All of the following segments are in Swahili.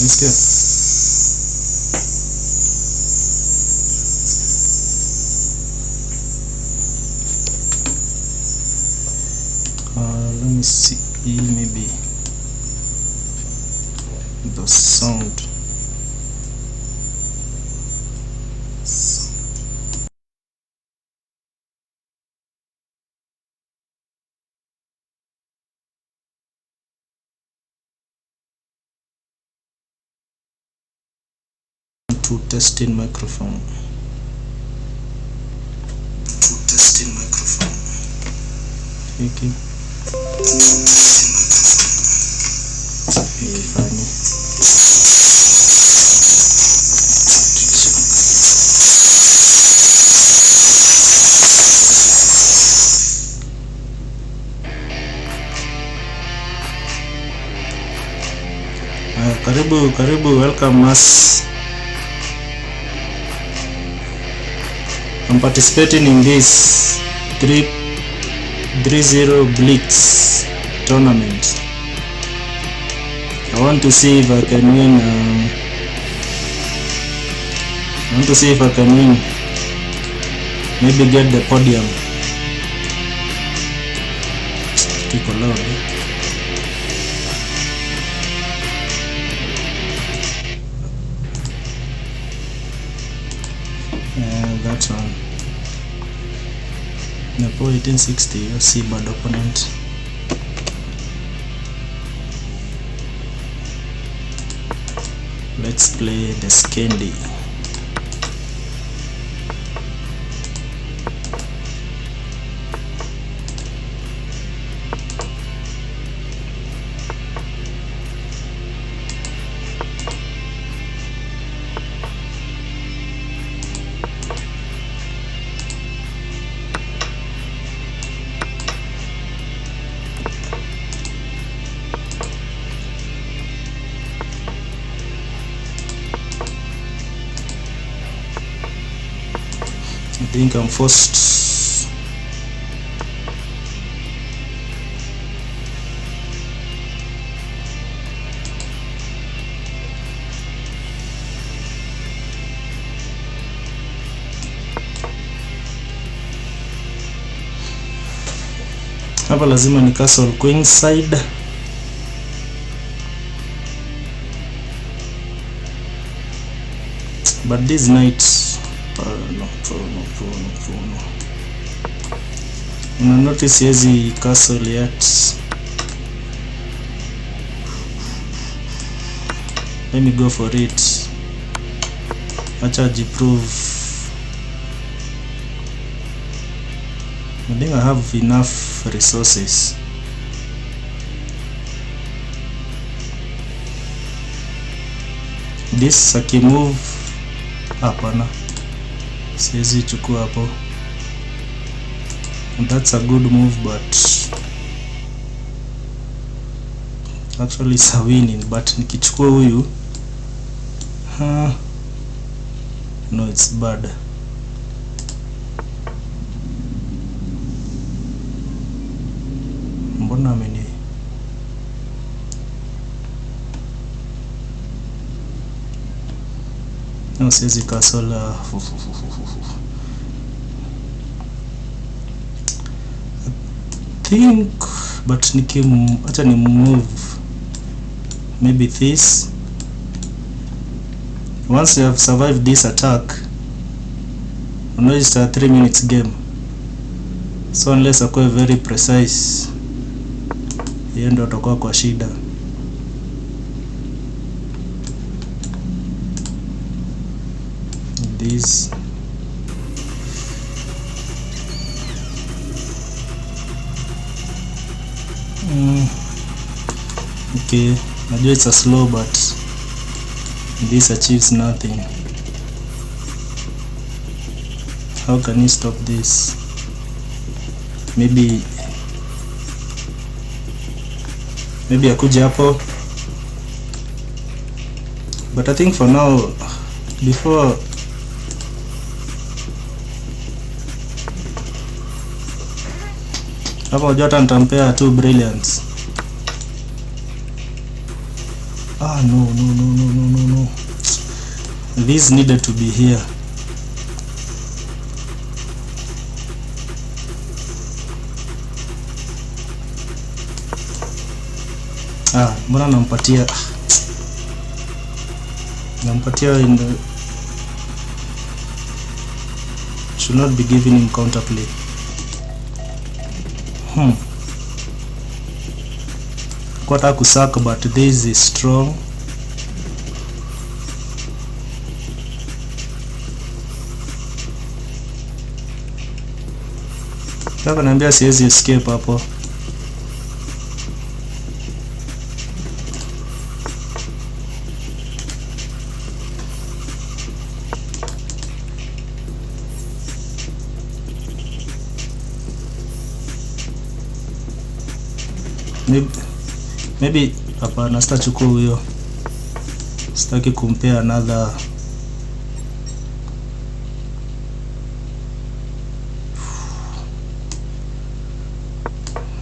Unasikia? Let me see, maybe the sound. To test in microphone. Okay. Funny. Karibu, welcome us. I'm participating in this 3-0 blitz tournament. I want to see if I can win. Maybe get the podium. Keep loud. That one. Nepo 1860. See bad opponent. Let's play the Scandy. I think I'm forced. Hapa lazima ni castle queen side. But this night no. Una notice hizi castle yet. Let me go for it. Acha jiprove. I think I have enough resources. This akimove hapana. Siwezi chukua hapo. That's a good move, but actually it's a winning. But nikichukua huyu, no, it's bad. Mbona ameni no, siwezi kasola. Think, but acha ni move maybe this. Once you have survived this attack, you know it's a 3 minutes game, so unless akwe very precise, hiyo ndio utakuwa kwa shida. This okay, najua it's a slow, but this achieves nothing. How can you stop this? Maybe akuja hapo, but I think for now, before hapo jota nitampea 2 brilliance. No. This needed to be here. Mbona nampatia in the should not be giving him counterplay. Kwata kusaka, but this is strong. Sasa naambia siwezi escape hapo. Maybe hapana, sitachukua huyo. Sitaki kumpea another.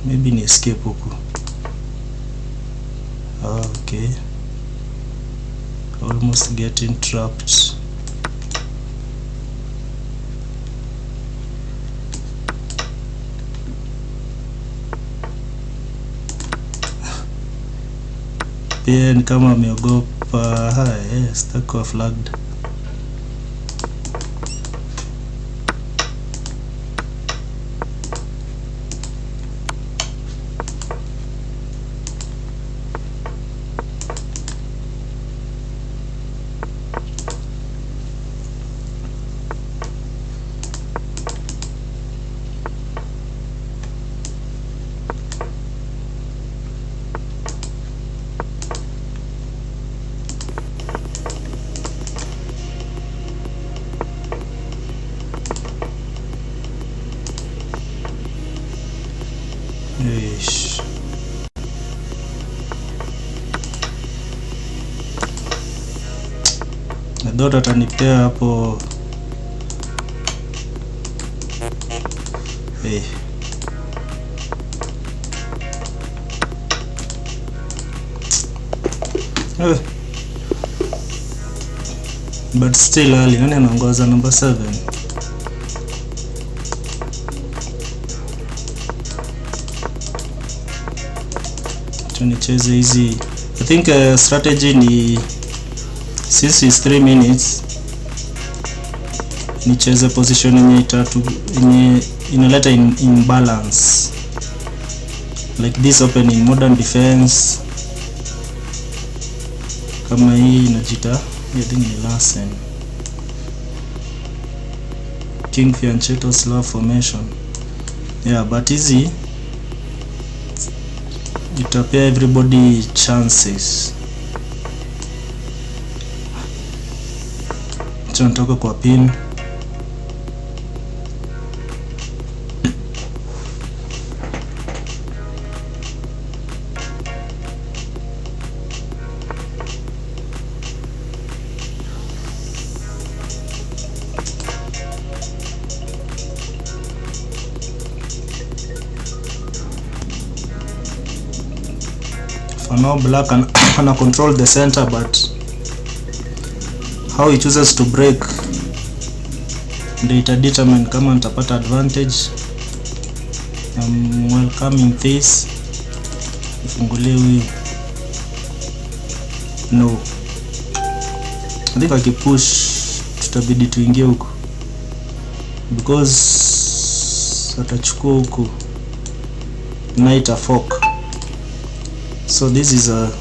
Maybe ni escape huku. Okay. Almost getting trapped. Pia ni kama ameogopa. Sitaki kuwa flagged. Nadhani atanipea hapo. But still early. Nani anaongoza? Number 7. Nicheze hizi. I think strategy ni since it's 3 minutes, nicheze position yenye inaleta in balance, like this opening modern defense kama hii inajita. I think ni lesson King Fianchetto Slav formation. But hizi itapea everybody chances. Tunatoka kwa pin. For now black can control the center, but how he chooses to break data determine kama nitapata advantage. I'm welcoming this. Ifungulie huyu. No, I think akipush tutabidi tuingie huko because atachukua huko knight a fork. So this is a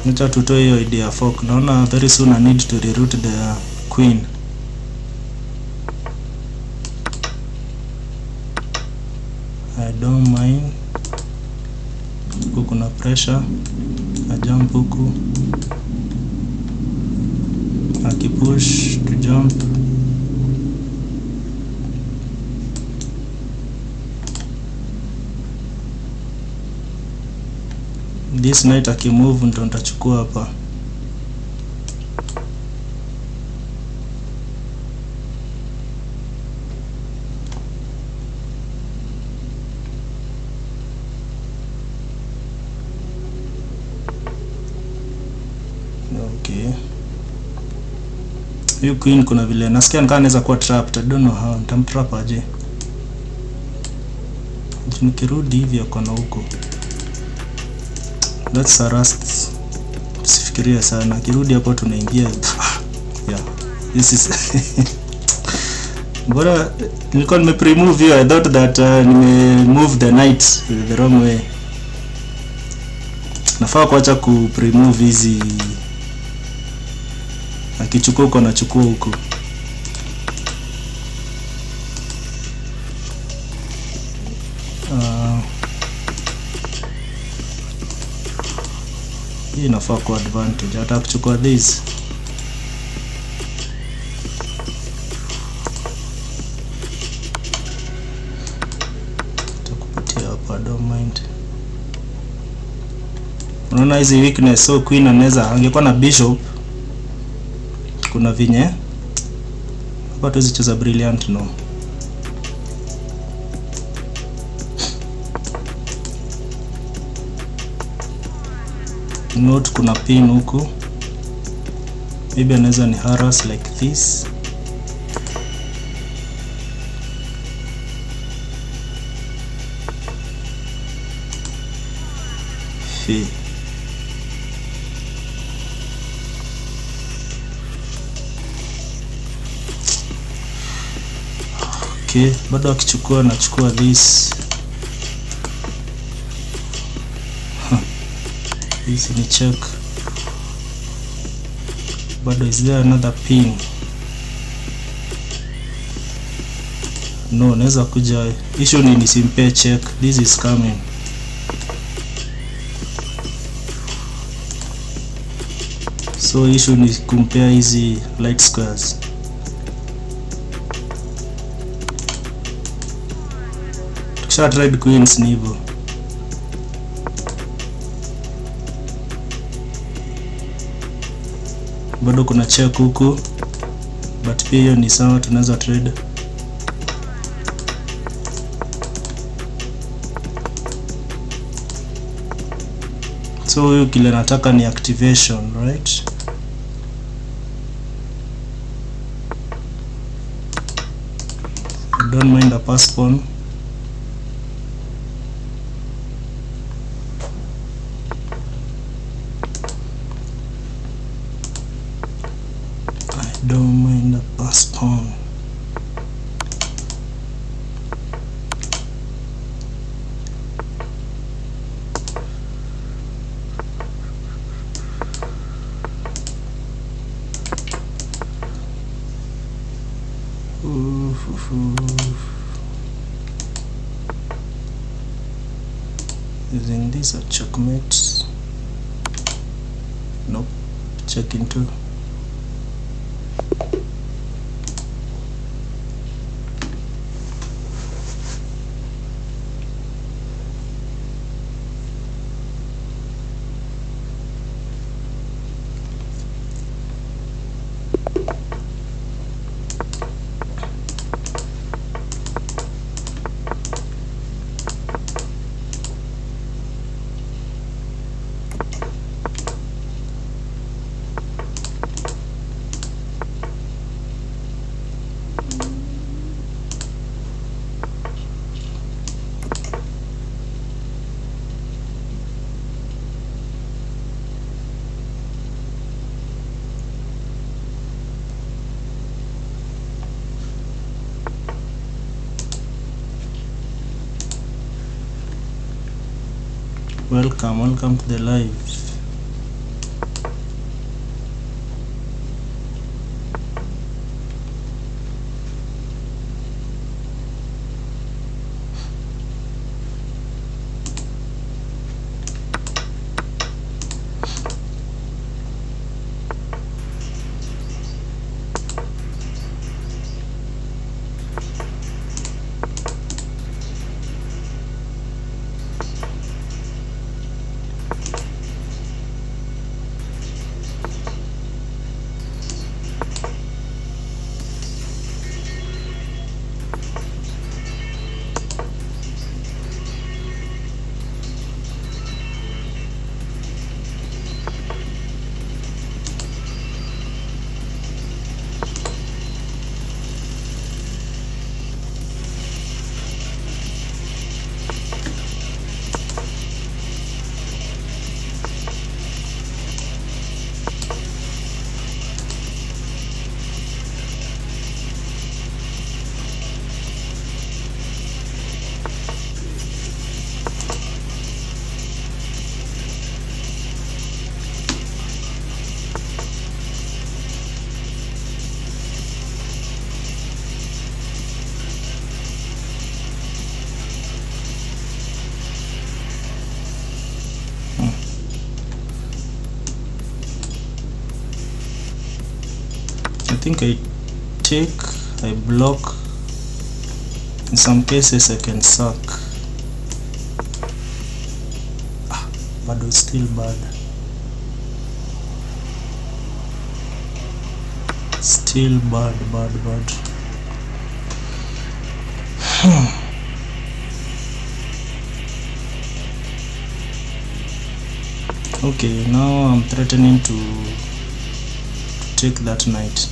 nita tutoe hiyo idea fork. Naona very soon I need to reroute the queen. I don't mind. Huku kuna pressure. I jump huku. Akipush to jump. This knight akimove ndo nitachukua hapa. Okay. Hiyo queen kuna vile nasikia nikaa anaweza kuwa trapped. I don't know how. Nitamtrap aje. Nikirudi hivi akona huko. That's a rust. Usifikiria sana. Kirudi hapo tunaingia. Yeah. This is bora nilikuwa nime-remove you. I thought that nime-move the knight the wrong way. Nafaa kuacha ku-remove hizi. Akichukua huko anachukua huko. Hii inafaa kwa advantage. Hata kuchukua this. Takupatia hapa, don't mind. Unaona hizi weakness, so queen anaweza angekuwa na bishop. Kuna vinye hapa tuwezi cheza brilliant, no. Note kuna pin huku. Maybe anaweza ni harass like this. Fee. Okay, bado akichukua nachukua this. This ni check. Bado is there another pin? No, naweza kuja. Issue ni nisimpe check. This is coming. So issue ni kumpea hizi light squares. Tukisha trade queens ni hivyo. Bado kuna check huku, but pia hiyo ni sawa, tunaweza trade. So huyu kile nataka ni activation, right? I don't mind a pass pawn. Don't mind the pass pawn. Using this a checkmate. Nope. Check into. Welcome to the live. think I block. In some cases I can suck. But it's still bad. Still bad. Okay, now I'm threatening to take that knight.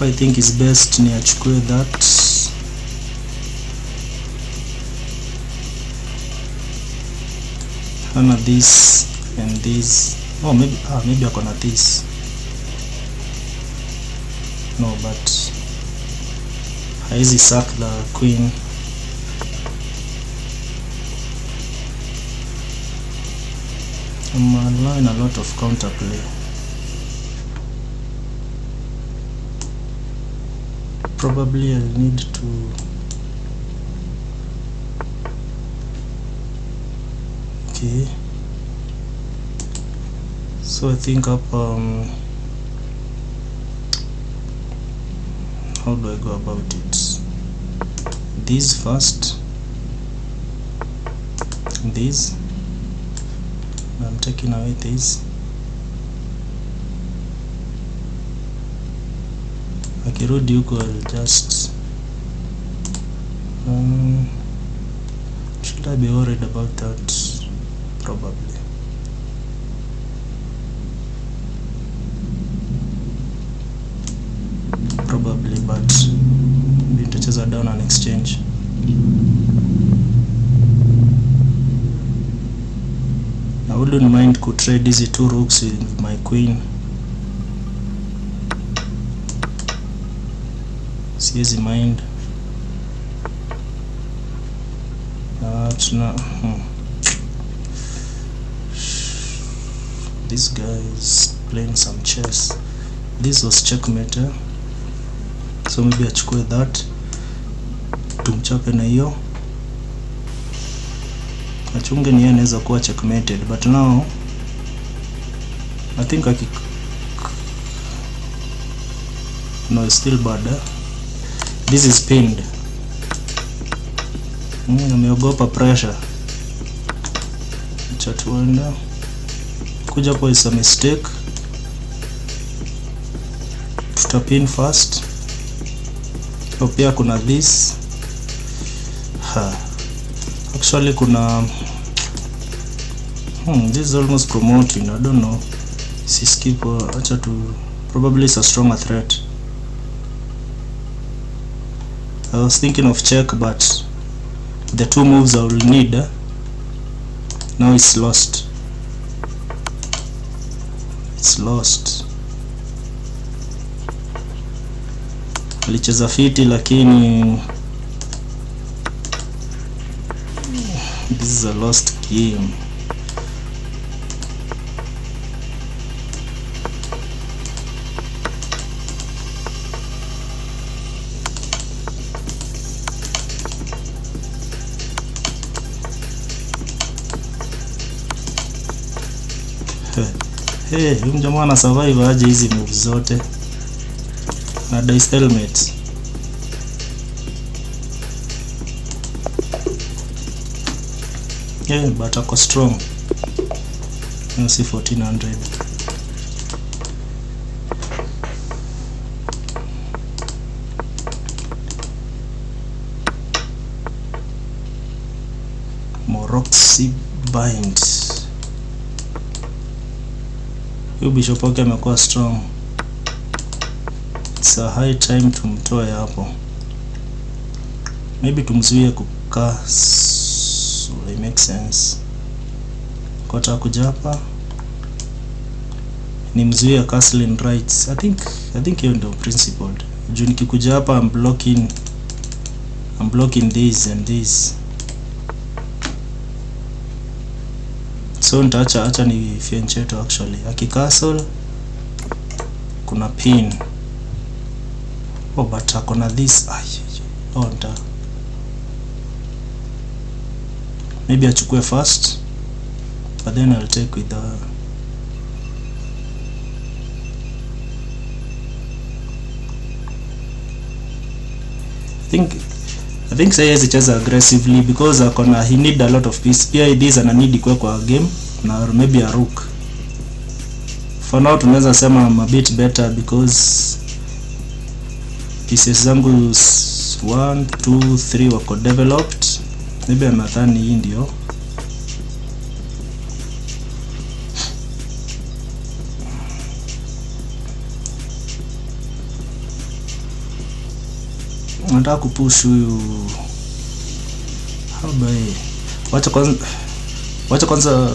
I think it's best ni achukue that. Hana this and this. Oh, maybe akona this. No, but haizi sack the queen. I'm allowing a lot of counterplay. Probably I'll need to okay, so I think up how do I go about it? This first, this, I'm taking away this. Akirudi huko I'll just should I be worried about that? Probably. But nitacheza down and exchange. I wouldn't mind to trade these two rooks with my queen. Siwezi mind. This guy is playing some chess. This was checkmate, eh? So maybe achukue that, tumchape na hiyo, achunge ni yeye anaweza kuwa checkmated, but now I think no, it's still bad, eh? This is pinned. Ameogopa pressure. Acha tuenda. Kuja kwa is a mistake. Tutapin first. So pia kuna this. Actually kuna this is almost promoting. I don't know. Si skip or acha tu, probably it's a stronger threat. I was thinking of check, but the two moves I will need, now it's lost. It's lost. Alicheza fiti lakini this is a lost game. Hey, huyu jamaa ana survive aje hizi moves zote na die stalemate. Yeah, but ako strong. You see 1400. Moroxy bind. Huyu bishop wake amekuwa strong. It's a high time tumtoe hapo. Maybe tumzuie kukaa, so it makes sense. Kwa kuja hapa ni mzuie castling rights. I think hiyo ndio principled. Juu nikikuja hapa I'm blocking this and this. So nitaacha ni fianchetto actually. Aki castle kuna pin. Oh, but akona this. Oh, maybe achukue first, but then I'll take with the I think say yes cheza aggressively because akona he need a lot of piece. Pia this ana need kwa game na maybe a rook. For now tunaweza sema I'm a bit better because pieces zangu 1 2 3 wako developed. Maybe nadhani hii ndio nataka kupush huyu. Habai, wacha kwanza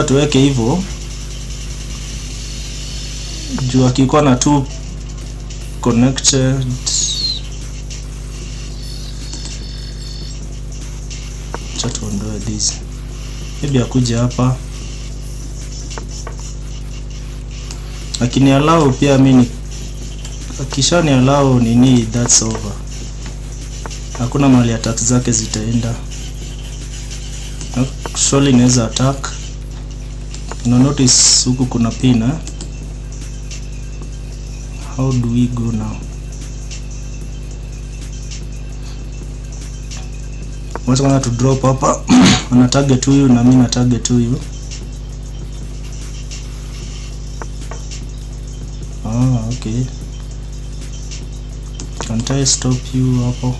tuweke hivyo juu akikuwa na two connected. Acha tuondoe this, maybe akuje hapa, lakini allow pia mimi akishani allow nini, that's over. Hakuna mali attack zake zitaenda. Actually inaweza attack. No, notice huku kuna pina. How do we go now? Wacha kwanza to drop hapa. Ana target huyu na mimi na target huyu. Okay. Can't I stop you hapo?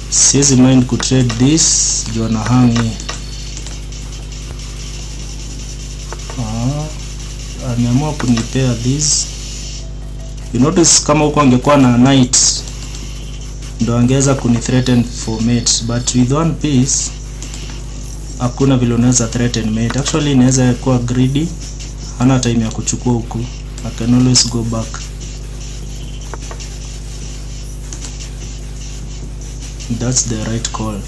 Siwezi mind ku trade this juu na hangi. Ameamua kunipea this. You notice kama huko angekuwa na knight ndo angeweza kunithreaten for mate, but with one piece hakuna vile unaweza threaten mate. Actually inaweza kuwa greedy, hana time ya kuchukua huku. I can always go back. That's the right call.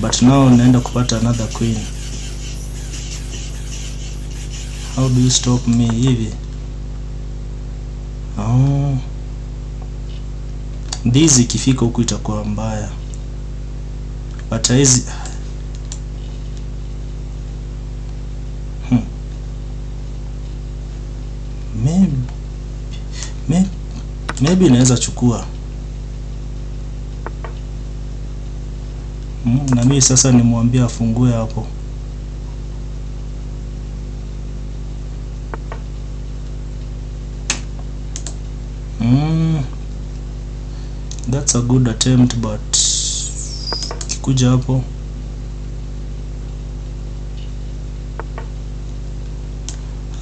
But now naenda kupata another queen. How do you stop me hivi? This ikifika huku itakuwa mbaya. But hizi maybe naweza chukua. Na mimi sasa nimwambia afungue hapo. That's a good attempt, but kikuja hapo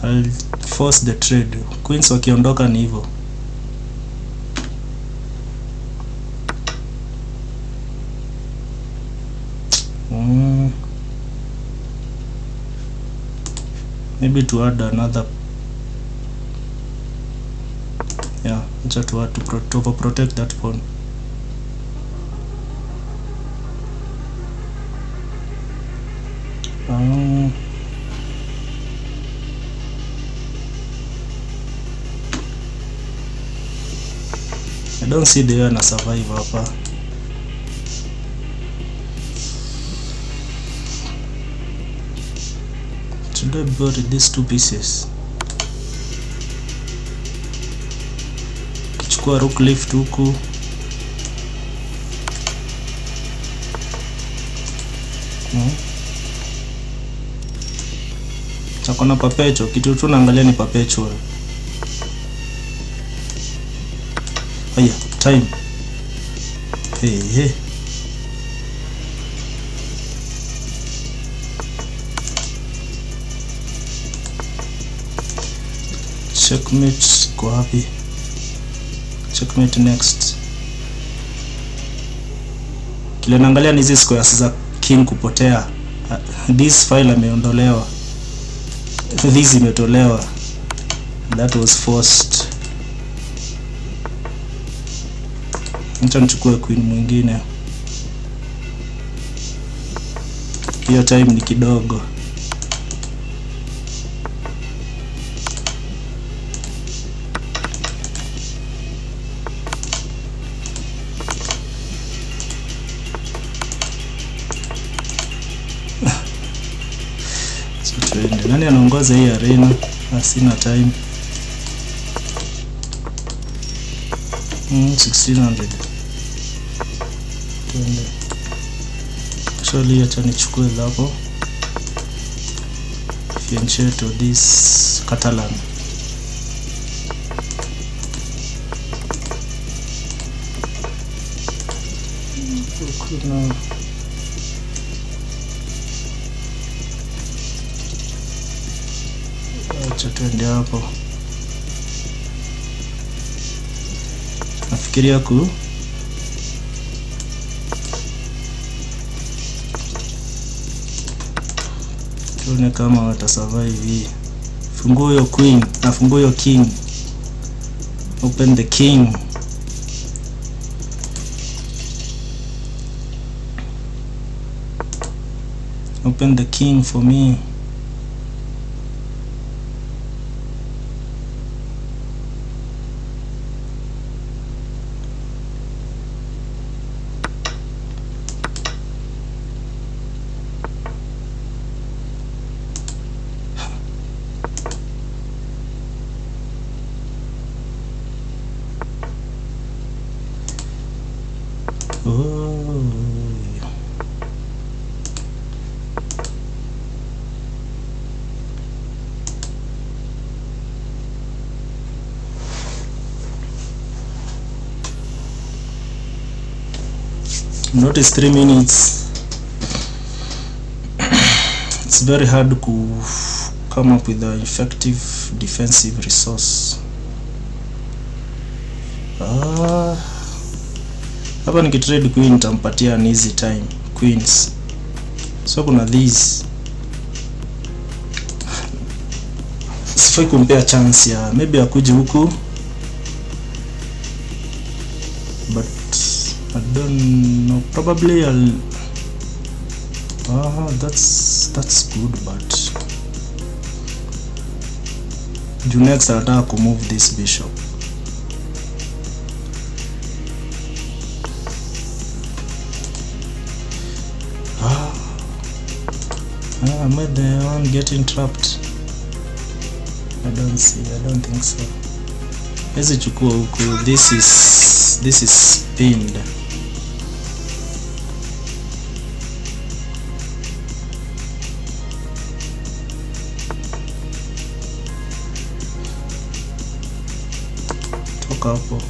I'll force the trade. Queens wakiondoka ni hivyo. Maybe to add another. Yeah, just to add to protect that pawn. I don't see the way na survive hapa. Should I bury these two pieces? Kichukua rook lift huku. Chakona perpetual, kitu tu naangalia ni perpetual. Aya, time. Hey. Checkmate kwa happy. Checkmate next. Kile naangalia ni hizi squares za king kupotea. This file ameondolewa. This imetolewa. That was forced. Acha nichukue queen mwingine. Hiyo time ni kidogo. Nani anaongoza hii arena? Sina time. 1600. Actually acha nichukue hapo. Fianchetto this Catalan. Kuna acha tuende hapo. Nafikiria tuone kama watasurvive hii. Funguo hiyo queen na funguo hiyo king. Open the king. Open the king for me. Notice 3 minutes. It's very hard to come up with an effective defensive resource. Hapa nikitrade queen nitampatia an easy time queens. So kuna these. Sifai kumpea chance ya maybe akuje huku. But I don't know, probably I'll that's good, but do next I'll to move this bishop. Am I the one getting trapped? I don't think so. Let's chukua huku. This is pinned. Toka hapo.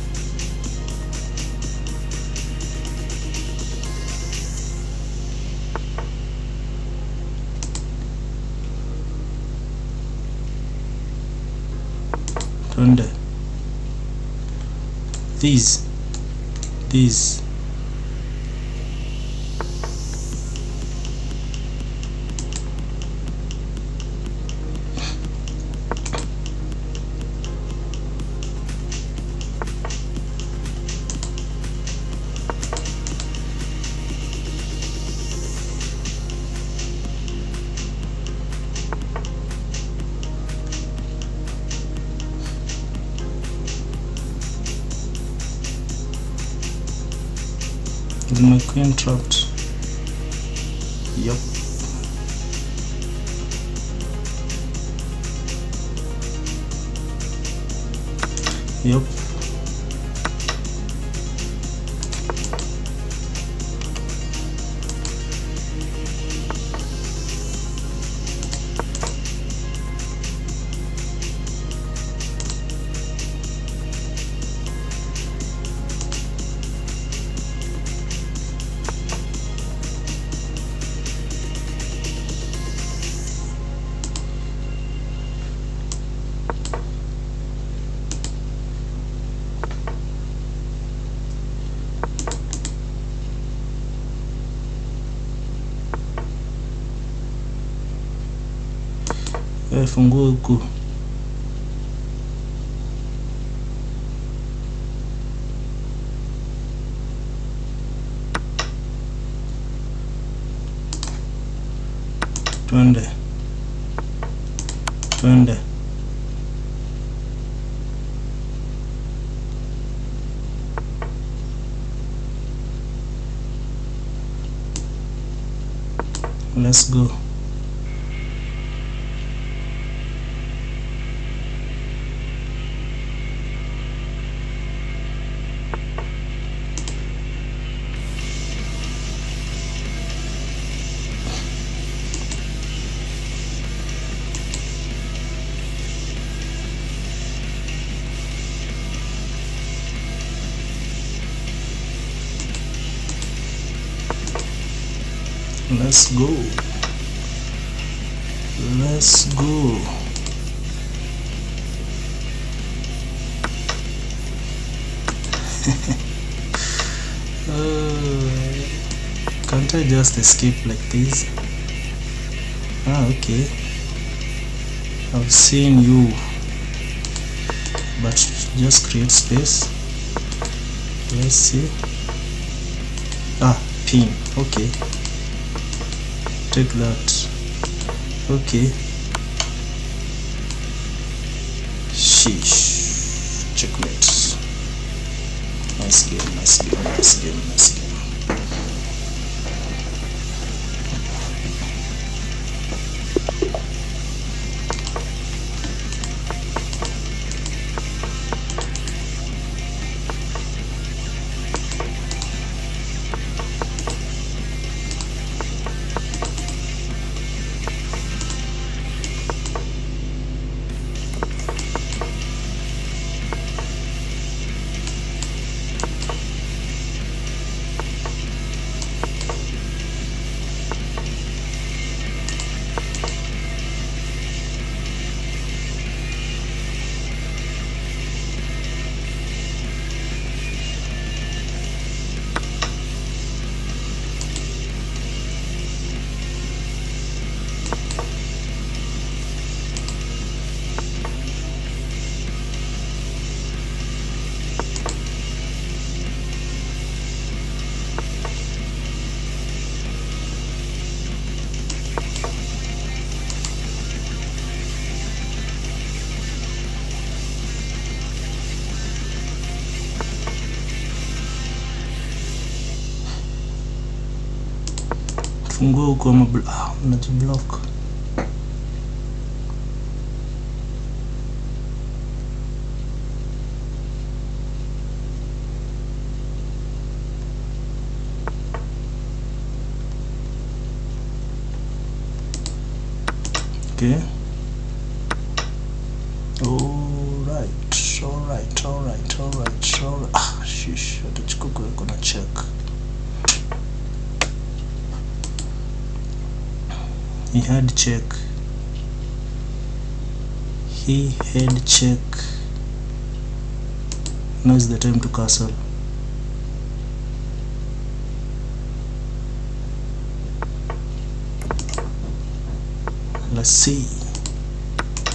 Twende. These is my queen trapped? Yup. Funguo huku. Twende. Let's go. Let's go. Let's go. Can't I just escape like this? Ah, okay. I've seen you. But just create space. Let's see. Ah, pin. Okay. Take that. Okay. Sheesh. Checkmate. Nice game, nice game, nice game, nice game. Fungua huko ama unajiblock. Okay. Alright. Ah, shish, atachukua kuna check. He had check. Now is the time to castle. Let's see.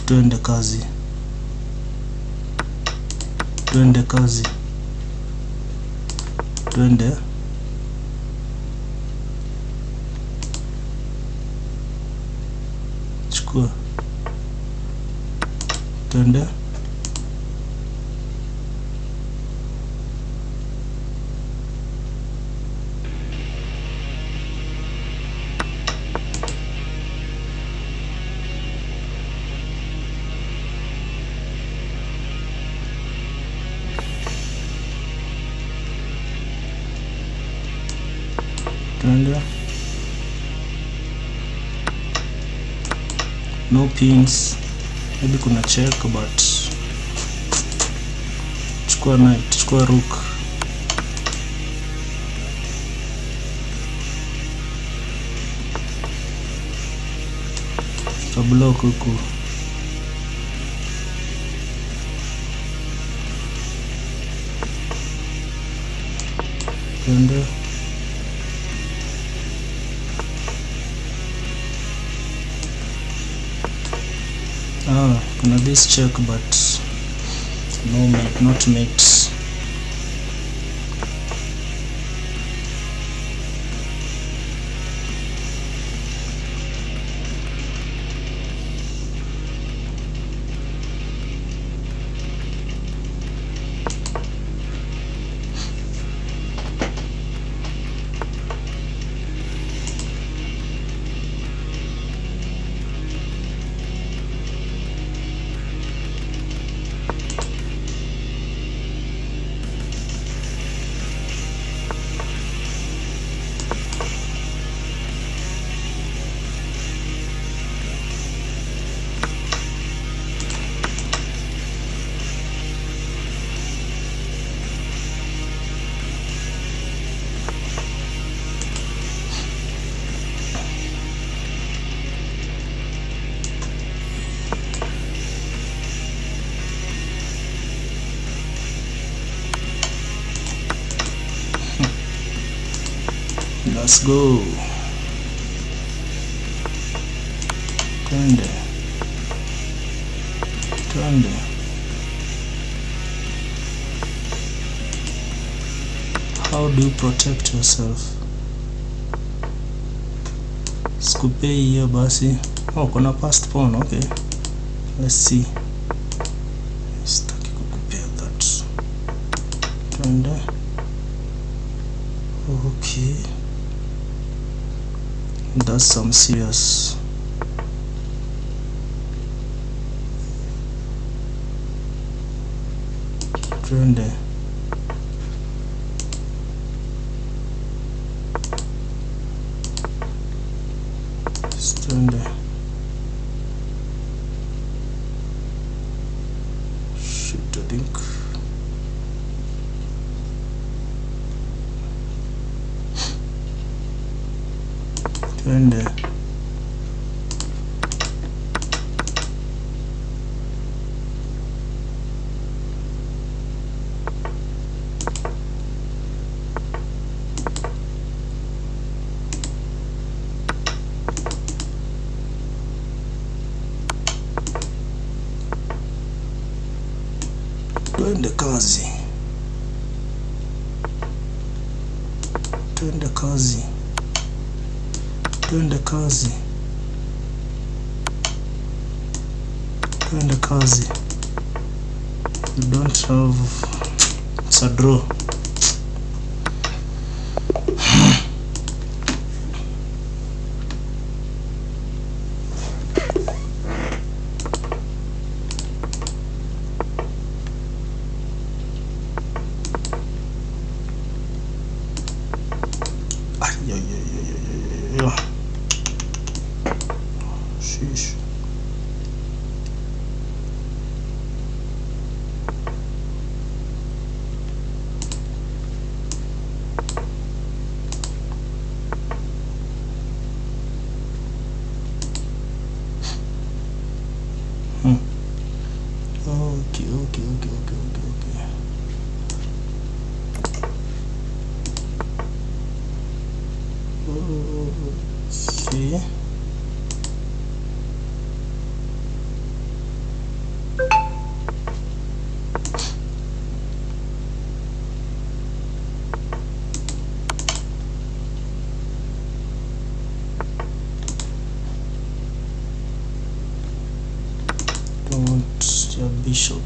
Twende kazi. Chukua. Twende. No pins. Maybe kuna check, but chukua knight, chukua rook. Tablock huku. Twende. Kuna this check, but no mate, not mate. Let's go. Twende. How do you protect yourself? Sikupei hiyo basi. Oh, kuna past pawn. Okay, let's see. Sitaki kukupea that. Twende. Okay, that's some serious. Twende. Shit, I think. Twende. Twende kazi. Twende kazi. Twende kazi. Twende kazi. You don't have. It's a draw. Sheesh. Okay. See. Don't want your bishop.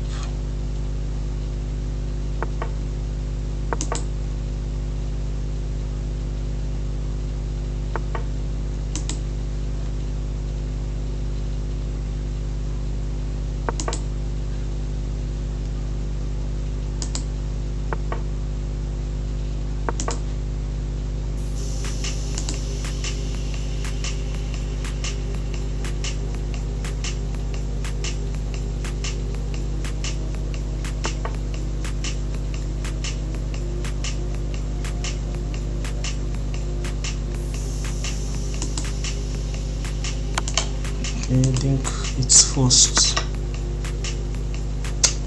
I think it's forced.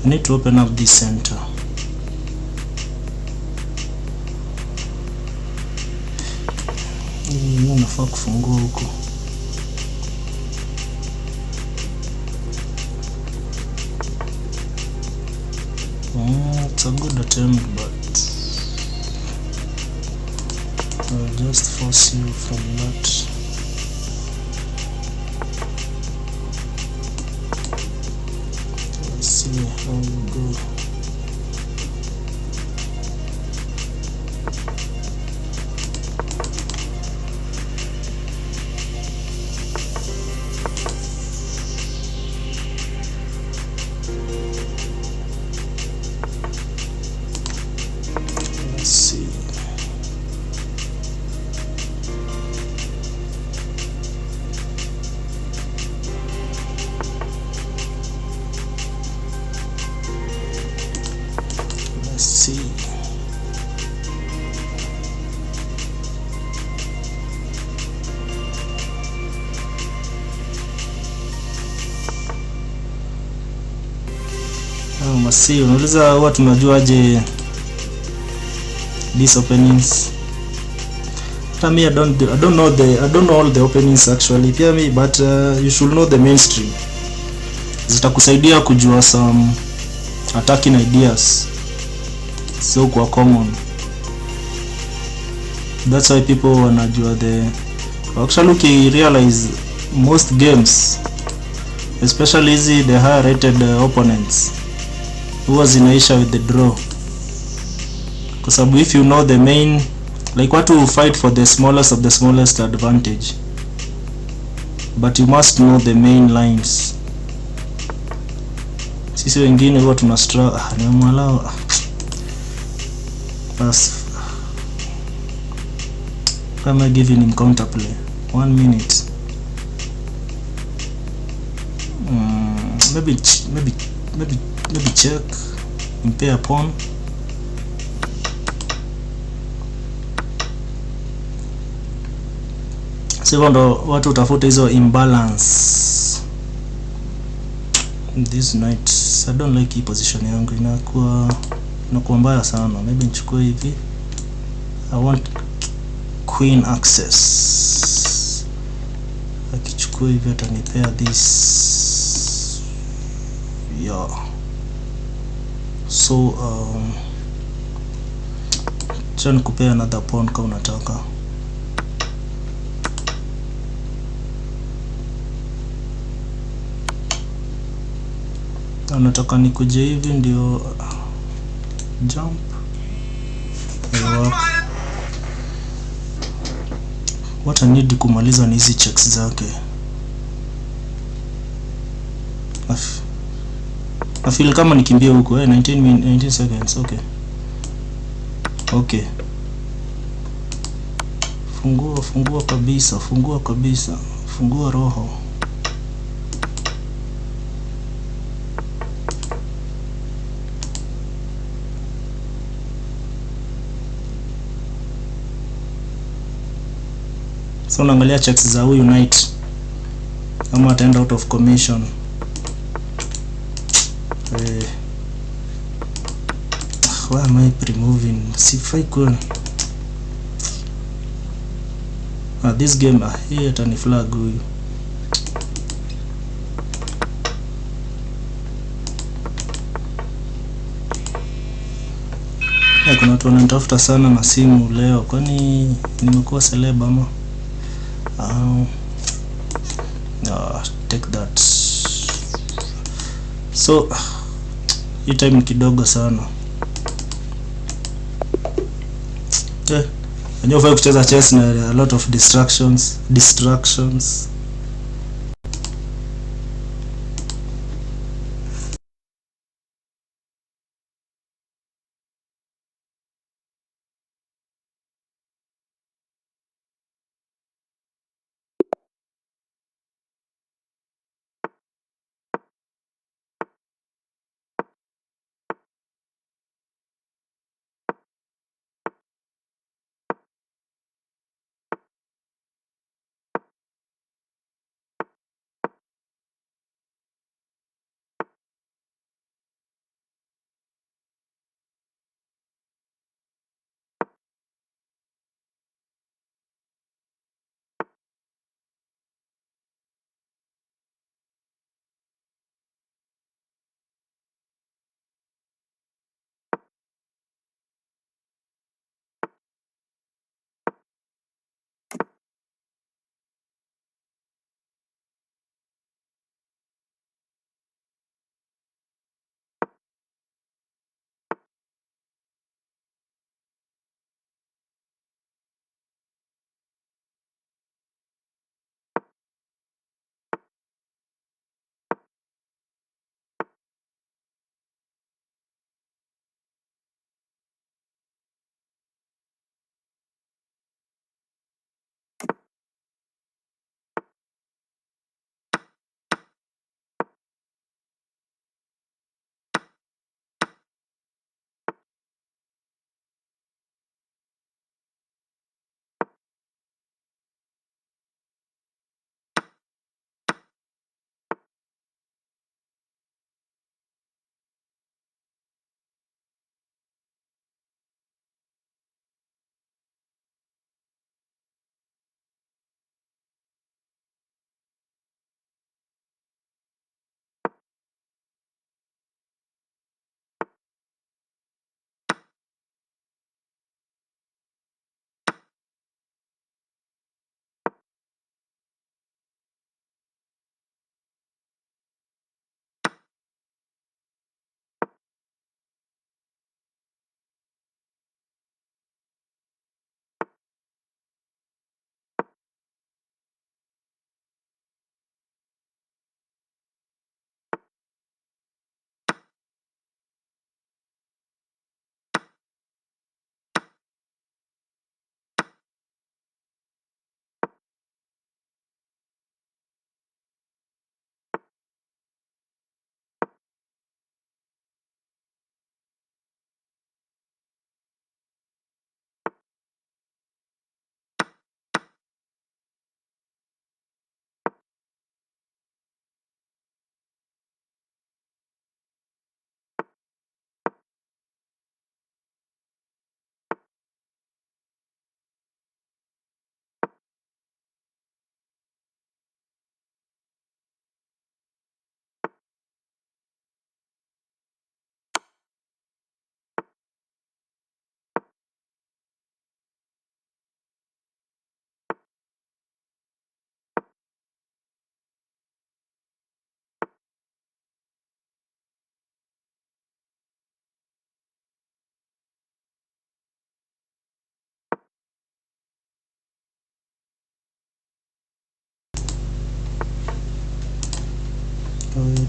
I need to open up this center. Nafaa kufungua huko. It's a good attempt, but I'll just force you from that. Let's see how you go. Let's see. Let's see. Masi, unauliza huwa tunajuaje these openings? Tell me, I don't know all the openings actually. Pia me, but you should know the mainstream. Zitakusaidia kujua some attacking ideas. So kwa common. That's why people wanajua actually realize most games, especially the higher rated opponents, huwa zinaisha with the draw. Kwa sababu if you know the main, like what to fight for the smallest of the smallest advantage, but you must know the main lines. Sisi wengine huwa tuna struggle ni mwalao. Bas kama giving him counterplay 1 minute. Maybe check impare pawn. Sasa ndo watu utafuta hizo imbalance. This knight, I don't like hii position yangu, inakuwa mbaya sana. Maybe nichukue hivi. I want queen access. Akichukua hivi atanipea this. Yeah. So cha nikupea another pawn kama unataka. Nataka nikuje hivi ndio jump. What I need kumaliza ni hizi checks zake. I feel kama nikimbia huko 19 seconds. Okay. Fungua kabisa. Fungua roho. So naangalia checks za huyu knight ama ataenda out of commission. Why am I removing? Sifai cool. This game hii atani flag huyu. Kuna watu wananitafuta sana na simu leo, kwani nimekuwa celeb ama? Take that. So hii time kidogo sana. Unajua kucheza chess na a lot of distractions.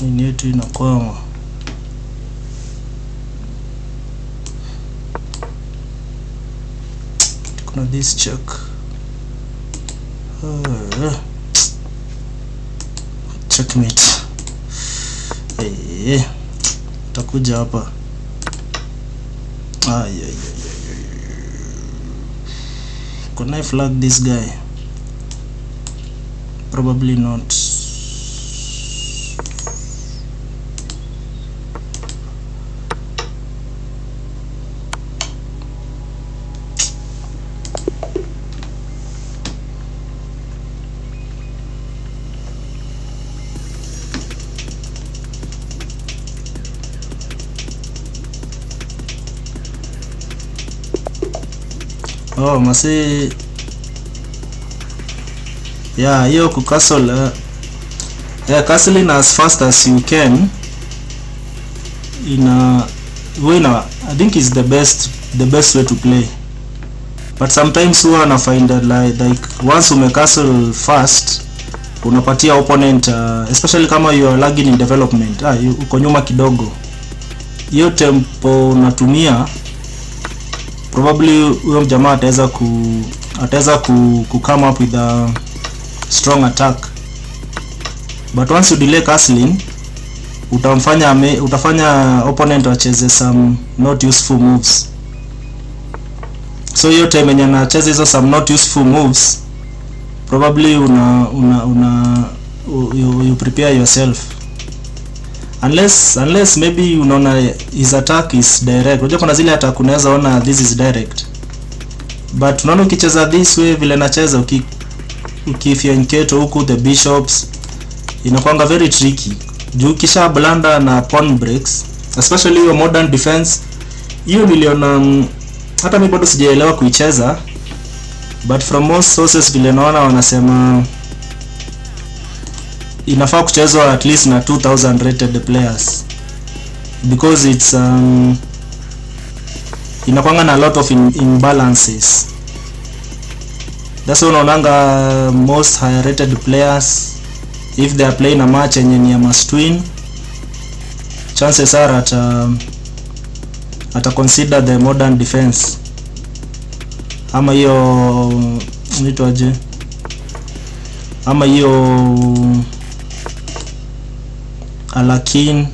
nini yetu inakwama. Kuna this check. Checkmate. Takuja hapa. Can I flag this guy? Probably not. Oh, masi. Yeah, hiyo ku castle. Castling as fast as you can in a way now, I think is the best way to play. But sometimes huwa na find that like once ume castle fast unapatia opponent especially kama you are lagging in development, uko nyuma kidogo, hiyo tempo unatumia probably huyo mjamaa ataweza ku come up with a strong attack. But once you delay castling utafanya opponent wacheze some not useful moves. So hiyo time yenye anacheza hizo some not useful moves, probably you prepare yourself, unless maybe unaona his attack is direct. Unajua kuna zile attack unaweza ona this is direct, but unaona ukicheza this way vile nacheza, ukifianketo huku the bishops inakuanga very tricky juu kisha blanda na pawn breaks, especially your modern defense. Hiyo niliona hata mimi bado sijaelewa kuicheza, but from most sources vile naona wanasema inafaa kuchezwa at least na 2000 rated players because it's inakuanga na a lot of imbalances. That's why unaonanga most high rated players, if they are playing a match yenye ni ya must win, chances are ata consider the modern defense ama hiyo nitwaje, ama hiyo alakin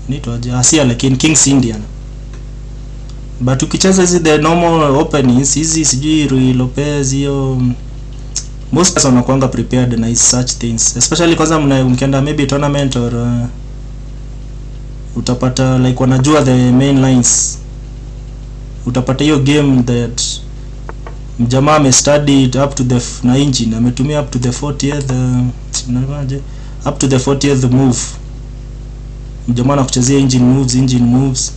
nitwaje, asia lakini King's Indian. But ukicheza hizi the normal openings hizi sijui Rui Lopez, hiyo most players wanakuanga prepared na such things, especially kwanza mkienda maybe tournament or utapata like wanajua the main lines. Utapata hiyo game that mjamaa amestudy up to the na engine ametumia up to the 40th up to the 40th move, mjamaa anakuchezea engine moves.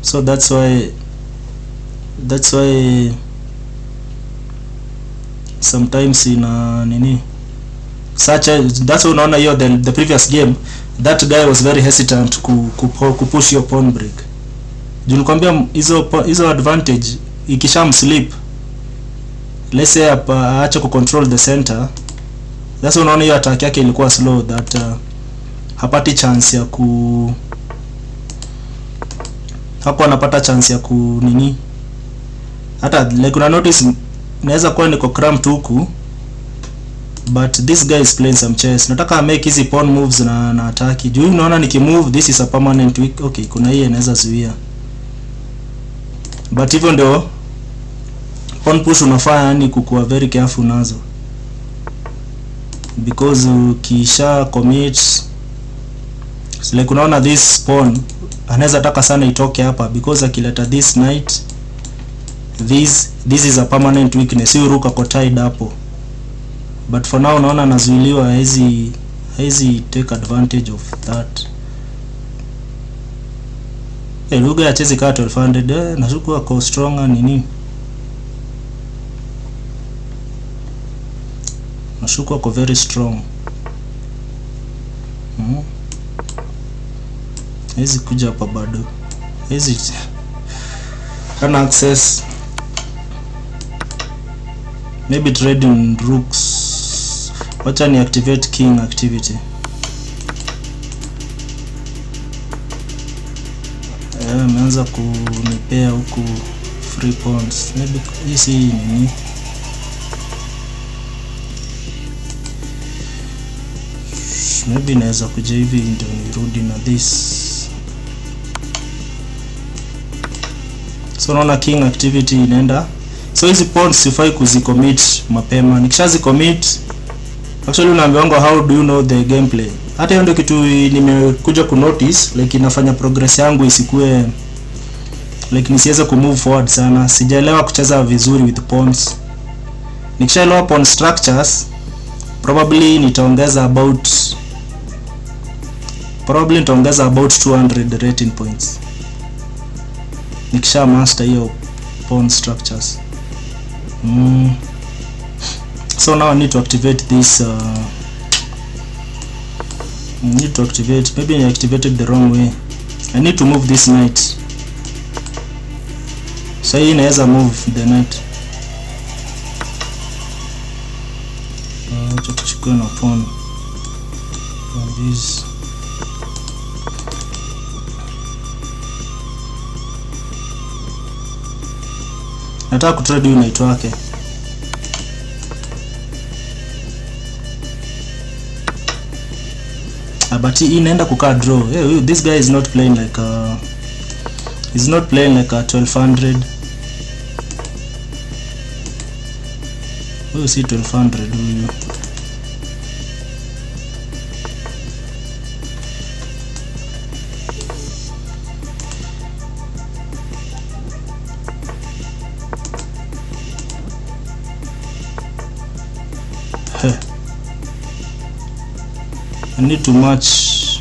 So that's why sometimes ina nini such that's why unaona hiyo the previous game that guy was very hesitant kupush your pawn break. Juu nikwambia hizo advantage ikishamslip, let's say aache ku control the center, that's why unaona hiyo attack yake ilikuwa slow, that hapati chance ya hapo anapata chance ya nini. Hata like una notice naweza kuwa niko cramped huku, but this guy is playing some chess. Nataka make hizi pawn moves na attack. Juu unaona nikimove this is a permanent weak. Okay, kuna hii inaweza zuia, but hivyo ndio pawn push unafanya, yani kukuwa very careful nazo, because ukisha commit so like unaona this pawn anaweza taka sana itoke hapa, because akileta this knight this is a permanent weakness, hiyo ruka ko tied hapo. But for now unaona anazuiliwa, hizi take advantage of that. Lugha acheze ka 1200 nashuku ako stronger nini, nashuku ako very strong. Hizi kuja hapa bado, hizi kana access maybe trading rooks. Wacha ni activate king activity. Ameanza kunipea huku free pawns. Maybe hii si nini. Maybe naweza kuja hivi ndio nirudi na this. So naona king activity inaenda. So hizi pawns sifai kuzicommit mapema. Nikishazi commit, actually unaambiwa how do you know the gameplay. Hata hiyo ndio kitu nimekuja ku notice, like inafanya progress yangu isikue like nisiweze ku move forward sana. Sijaelewa kucheza vizuri with pawns. Nikishaelewa pawn structures, probably nitaongeza about 200 rating points. Nikisha master hiyo pawn structures. So now I need to activate this maybe I activated the wrong way. I need to move this knight. So hii inaweza move the knight. Tuchukue na pawn on this. Nataka kutrade huyu knight wake. But hii inaenda kukaa draw. Hey, this guy is not playing like a 1200. Huyu si 1200 huyu. I need to match.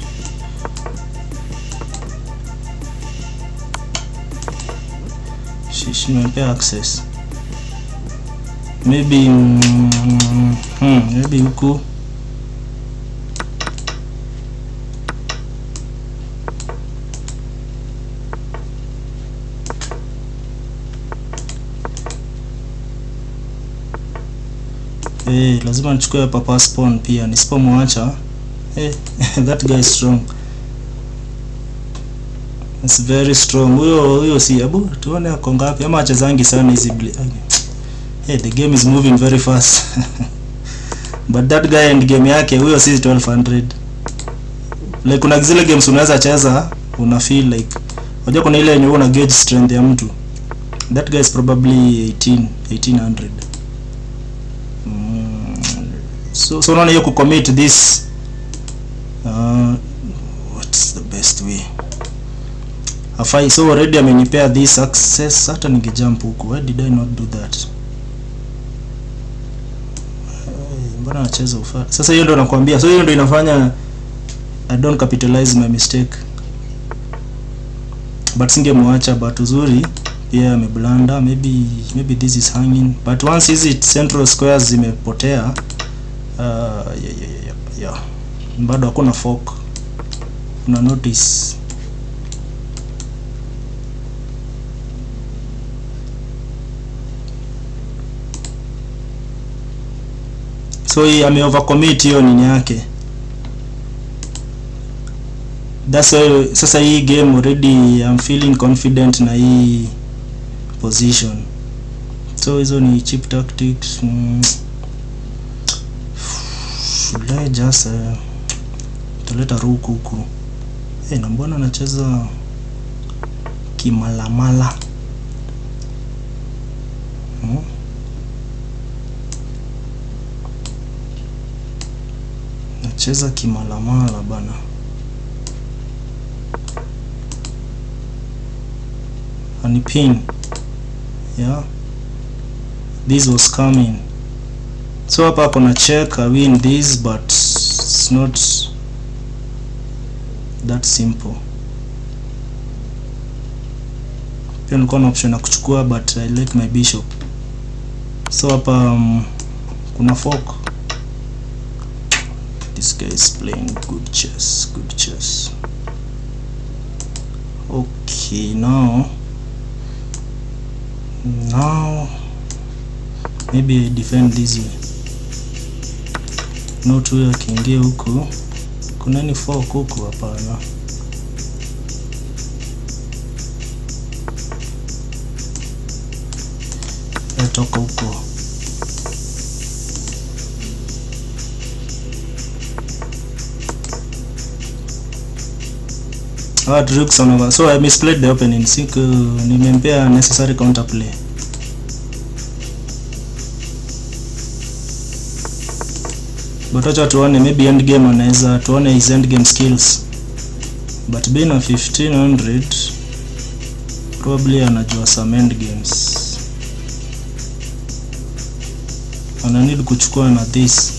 She may pay access. Maybe maybe huku. Lazima nichukue papa spawn pia, nisipomwacha. That guy is strong. It's very strong. Huyo si abu, tuone ako ngapi ama achezangi sana hizi blitz. The game is moving very fast. But that guy end game yake huyo si 1200. Like kuna zile games unaweza cheza una feel like unajua kuna ile yenye una gauge strength ya mtu. That guy is probably 1800. So unaona hiyo kucommit this. What's the best way? Afai, so already amenipea this access. Hata ningejump huko. Why did I not do that? Mbona nacheza ufa? Sasa hiyo ndio nakwambia. So hiyo ndio inafanya I don't capitalize my mistake. But singemwacha, but uzuri pia ameblanda. Maybe this is hanging. But once hizi central squares zimepotea, yeah. Bado hakuna fork. Una notice. So hii ame overcommit hiyo nini yake. That's why sasa hii game already I'm feeling confident na hii position. So hizo ni cheap tactics. Should I just tuleta ruku huku. Na mbona anacheza kimalamala? Nacheza kimalamala bana. Anipin. Yeah. This was coming. So hapa kuna check, I win this, but it's not that simple. Pia niko na option ya kuchukua, but I like my bishop. So hapa kuna fork. This guy is playing good chess. Okay, now maybe I defend this way. Note huyo akiingia huku. Kuna ni fork huku? Hapana. Toka huko. So I misplayed the opening. Nimempea necessary counterplay. But acha tuone, maybe end game anaweza tuone his end game skills. But being a 1500 probably anajua some end games. Ana need kuchukua na this.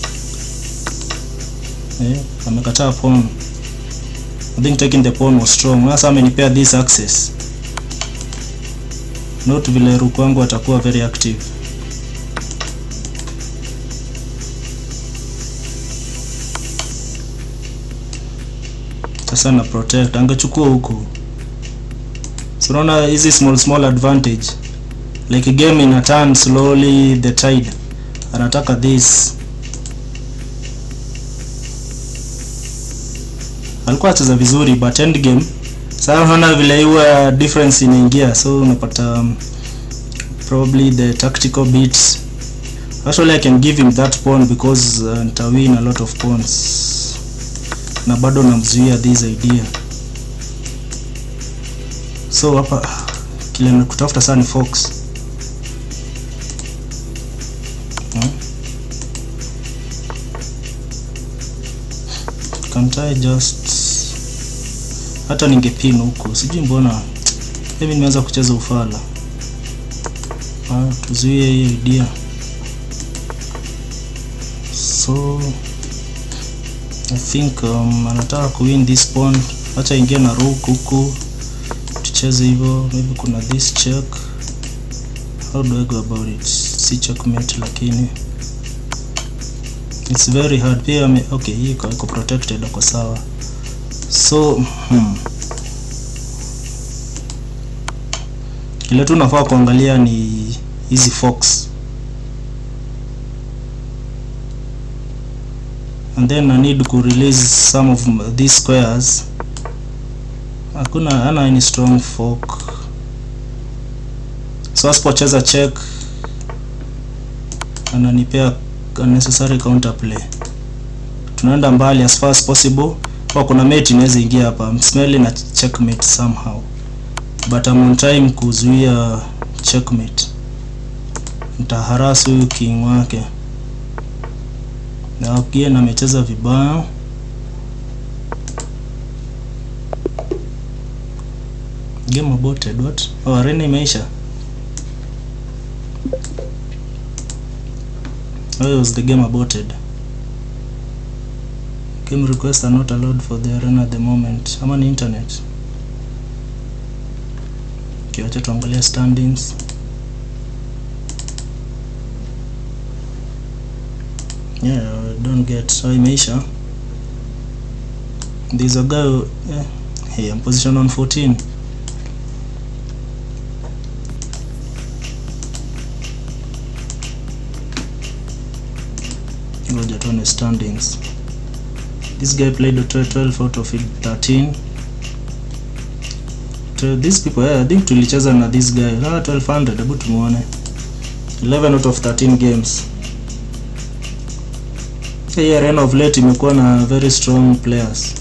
Amekataa pawn. I think taking the pawn was strong. Sasa amenipea this access. Note vile rook wangu atakuwa very active. Sasa na protect, angechukua huku. So unaona hizi small advantage. Like a game in a turn slowly the tide. Anataka this. Alikuwa acheza vizuri but end game sasa unaona vile hiyo difference inaingia, so unapata probably the tactical beats. Actually I can give him that pawn because nita win a lot of pawns na bado namzuia this idea. So hapa kile nakutafuta sana ni fox. Can't I just hata ningepin huko, sijui mbona mimi nimeanza kucheza ufala. Tuzuie hiyo idea. So I think anataka kuwin this pawn. Acha ingie na rook huku tucheze hivyo. Maybe kuna this check. How do I go about it? Si checkmate lakini it's very hard. Pia okay, hii iko protected kwa sawa. So ile tu nafaa kuangalia ni hizi fox. And then I need to release some of these squares. Hakuna any strong fork. So asipocheza check ananipea unnecessary counterplay. Tunaenda mbali as far as possible. Kwa kuna mate inaweza ingia hapa. I'm smelling a checkmate somehow. But I'm on time kuzuia checkmate. Nitaharasu huyu king wake. Na again amecheza vibaya. Game aborted. What? Oh, arena imeisha. Why was the game aborted? Game requests are not allowed for the arena at the moment. Ama ni internet. Okay, wacha tuangalia standings. Yeah, don't get. So imeisha. There's a guy hey, I'm position on 14. Ngoja tuone standings. This guy played 12 out of 13. These people, I think tulicheza na this guy. 1200, hebu tumuone. 11 out of 13 games. Hii arena of late imekuwa na very strong players.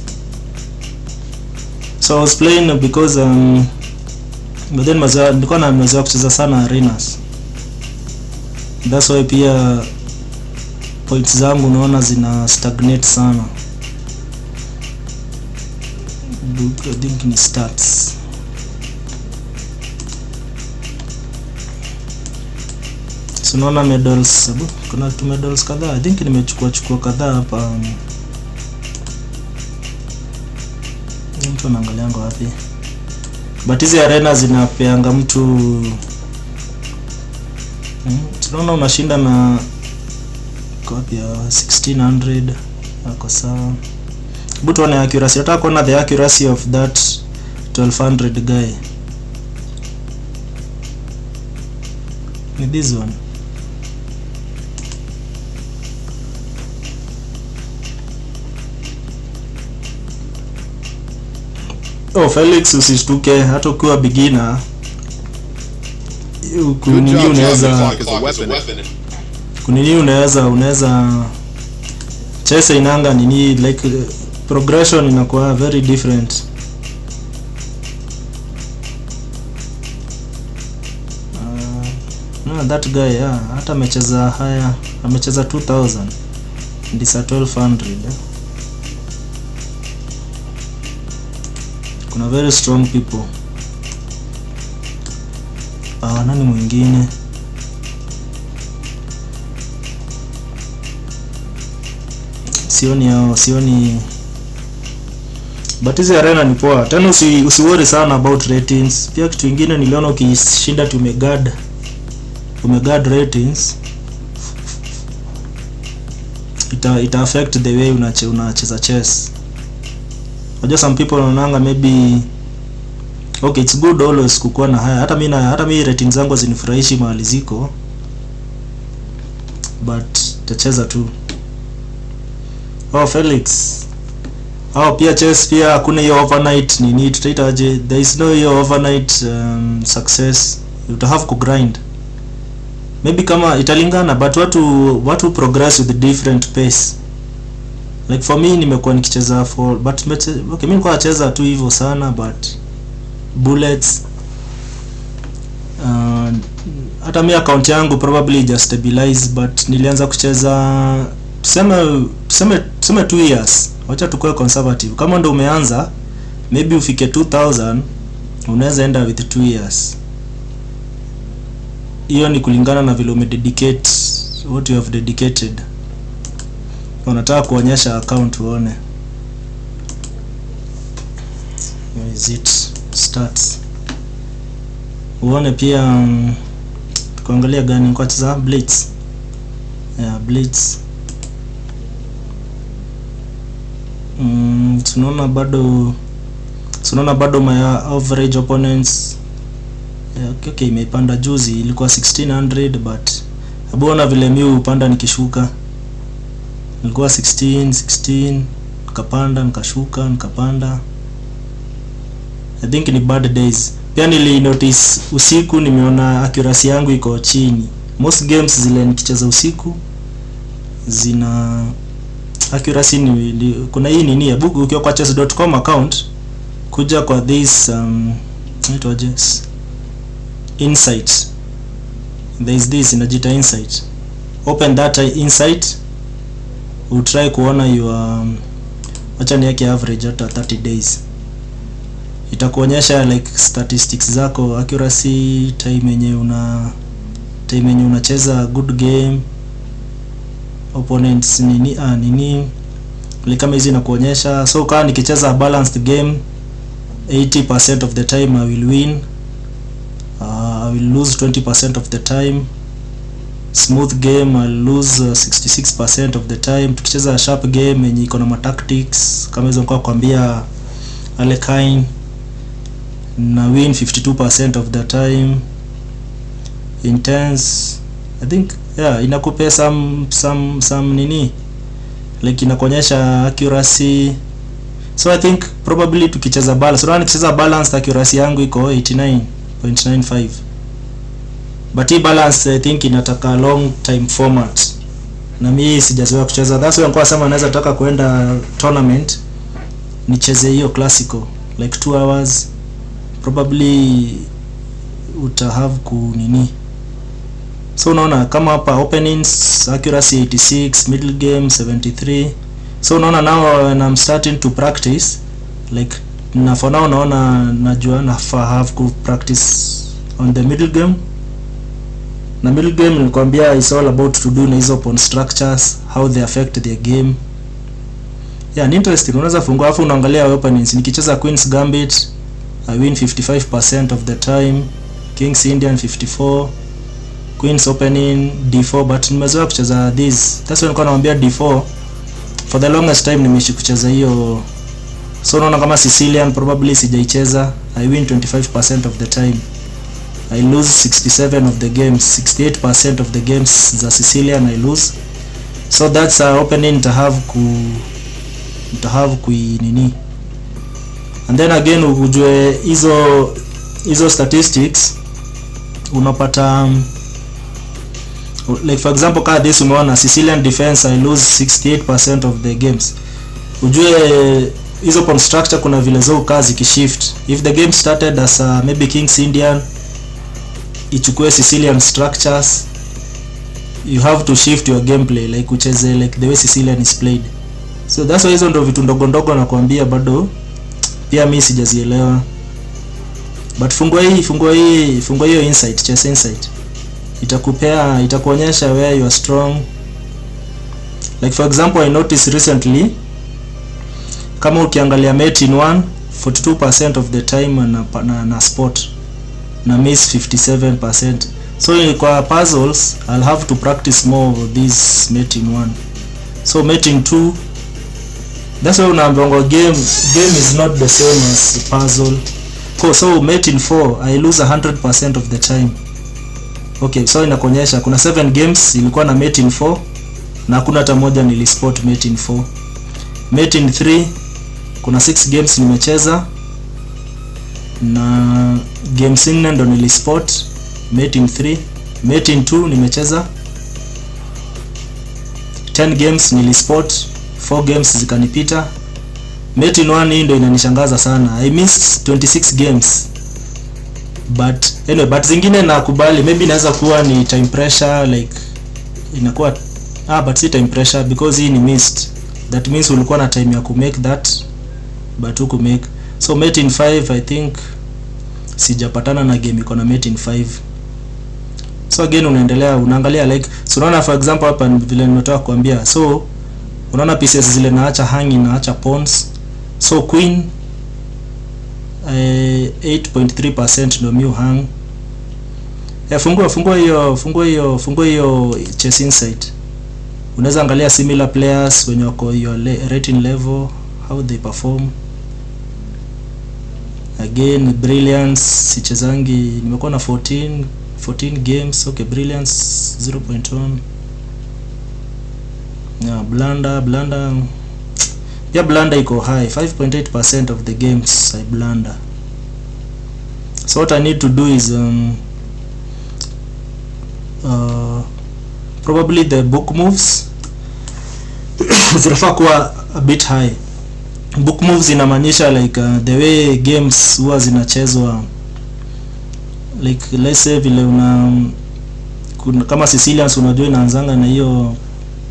So I was playing because but then nilikuwa na mchezo kucheza sana arenas. That's why pia points zangu unaona zina stagnate sana. I think ni stats. So naona medals, kuna tu medals kadhaa. I think nimechukua kadhaa hapa. Mtu anaangalia ngo wapi? But hizi arena zinapeanga mtu tunaona unashinda na copy ya 1600 yako sawa. But one accuracy, nataka kuona the accuracy of that 1200 guy. Ni this one. Oh, Felix, usishtuke hata ukiwa beginner. Kunini unaweza chess inanga nini like progression inakuwa very different. No, that guy hata amecheza haya, amecheza 2000 and it's at 1200. Kuna very strong people. Nani mwingine? Sioni but hizi arena ni poa. Tena usiworry sana about ratings. Pia kitu kingine niliona ukishinda tumegad ratings ita affect the way unacheza chess. Unajua some people wanaanga maybe okay, it's good always kukuwa na haya. Hata mimi ratings zangu zinifurahishi mahali ziko, but tacheza tu. Oh, Felix. Pia chess pia hakuna hiyo overnight nini tutaitaje, there is no hiyo overnight success. You have to grind. Maybe kama italingana, but watu progress with different pace. Like for me nimekuwa nikicheza but okay, mimi nilikuwa nacheza tu hivyo sana, but bullets hata mimi account yangu probably just stabilize, but nilianza kucheza tuseme 2 years. Wacha tukue conservative. Kama ndo umeanza maybe ufike 2000, unaweza enda with 2 years. Hiyo ni kulingana na vile umededicate, what you have dedicated. Unataka kuonyesha account uone. Where is it? Stats. Uone pia kuangalia gani kwa cheza blitz. Blitz. Tunaona bado my average opponents okay imepanda. Juzi ilikuwa 1600, but abona vile mimi upanda nikishuka. Nilikuwa 16 nikapanda nikashuka nikapanda. I think ni bad days. Pia nili notice usiku nimeona accuracy yangu iko chini. Most games zile nikicheza usiku zina accuracy kuna hii nini book. Ukiwa kwa chess.com account kuja kwa this insight, there is this inajita insight. Open that insight, u try kuona your acha ni yake average hata 30 days. Itakuonyesha like statistics zako, accuracy, time yenye unacheza good game, opponents nini like kama hizi inakuonyesha. So kama nikicheza balanced game 80% of the time I will win, I will lose 20% of the time. Smooth game I'll lose 66% of the time. Tukicheza sharp game yenye iko na tactics kama hizo nilikuwa kwambia Alekine, na win 52% of the time. Intense I think inakupea some nini like inakuonyesha accuracy. So I think probably tukicheza balance, so nikicheza balanced accuracy yangu iko 89.95, but hii balance I think inataka long time format na mimi sijazoea kucheza. That's why nilikuwa sema naweza nataka kwenda tournament nicheze hiyo classical like 2 hours probably uta have ku nini. So unaona kama hapa openings accuracy 86, middle game 73. So unaona now when I'm starting to practice like na for now naona najua na have to practice on the middle game. Na middle game nilikwambia is all about to do na hizo pawn structures, how they affect their game. Ni interesting. Unaweza fungua afu unaangalia openings. Nikicheza Queen's Gambit I win 55% of the time, King's Indian 54, Queen's opening D4, but nimezoea kucheza this. That's why nilikuwa naambia D4 for the longest time nimeishi kucheza hiyo. So unaona kama Sicilian probably sijaicheza, I win 25% of the time, I lose 67 of the games, 68% of the games za Sicilian I lose. So that's opening to have ku nini And then again ujue hizo statistics unapata like for example kama this umeona Sicilian defense I lose 68% of the games. Ujue hizo pawn structure kuna vile zao kazi kishift. If the game started as maybe King's Indian, ichukue Sicilian structures, you have to shift your gameplay like ucheze like the way Sicilian is played. So that's why hizo ndo vitu ndogo ndogo nakwambia bado pia mimi sijazielewa. But fungua hiyo insight, chess insight. Itakuonyesha where you are strong. Like for example I noticed recently kama ukiangalia mate in 1 42% of the time na spot na miss 57%. So kwa puzzles I'll have to practice more of this mate in 1. So mate in 2, that's why unaambiwa game is not the same as puzzle. So mate in 4 I lose 100% of the time. Okay, so inakuonyesha kuna 7 games ilikuwa na mate in 4 na hakuna hata moja nilispot mate in 4. Mate in 3 kuna 6 games nimecheza na games 4 ndo nilispot mate in 3. Mate in 2 nimecheza 10 games nilispot 4 games zikanipita. Mate in 1 hii ndo inanishangaza sana. I missed 26 games. But anyway, but zingine nakubali maybe inaweza kuwa ni time pressure like inakuwa but si time pressure because hii ni missed. That means ulikuwa na time ya ku make that but huku make. So mate in 5 I think sijapatana na game iko na mate in 5. So again unaangalia like so unaona for example hapa vile nimetoka kuambia. So unaona pieces zile naacha hanging naacha pawns. So queen 8.3% ndo miu hang. Fungua hiyo chess insight. Unaweza angalia similar players wenye wako your rating level, how they perform. Again brilliance sichezangi, nimekuwa na 14 games. Okay, brilliance 0.1. Yeah, blunder yeah, blunder iko high 5.8% of the games I blunder. So what I need to do is probably the book moves zinafaa kuwa a bit high. Book moves inamaanisha like the way games huwa zinachezwa, like let's say vile kuna kama Sicilians unajua inaanzanga na hiyo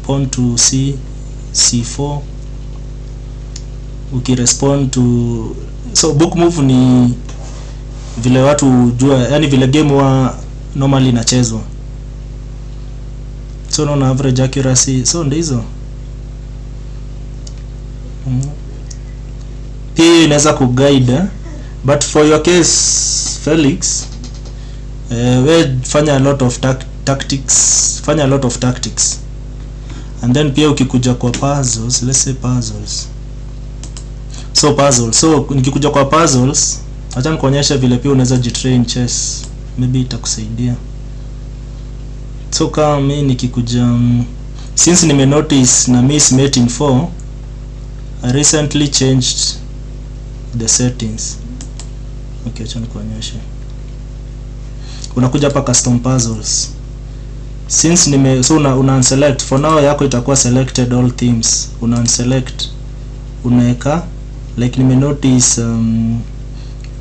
pawn to C4 ukirespond to. So book move ni vile watu jua, yani vile game wa normally inachezwa. So na average accuracy, so ndio hizo. Hii inaweza kuguide but for your case Felix we fanya a lot of tactics, and then pia ukikuja kwa puzzles, let's say puzzles. So nikikuja kwa puzzles acha nikuonyesha vile pia unaweza jitrain chess, maybe itakusaidia. So kama mimi nikikuja since nime notice na miss mate in 4, I recently changed the settings. Okay, acha nikuonyeshe. Unakuja hapa custom puzzles. Since so una select for now yako itakuwa selected all themes. Una select unaweka like nime notice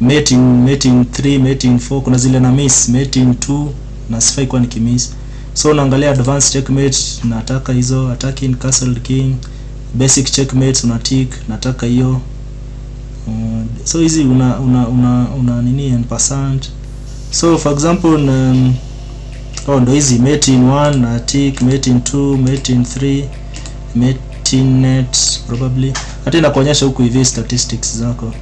mate in 3, mate in 4, kuna zile na miss mate in 2 na sifai kwa nikimiss. So unaangalia advanced checkmate, nataka hizo, attacking castle king, basic checkmates una tick, nataka hiyo. So hizi una nini and percent. So for example ndo hizi mate in 1 na tick, mate in 2, mate in 3, mate in net probably. Hata inakuonyesha huku hivi statistics zako.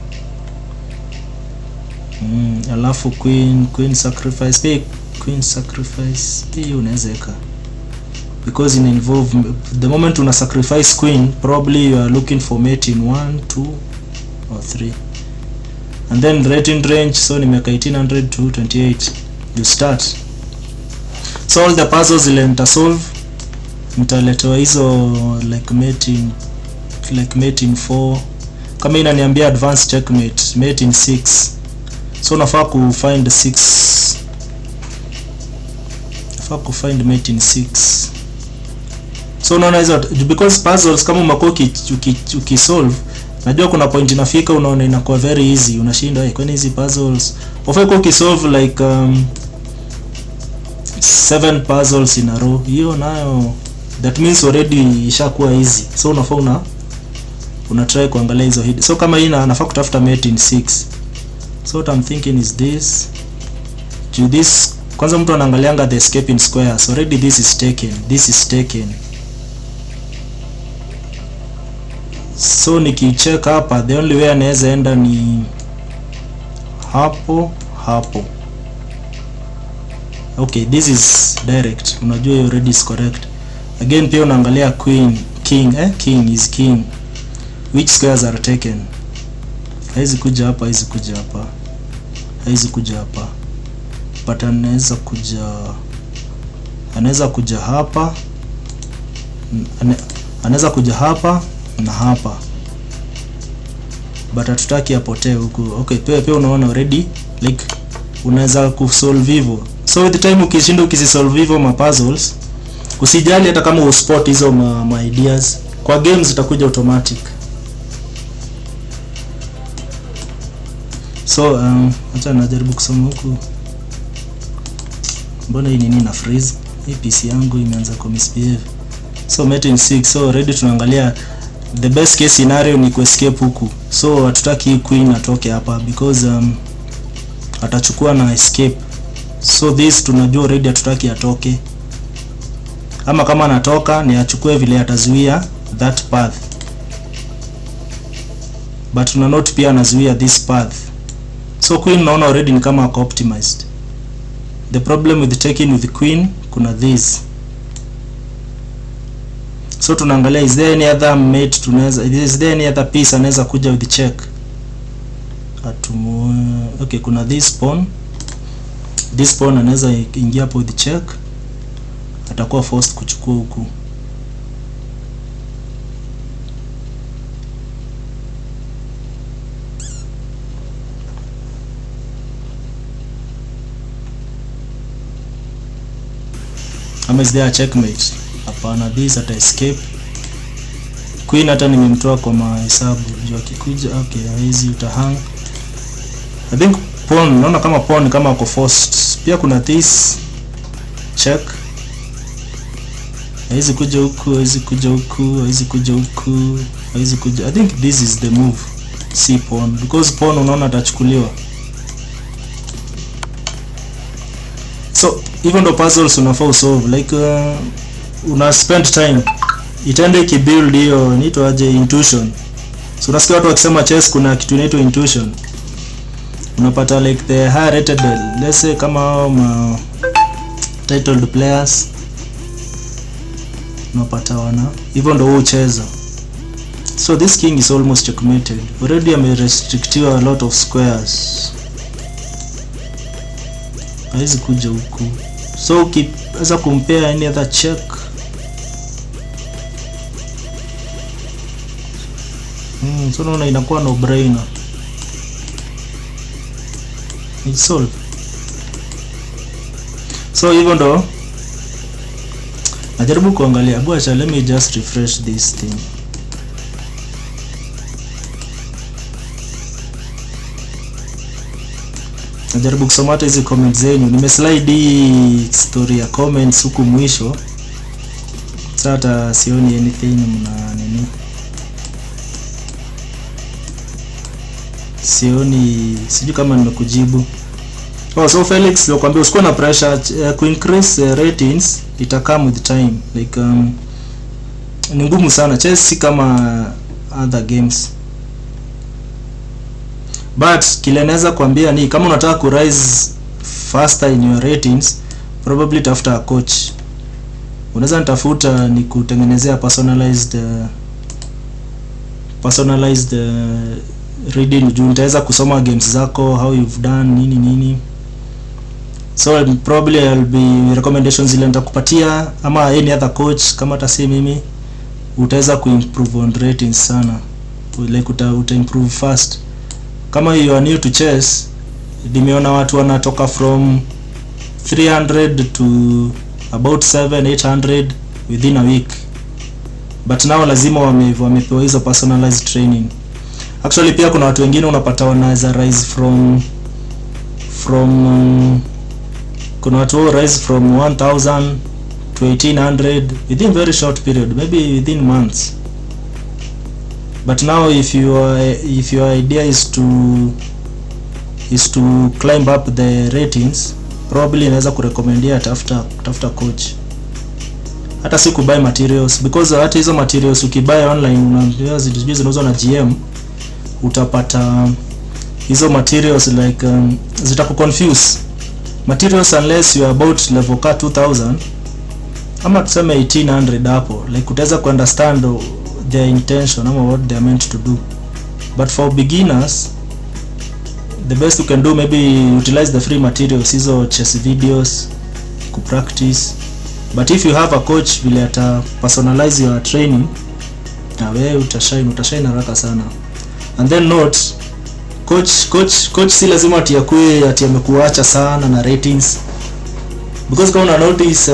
Alafu queen sacrifice, queen sacrifice hii unawezeka because in involve the moment una sacrifice queen, probably you are looking for mate in 1, 2 or 3. And then rating range, so nimeka 1800 to 28. You start. So all the puzzles ile nitasolve, nitaletewa hizo like mate in 4. kama inaniambia advanced checkmate, mate in 6. So unafaa ku find 6. Unafaa ku find mate in 6. So unaona hizo, because puzzles kama umekuwa ukisolve, najua kuna point inafika unaona inakuwa very easy, unashinda kwani hizi puzzles ufai kwa ukisolve like 7 puzzles in a row, hiyo nayo that means already ishakuwa easy. So unafaa una try kuangalia hizo hidden. So kama hii nafaa kutafuta mate in 6. So what I'm thinking is this. To this kwanza mtu anaangalianga the escape in squares. Already this is taken. This is taken. So nikicheck hapa, the only way anaweza enda ni hapo. Okay, this is direct. Unajua you already is correct. Again pia unaangalia king is king. Which squares are taken? Haizi kuja hapa, haizi kuja hapa. But anaweza kuja hapa. Anaweza kuja hapa na hapa. But hatutaki apotee huku. Okay, pia unaona already like unaweza kusolve hivyo. So with the time ukishinda ukisolve hivyo ma puzzles, usijali hata kama uspot hizo ma ideas. Kwa games itakuja automatic. So acha najaribu kusoma huku. Mbona hii nini na freeze? Hii PC yangu imeanza ku misbehave. So mate in 6. So already tunaangalia the best case scenario ni kuescape huku. So hatutaki queen atoke hapa because atachukua na escape. So this tunajua already hatutaki atoke. Ama kama anatoka ni achukue vile atazuia that path. But tuna note pia anazuia this path. So queen naona already ni kama ako optimized. The problem with taking with the queen kuna this. So tunaangalia is there any other mate is there any other piece anaweza kuja with the check. Okay, kuna this pawn. This pawn anaweza ingia hapo with the check. Atakuwa forced kuchukua huku. Ama is there a checkmate? Hapana, this ata escape. Queen hata nimemtoa kwa mahesabu. Jua kikuja, okay, hizi utahang. I think pawn, naona kama pawn kama ako forced. Pia kuna this check. Hizi kuja huku, hizi kuja huku, hizi kuja huku, hizi kuja. I think this is the move. See pawn, because pawn unaona atachukuliwa. So even though puzzles unafaa solve like una spend time itaende ki build hiyo inaitwa aje intuition. So unasikia watu wakisema chess kuna kitu inaitwa intuition. Unapata like the high rated, let's say kama titled players, unapata wana hivyo ndio ucheza. So this king is almost checkmated. Already ame restrictiwa a lot of squares. Haizi kuja huku. So ukiweza compare any other check, so unaona inakuwa no brainer. It's solved. So hivyo ndo najaribu kuangalia. Acha let me just refresh this thing. Najaribu kusoma hata hizi comments zenu. Nimeslide hii story ya comments huku mwisho. Sasa sioni anything mna nini. Sioni, sijui kama nimekujibu. Oh, so Felix nakwambia usikuwa na pressure ku increase ratings, itakam with time. Like ni ngumu sana. Chess si kama other games. But kile naweza kuambia ni kama unataka ku rise faster in your ratings, probably tafuta a coach. Unaweza nitafuta ni kutengenezea personalized reading. Juu nitaweza kusoma games zako, how you've done nini. So probably I'll be recommendations ile nitakupatia, ama any other coach kama hata si mimi, utaweza kuimprove on ratings sana. like uta improve fast. Kama you are new to chess, nimeona watu wanatoka from 300 to about 700-800 within a week, but now lazima wamepewa hizo personalized training. Actually pia kuna watu wengine unapata wanaweza rise from kuna watu rise from 1000 to 1800 within very short period, maybe within months. But now if your idea is to climb up the ratings, probably inaweza kurecommendia tafuta coach. Hata si kubuy materials, because hata hizo materials ukibuy online unaambiwa zinauzwa na GM, utapata hizo materials like zitakuconfuse materials unless you are about level 2000 ama tuseme 1800 hapo, like utaweza ku understand their intention ama what they are meant to do. But for beginners, the best you can do maybe utilize the free materials, hizo chess videos ku practice. But if you have a coach vile ata personalize your training, na wewe utashine haraka sana. And then note, coach si lazima ati amekuacha sana na ratings, because kama una notice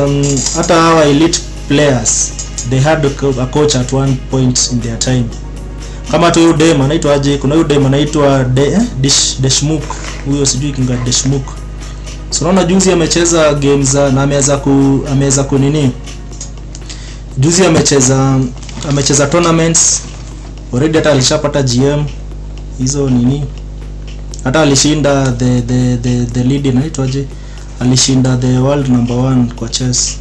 hata hawa elite players they had a coach at one point in their time. Kama tu dem anaitwa aje, kuna huyo dem anaitwa Deshmukh, huyo sijui kinga Deshmukh. So naona juzi amecheza games na ameweza ku nini, juzi amecheza tournaments already, hata alishapata GM hizo nini, hata alishinda the lead inaitwa aje, alishinda the world number 1 kwa chess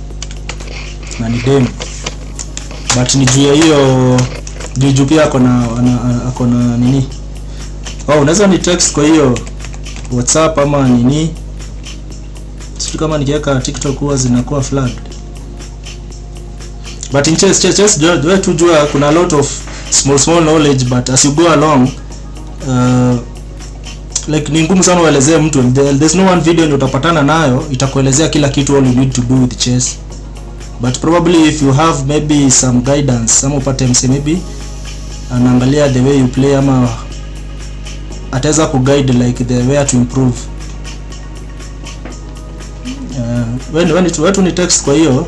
na ni dem. But ni juu ya hiyo juu pia akona nini, unaweza ni text kwa hiyo WhatsApp ama nini, sio kama nikiweka TikTok huwa zinakuwa flagged. But in chess jua kuna a lot of small knowledge, but as you go along like ni ngumu sana uelezee mtu. There's no one video utapatana nayo itakuelezea kila kitu all you need to do with chess. But probably if you have maybe some guidance, some upate mse maybe anaangalia the way you play ama ataweza ku guide like the way to improve. When it ni text kwa hiyo.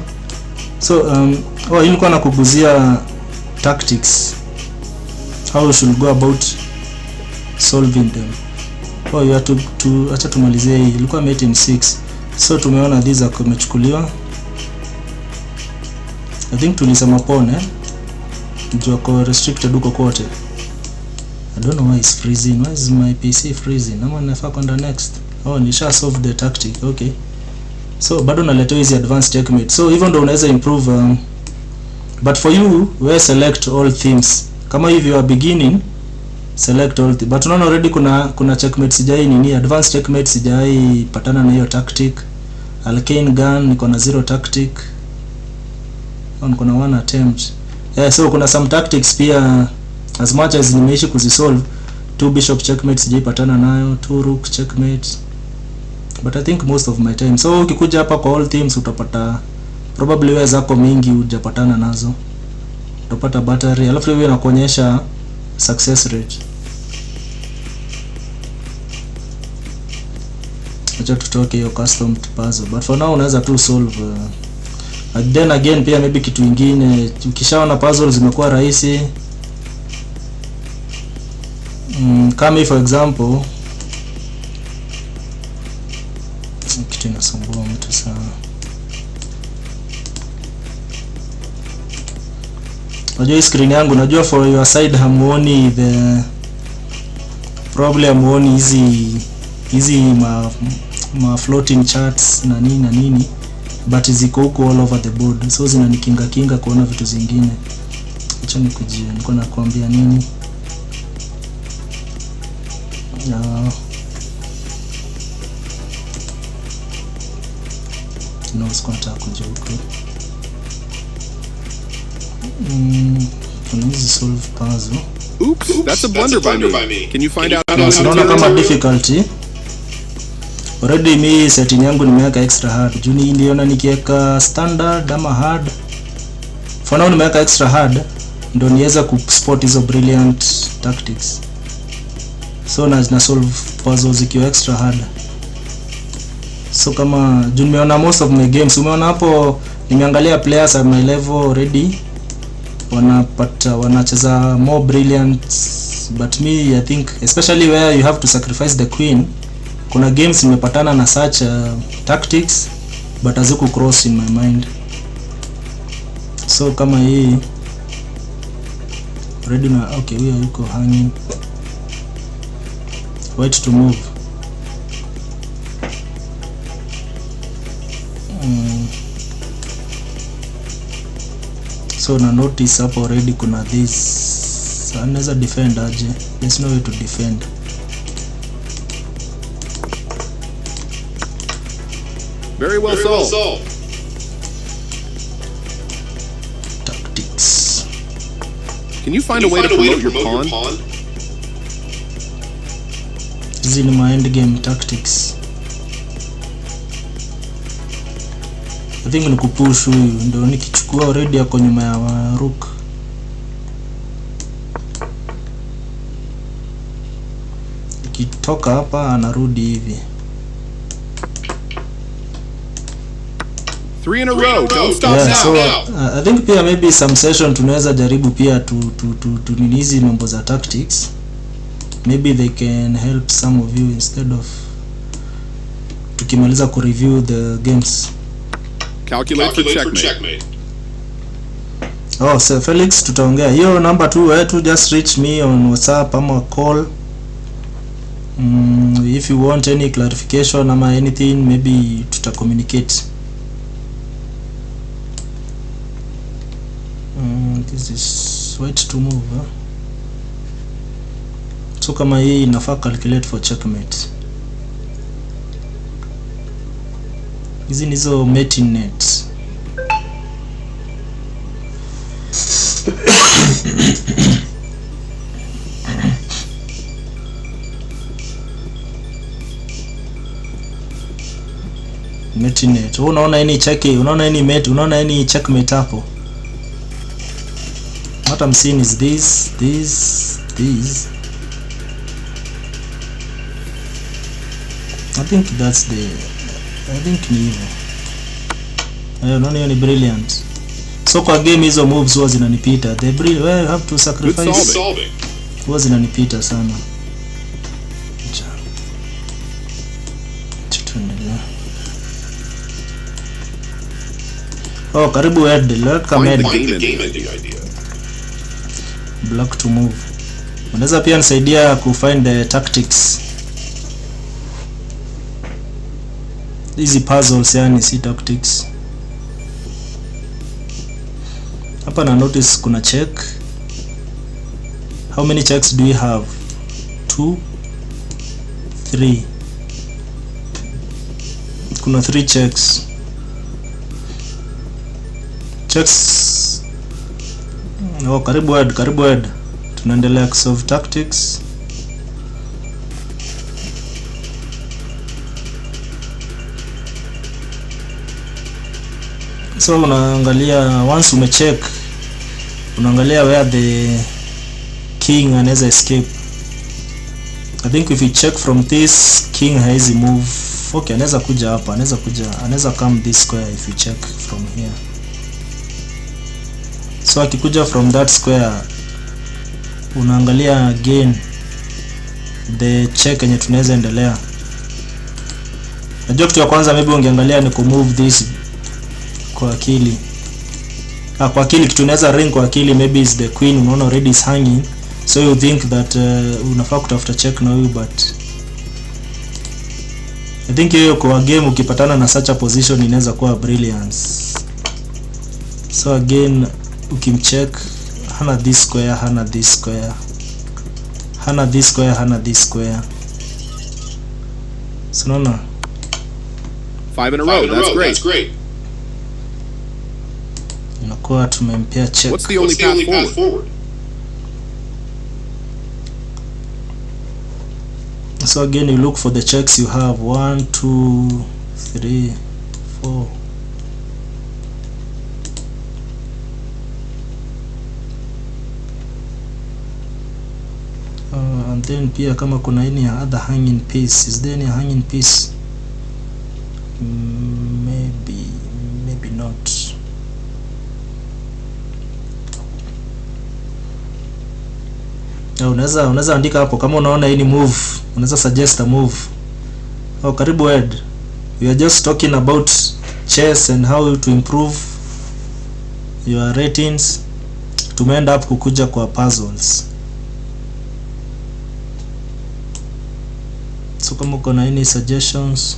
So nilikuwa nakuguzia tactics, how you should go about solving them. You have to acha tumalizie hii. Ilikuwa mate in 6. So tumeona these are kumechukuliwa. I think tulisema pone ndio kwa restricted huko kote. I don't know why it's freezing. Why is my PC freezing? Nama nafaa kwenda next. Nisha solve the tactic. Okay. So bado naletea hizi advanced checkmate. So even though unaweza improve but for you we select all themes. Kama hivi you are beginning, select all themes. But unaona already kuna checkmate sijai nini, advanced checkmate sijai patana na hiyo tactic. Alkane gun niko na 0 tactic. Kuna 1 attempt. So kuna some tactics pia, as much as nimeishi kuzisolve. 2 bishop checkmate sijai patana nayo, 2 rook checkmate. But I think most of my time. So ukikuja hapa kwa all themes utapata probably wewe zako mingi hujapatana nazo. Utapata battery, alafu hiyo inakuonyesha success rate. Acha tutoke hiyo custom puzzle. But for now unaweza tu solve and then again pia maybe kitu kingine, ukishaona puzzles zimekuwa rahisi. Kama for example kitu inasumbua mtu sana. Najua screen yangu, najua for your side hamuoni the probably hamuoni hizi ma floating charts na nini, but ziko huko all over the board, so zinanikinga kuona vitu zingine. Acha nikujie, niko nakwambia nini. No, skonta kuja huko. Can easy solve puzzle. Oops, that's a blunder by me. Can you find out how to do kama difficulty? Already me setting yangu nimeweka extra hard. Juni niliona nikiweka standard ama hard. For now nimeweka extra hard ndio niweza kuspot hizo brilliant tactics. So na solve puzzles zikiwa extra hard. So kama nimeona most of my games, umeona hapo nimeangalia players at my level already wanacheza more brilliant, but me I think especially where you have to sacrifice the queen, kuna games nimepatana na such tactics but haziku cross in my mind. So kama hii ready na okay, we are yuko hanging, white to move. So na notice hapo already kuna this, anaweza defend aje, there's no way to defend. Very well solved. Tactics. Can you find a way to promote your pawn? Hizi ni my end game tactics. I think ni kupush huyu, ndio nikichukua already yako nyuma ya rook. Nikitoka hapa anarudi hivi. 3 in a row. Don't stop Yeah, now. so I think pia maybe some session tunaweza jaribu pia to hizi mambo za tactics. Maybe they can help some of you instead of tukimaliza ku review the games. Calculate for checkmate. Oh, so Felix, tutaongea hiyo number 2 wetu, just reach me on WhatsApp ama call. If you want any clarification ama anything, maybe tuta communicate. This is white to move, huh? So kama hii inafaa calculate for checkmate. Hizi nizo mating nets. Mating net. Unaona any check, unaona any mate, unaona any checkmate hapo. What I'm seeing is this. I think that's the, I think ni hivyo. Unaona hiyo ni brilliant. So kwa game hizo moves huwa zinanipita. The brilliant, well, you have to sacrifice. Huwa zinanipita sana. Oh, karibu head. Welcome head. Black to move. Unaweza pia nisaidia ku find the tactics. Hizi puzzles yani si tactics. Hapa na notice kuna check. How many checks do we have? 2 3. Kuna 3 checks. Checks. Oh, karibu head. Tunaendelea ku solve tactics. So unaangalia once umecheck, unaangalia where the king anaweza escape. I think if you check from this, king haizi move. Okay, anaweza kuja hapa, anaweza come this square if you check from here. So akikuja from that square, unaangalia again the check yenye tunaweza endelea. Najua kitu ya kwanza maybe ungeangalia ni ku move this kwa akili. Kwa akili kitu unaweza ring kwa akili, maybe is the queen, unaona already is hanging, so you think that unafaa kutafuta check na huyu, but I think hiyo kwa game ukipatana na such a position inaweza kuwa brilliance. So again ukimcheck, hana this square, hana this square, hana this square, hana this square. So unaona 5 in a row. That's great. Inakuwa tumempea check. What's the only path forward? So again you look for the checks you have. 1 2 3 4. and then pia kama kuna any other hanging piece. Is there any hanging piece? Maybe not. Unaweza andika hapo kama unaona any move, unaweza suggest a move. Karibu Ed. We are just talking about chess and how to improve your ratings. Tumeenda up kukuja kwa puzzles. So kama uko na any suggestions,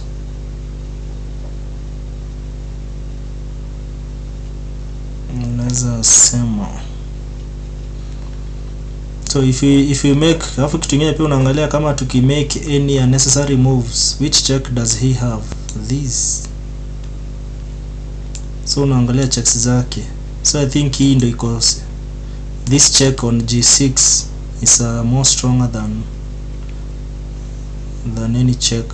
unaweza sema. So if you make, alafu kitu kingine pia unaangalia kama tukimake any unnecessary moves, which check does he have? This. So unaangalia checks zake. So I think hii ndio iko, this check on G6 is more stronger than any check,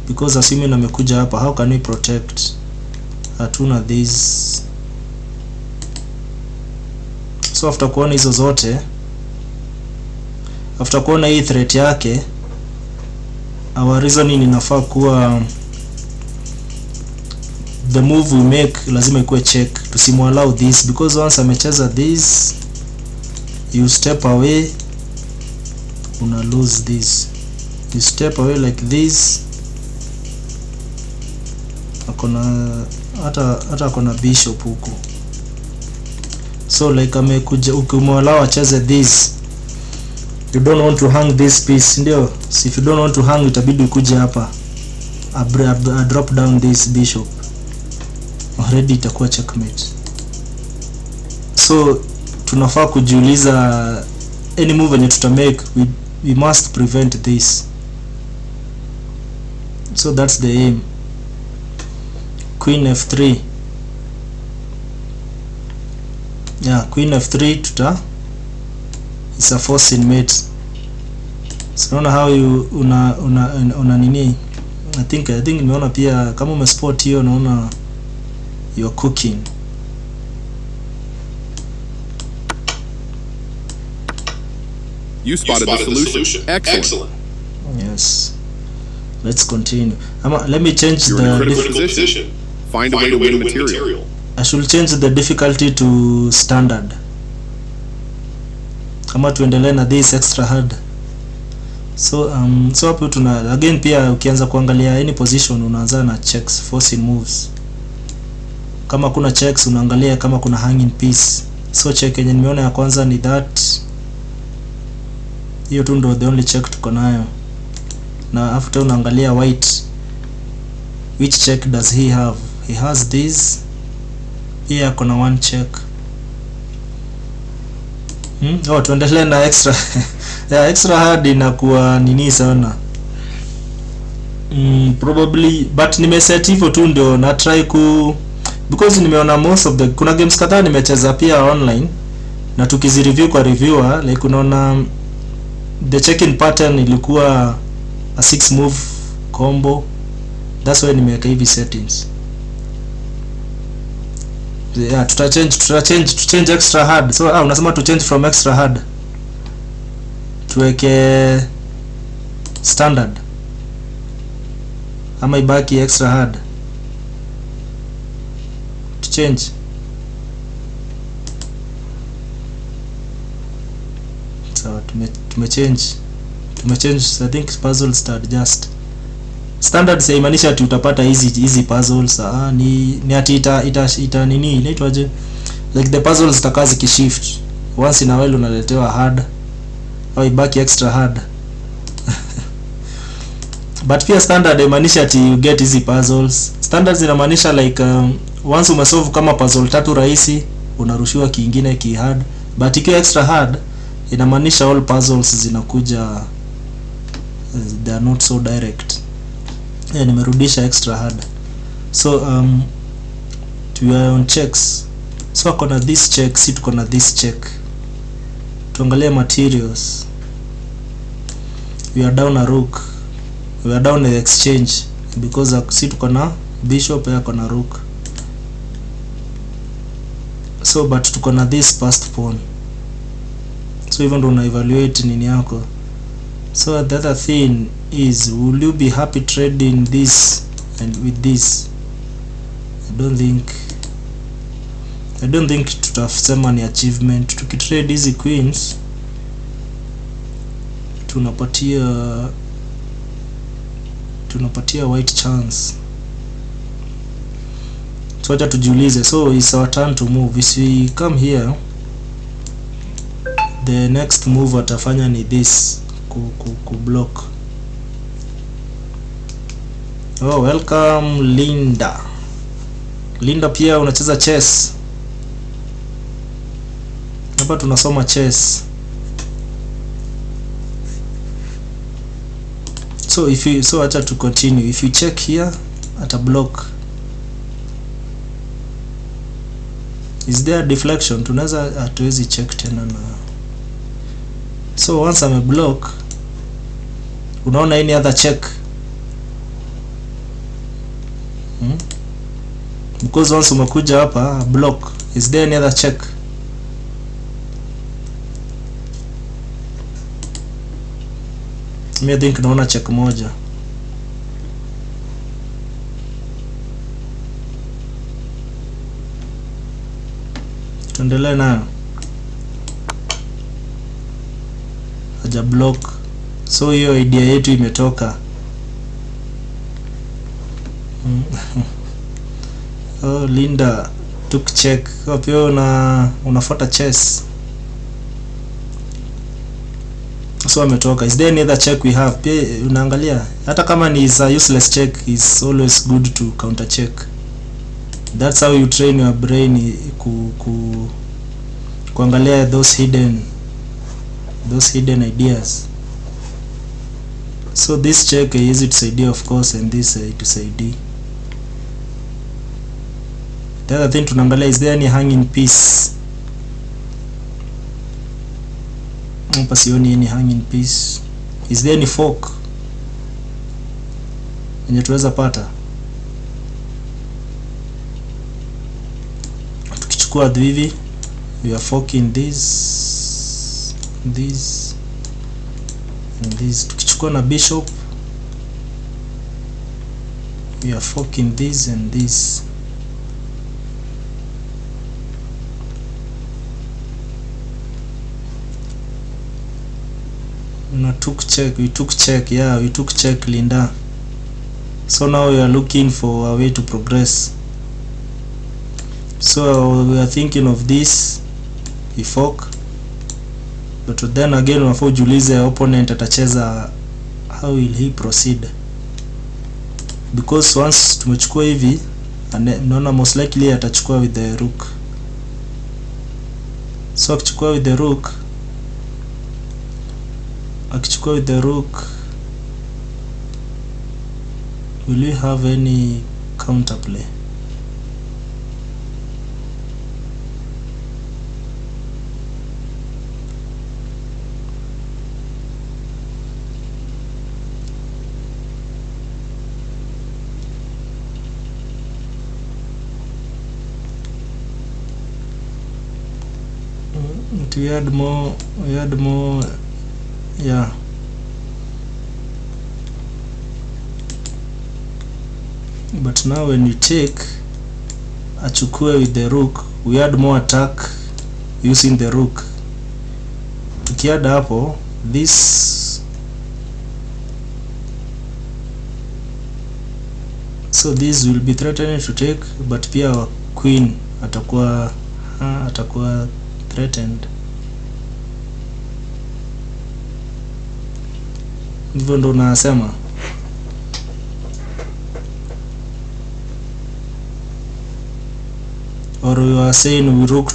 because assuming amekuja hapa, how can we protect? Hatuna this. So after kuona hizo zote, after kuona hii threat yake, our reasoning inafaa kuwa the move we make lazima ikuwe check. Tusimuallow this, because once amecheza this, you step away, una lose this. You step away like this, akona hata akona bishop huku. So like amekuja, ukimwallow acheze this, you don't want to hang this piece, ndio? So if you don't want to hang, itabidi ukuje hapa a drop down this bishop, already itakuwa checkmate. So tunafaa kujiuliza any move yenye tutamake, we must prevent this. So that's the aim. Queen f3. Yeah, Queen f3 it's a force in mate. So unaona how you una nini? I think nimeona pia kama umespot hiyo, naona you're cooking. You spotted the solution. Excellent. Yes. Let's continue. Let me change You're in a critical position. Find a way to win material. I should change the difficulty to standard. Kama tuendelee na this extra hard. So hapo tuna again, pia ukianza kuangalia any position unaanza na checks, forcing moves. Kama kuna checks unaangalia kama kuna hanging piece. So check yenye nimeona ya kwanza ni that. Hiyo tu ndo the only check tuko nayo. Na after unaangalia white, which check does he have? He has this. Here kuna one check. Tuendelee na extra. Yeah, extra hard inakuwa nini sana. Probably, but nimeset hivyo tu ndio na try because nimeona most of kuna games kadhaa nimecheza pia online, na tukizireview kwa reviewer, like unaona the check-in pattern ilikuwa a 6 move combo. That's why nimeweka hivi settings. Yeah, tuchange extra hard. So unasema to change from extra hard tuweke standard ama ibaki extra hard? To change. So tumechange. I think puzzles start just standard. Haimaanishi ati utapata easy puzzles. Ni ati ita nini inaitwaje, like the puzzles zitakazi kishift once in a while, unaletewa hard au ibaki extra hard. But pia standard haimaanishi ati you get easy puzzles. Standards inamaanisha like once umesolve kama puzzle 3 rahisi, unarushiwa kingine ki hard. But ikiwa extra hard inamaanisha all puzzles zinakuja they are not so direct. Yeah, nimerudisha extra hard. So we are on checks. So akona this check, si tuko na this check. Tuangalie materials. We are down a rook. We are down the exchange because si tuko na bishop, yako na rook. So but tuko na this passed pawn. So hivyo ndo una evaluate nini yako. So the other thing is, will you be happy trading this and with this? I don't think tutasema ni achievement. Tukitrade hizi queens tunapatia white chance. So acha tujiulize. So it's our turn to move. If we come here, the next move atafanya ni this, ku block. Oh, welcome Linda. Linda pia unacheza chess. Hapa tunasoma chess. So acha to continue. If you check here at a block, is there deflection? Tunaweza hatuwezi check tena na. So once I'm a block, unaona any other check? Because once umekuja hapa block, is there any other check? I think naona check moja. Tuendelee nayo. Haja block. So hiyo idea yetu imetoka. Oh, Linda took check. Hapo pia unafuata chess. So ametoka. Is there any other check we have? Pia unaangalia hata kama ni a useless check, is always good to counter check. That's how you train your brain kuangalia those hidden ideas. So this check is itusaidie of course, and this itusaidie. The other thing tunaangalia, is there any hanging piece? Hapa sioni any hanging piece. Is there any fork yenye tuweza pata? Tukichukua hivi, we are forking this and this. Tukichukua na bishop, we are forking this and this. We took check, yeah, we took check, Linda. So now we are looking for a way to progress. So we are thinking of this, we fork, but then again unafaa ujiulize opponent atacheza, how will he proceed? Because once tumechukua hivi, naona most likely atachukua with the rook. So akichukua with the rook, will we have any counterplay? We had more, yeah. But now when you take achukue with the rook, we had more attack using the rook. Tukiada hapo this, so this will be threatening to take, but pia our queen atakuwa threatened. Hivyo ndo nasema. Or you are saying we rook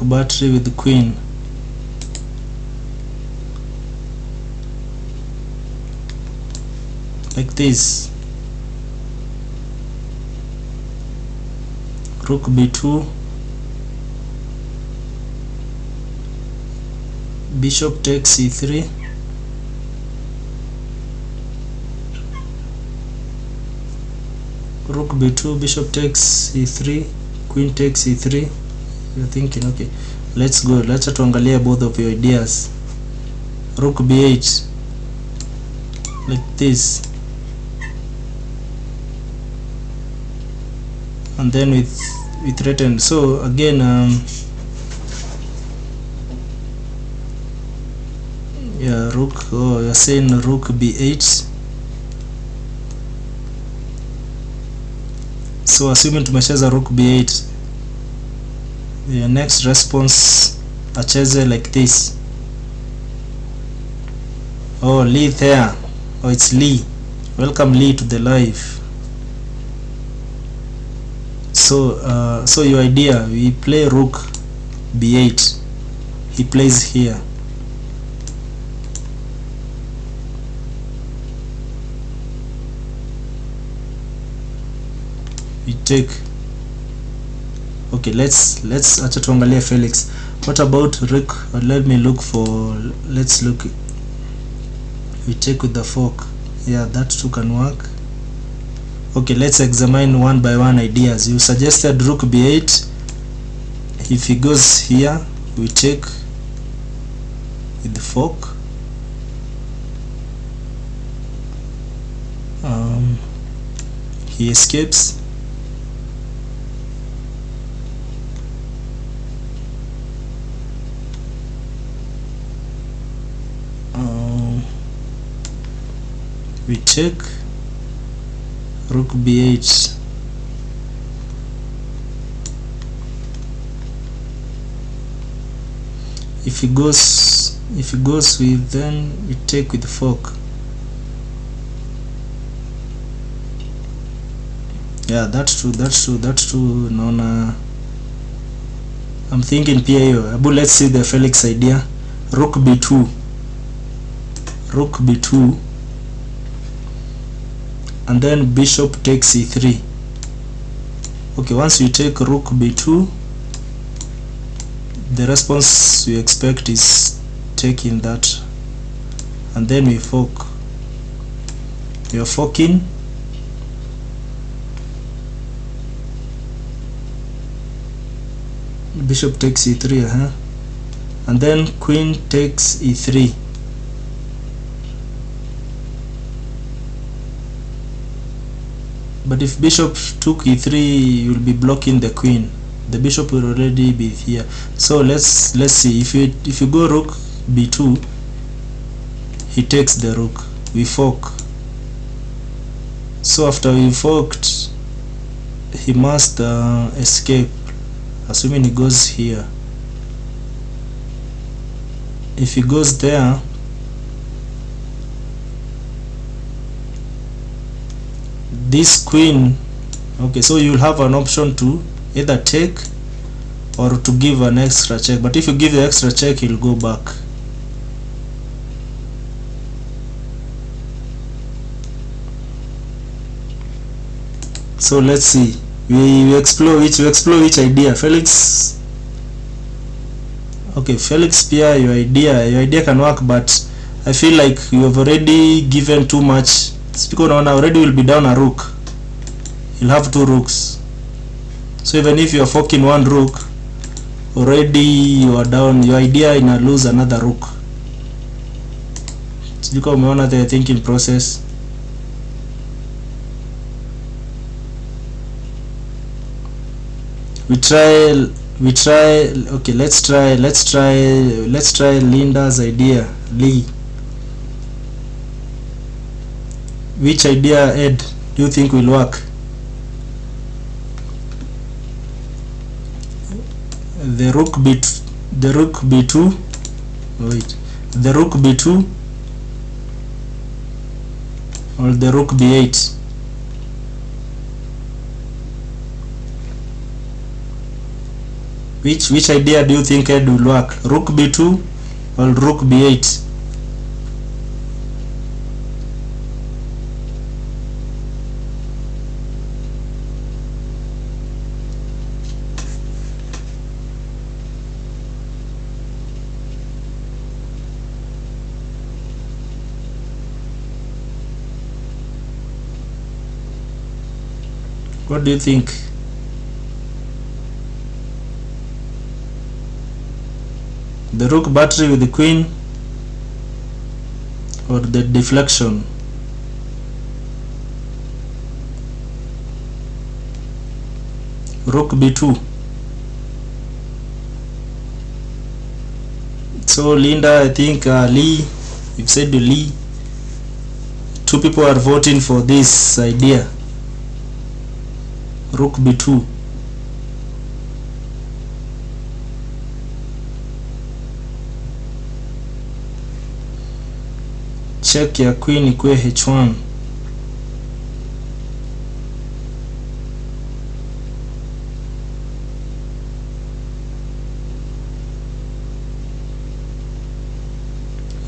battery with the queen. Like this. Rook b2. Bishop takes c3. Rook b2, bishop takes c3. queen takes e3. You're thinking, okay, let's go, let's tuangalie both of your ideas. Rook b8 like this, and then we threaten. So again, yeah, rook, oh, you're saying rook b8. So assuming tumecheza rook b8, the next response acheze like this. Oh, Lee there. Oh, it's Lee. Welcome Lee to the live. So so your idea, we play rook b8, he plays here. We take. Okay, let's acha tuangalie Felix. What about rook? Let me look for, let's look. We take with the fork. Yeah, that too can work. Okay, let's examine one by one ideas. You suggested rook b8. If he goes here, we take with the fork. He escapes. We check rook b8. If he goes with, then we take with the fork. Yeah, that's true. Naona I'm thinking pia hiyo. Abu, let's see the Felix idea. Rook b2. Rook b2. And then bishop takes e3. Okay, once you take rook b2, the response we expect is taking that, and then we fork. We are forking. Bishop takes e3, and then queen takes e3. But if bishop took e3, you'll be blocking the queen. The bishop will already be here. So let's see. If you go rook b2, he takes the rook. We fork. So after we forked, he must escape, assuming he goes here. If he goes there, this queen, okay, so you'll have an option to either take or to give an extra check. But if you give the extra check, he'll go back. So let's see. We explore each idea. Felix. Okay, Felix, Pia, your idea can work, but I feel like you have already given too much. Because now already will be down a rook. You'll have two rooks. So even if you are forking one rook, already you are down. Your idea in a lose another rook. Sijui kama umeona the thinking process. We try. Okay, let's try Linda's idea. Lee. Which idea, Ed, do you think will work? The rook b2. Wait, the rook b2 or the rook b8. Which idea do you think, Ed, will work? Rook b2 or rook b8? What do you think? the rook battery with the queen or the deflection. Rook b2. So Linda, I think Lee, you've said Lee. Two people are voting for this idea. Rook b2. Check ya queen ikue h1.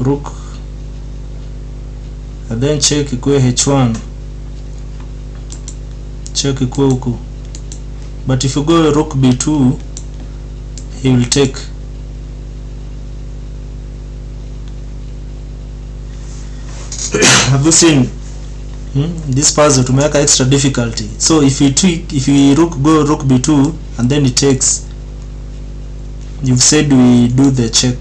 Rook, and then check ikue h1. Check ikue huku. But if you go rook b2, he will take. Have you seen this puzzle to make extra difficulty? So if you go rook b2 and then it takes, you've said we do the check.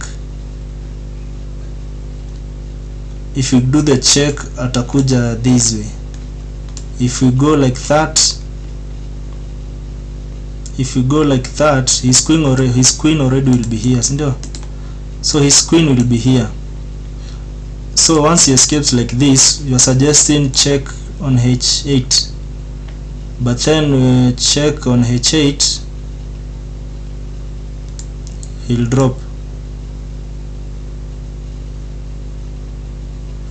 If you do the check, atakuja this way. If we go like that, his queen already will be here, so his queen will be here. So once he escapes like this, you are suggesting check on h8, but then check on h8, he'll drop,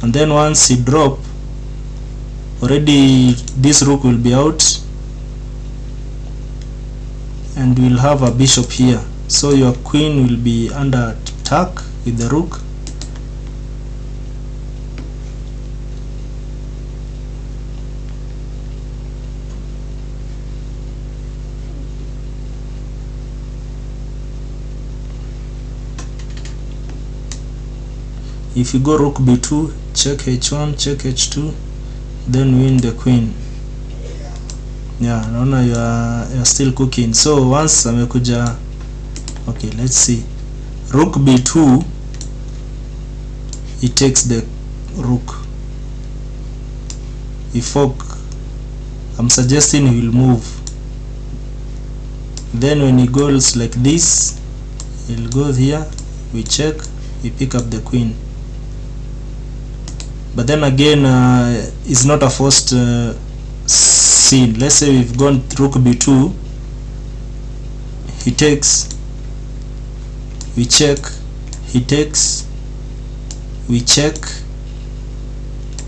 and then once he drop, already this rook will be out, and we'll have a bishop here. So your queen will be under attack with the rook. If you go rook b2, check h1, check h2, then win the queen. Yeah, naona you are still cooking. So once amekuja, okay, let's see, rook b2, he takes the rook. He fork, I'm suggesting he will move. Then when he goes like this, he'll go here, we check, we pick up the queen. But then again, it's not a forced scene. Let's say we've gone rook b2, he takes, we check, he takes, we check,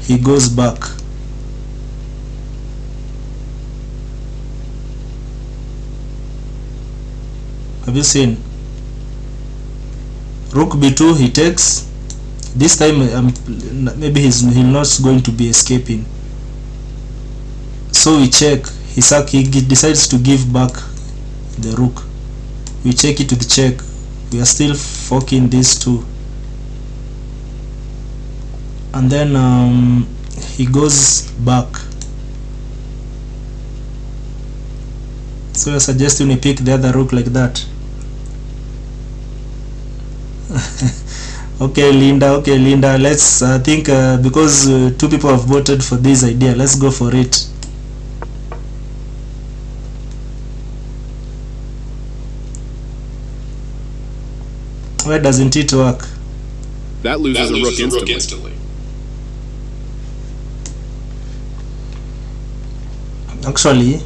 he goes back. Have you seen? Rook b2, he takes. This time maybe he's not going to be escaping, so we check, he decides to give back the rook, we check it to the check, we are still forking these two, and then he goes back. So you're suggesting we pick the other rook like that. Okay Linda, let's think because two people have voted for this idea, let's go for it. Why doesn't it work? That loses a rook instantly. Actually,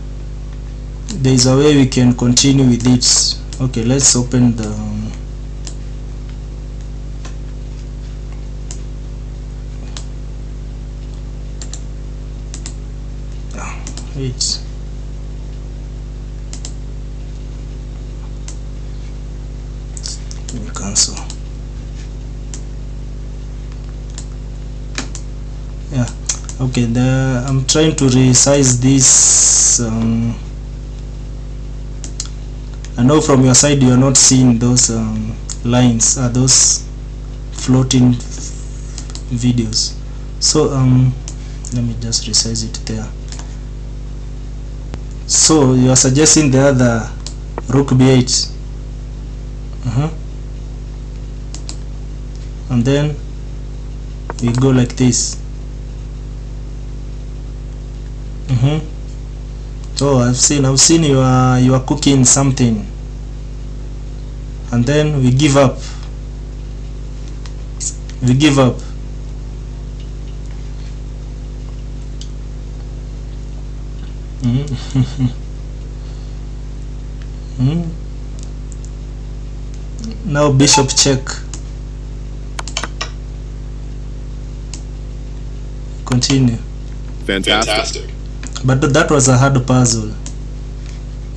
there is a way we can continue with it. Okay, let's open the wait. Let me cancel. Yeah, okay, I'm trying to resize this. I know from your side you are not seeing those lines, those floating videos, so let me just resize it there. So you are suggesting the other rook b8. and then we go like this. Oh, I've seen you are cooking something, and then we give up. Now bishop check. Continue. Fantastic. But that was a hard puzzle.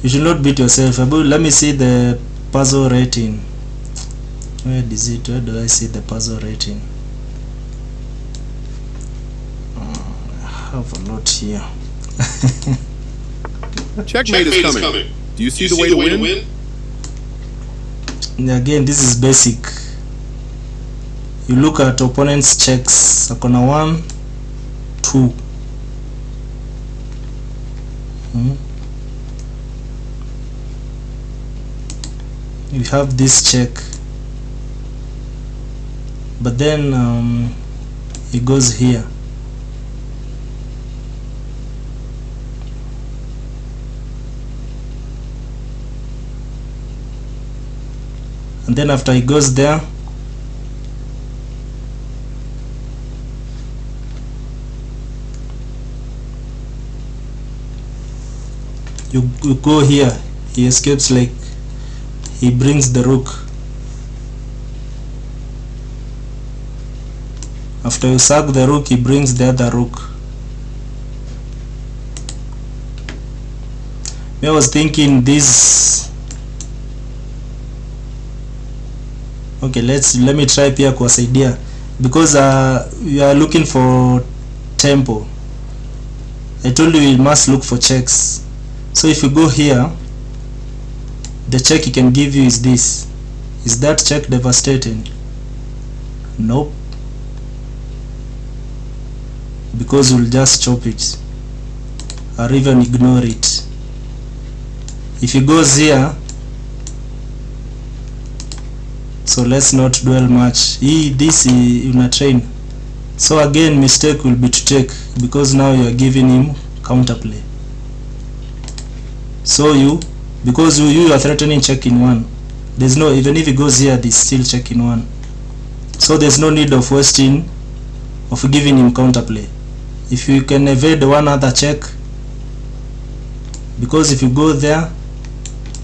You should not beat yourself. Let me see the puzzle rating. Where is it? Where do I see the puzzle rating? I have a lot here. Checkmate is coming. Do you see the way to win? Again, this is basic. You look at opponent's checks. Akona 1, 2. You have this check, but then it goes here. And then after it goes there, you go here. He escapes, like he brings the rook. After you sack the rook, he brings the other rook. I was thinking this. Okay, let me try pia kuwasaidia, because we are looking for tempo. I told you we must look for checks. So if you go here, the check he can give you is this. Is that check devastating? Nope, because we'll just chop it or even ignore it. If he goes here, so let's not dwell much. This is in a train. So again, mistake will be to take, because now you are giving him counterplay. So because you are threatening check in 1. There's no, even if he goes here, there's still check in 1. So there's no need of giving him counterplay. If you can evade one other check, because if you go there,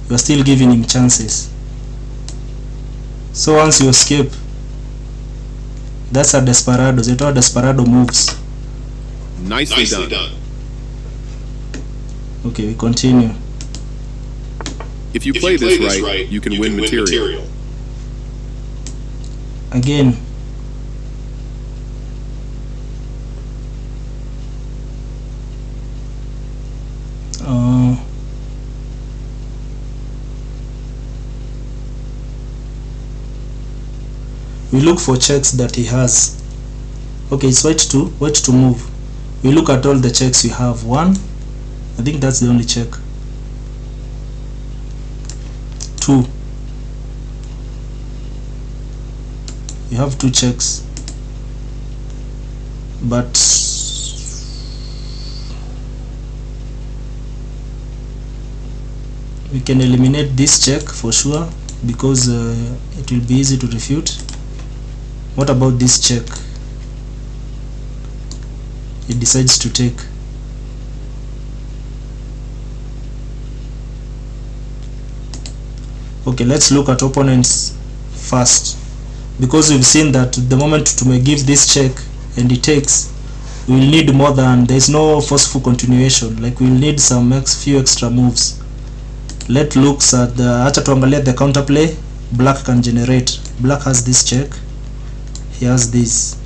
you are still giving him chances. So once you escape, that's a desperado. They are desperado moves. Nicely done. Okay, we continue. If you play this right, you can win material. Again, we look for checks that he has. Okay, it's white to move. We look at all the checks we have. 1, I think that's the only check. 2, you have 2 checks, but we can eliminate this check for sure, because it will be easy to refute. What about this check? It decides to take. Okay, let's look at opponents first, because we've seen that the moment to may give this check and it takes, we will need more than, there is no forceful continuation, like we will need some few extra moves. Let's look at the, acha tuangalia the counterplay black can generate. Black has this check, he has this.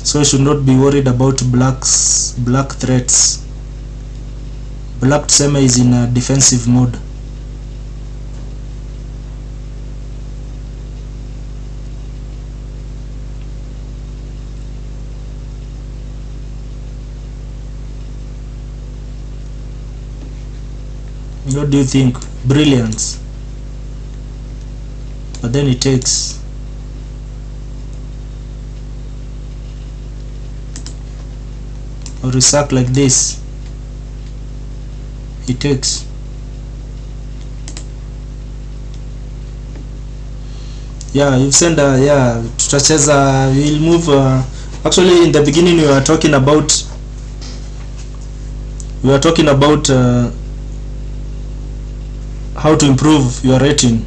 So you should not be worried about black threats. Black tuseme is in a defensive mode. What do you think? Brilliance. but then he takes. Or he sack like this, he takes. Yeah, you've sent yeah, tutacheza, we'll move. Actually in the beginning we were talking about how to improve your rating,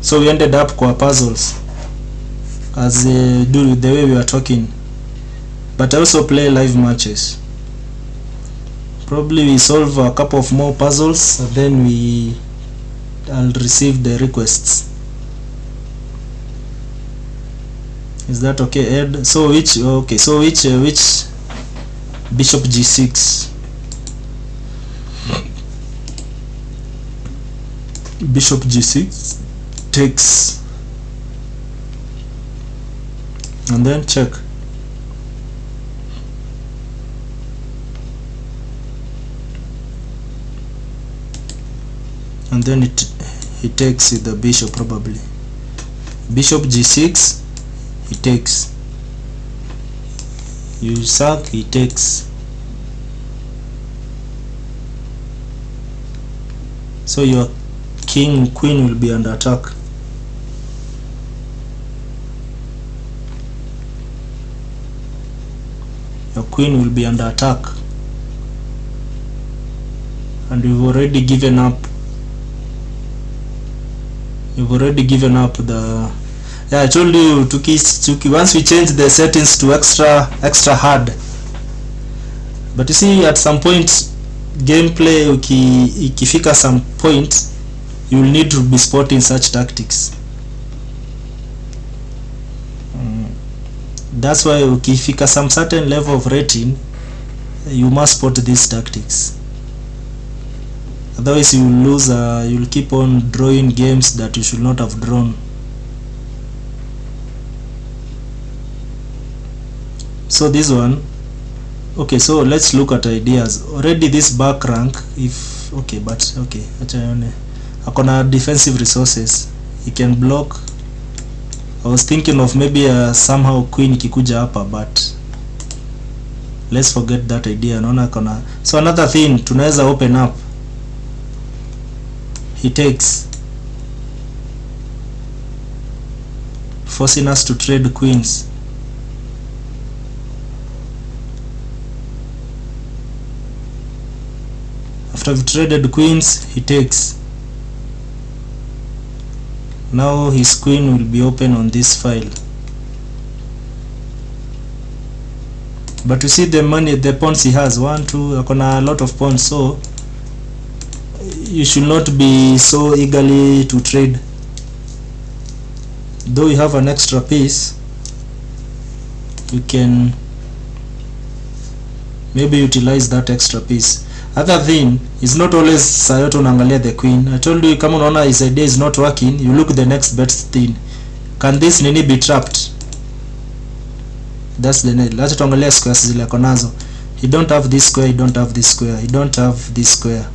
so we ended up kwa puzzles as do the way we were talking. But I also play live matches. Probably we solve a couple of more puzzles and then I'll receive the requests. Is that okay, Ed? So which bishop g6? Bishop g6 takes, and then check. And then he takes with the bishop, probably. Bishop g6, he takes. You sack, he takes. So your queen will be under attack. Your queen will be under attack, and we've already given up. You've already given up the, yeah, I told you Tuki, once we change the settings to extra hard. But you see, at some point gameplay ikifika some point, you will need to be spotting such tactics. That's why ukifika some certain level of rating, you must spot these tactics. Otherwise you will lose, you will keep on drawing games that you should not have drawn. So this one, okay, so let's look at ideas. Already this back rank, if okay, but okay, akona defensive resources, he can block. I was thinking of maybe somehow queen ikikuja hapa, but let's forget that idea. Naona akona, so another thing tunaweza open up. He takes, forcing us to trade queens. After we've traded queens, he takes. Now his queen will be open on this file. But you see the money, the pawns he has, 1, 2, akona a lot of pawns, so you should not be so eagerly to trade. Though you have an extra piece, you can maybe utilize that extra piece. Other thing is not always sayote unaangalia the queen. I told you, kama unaona his idea is not working, you look the next best thing. Can this nini be trapped? That's the need. Let's tuangalia squares zile konazo. He don't have this square, he don't have this square, he don't have this square.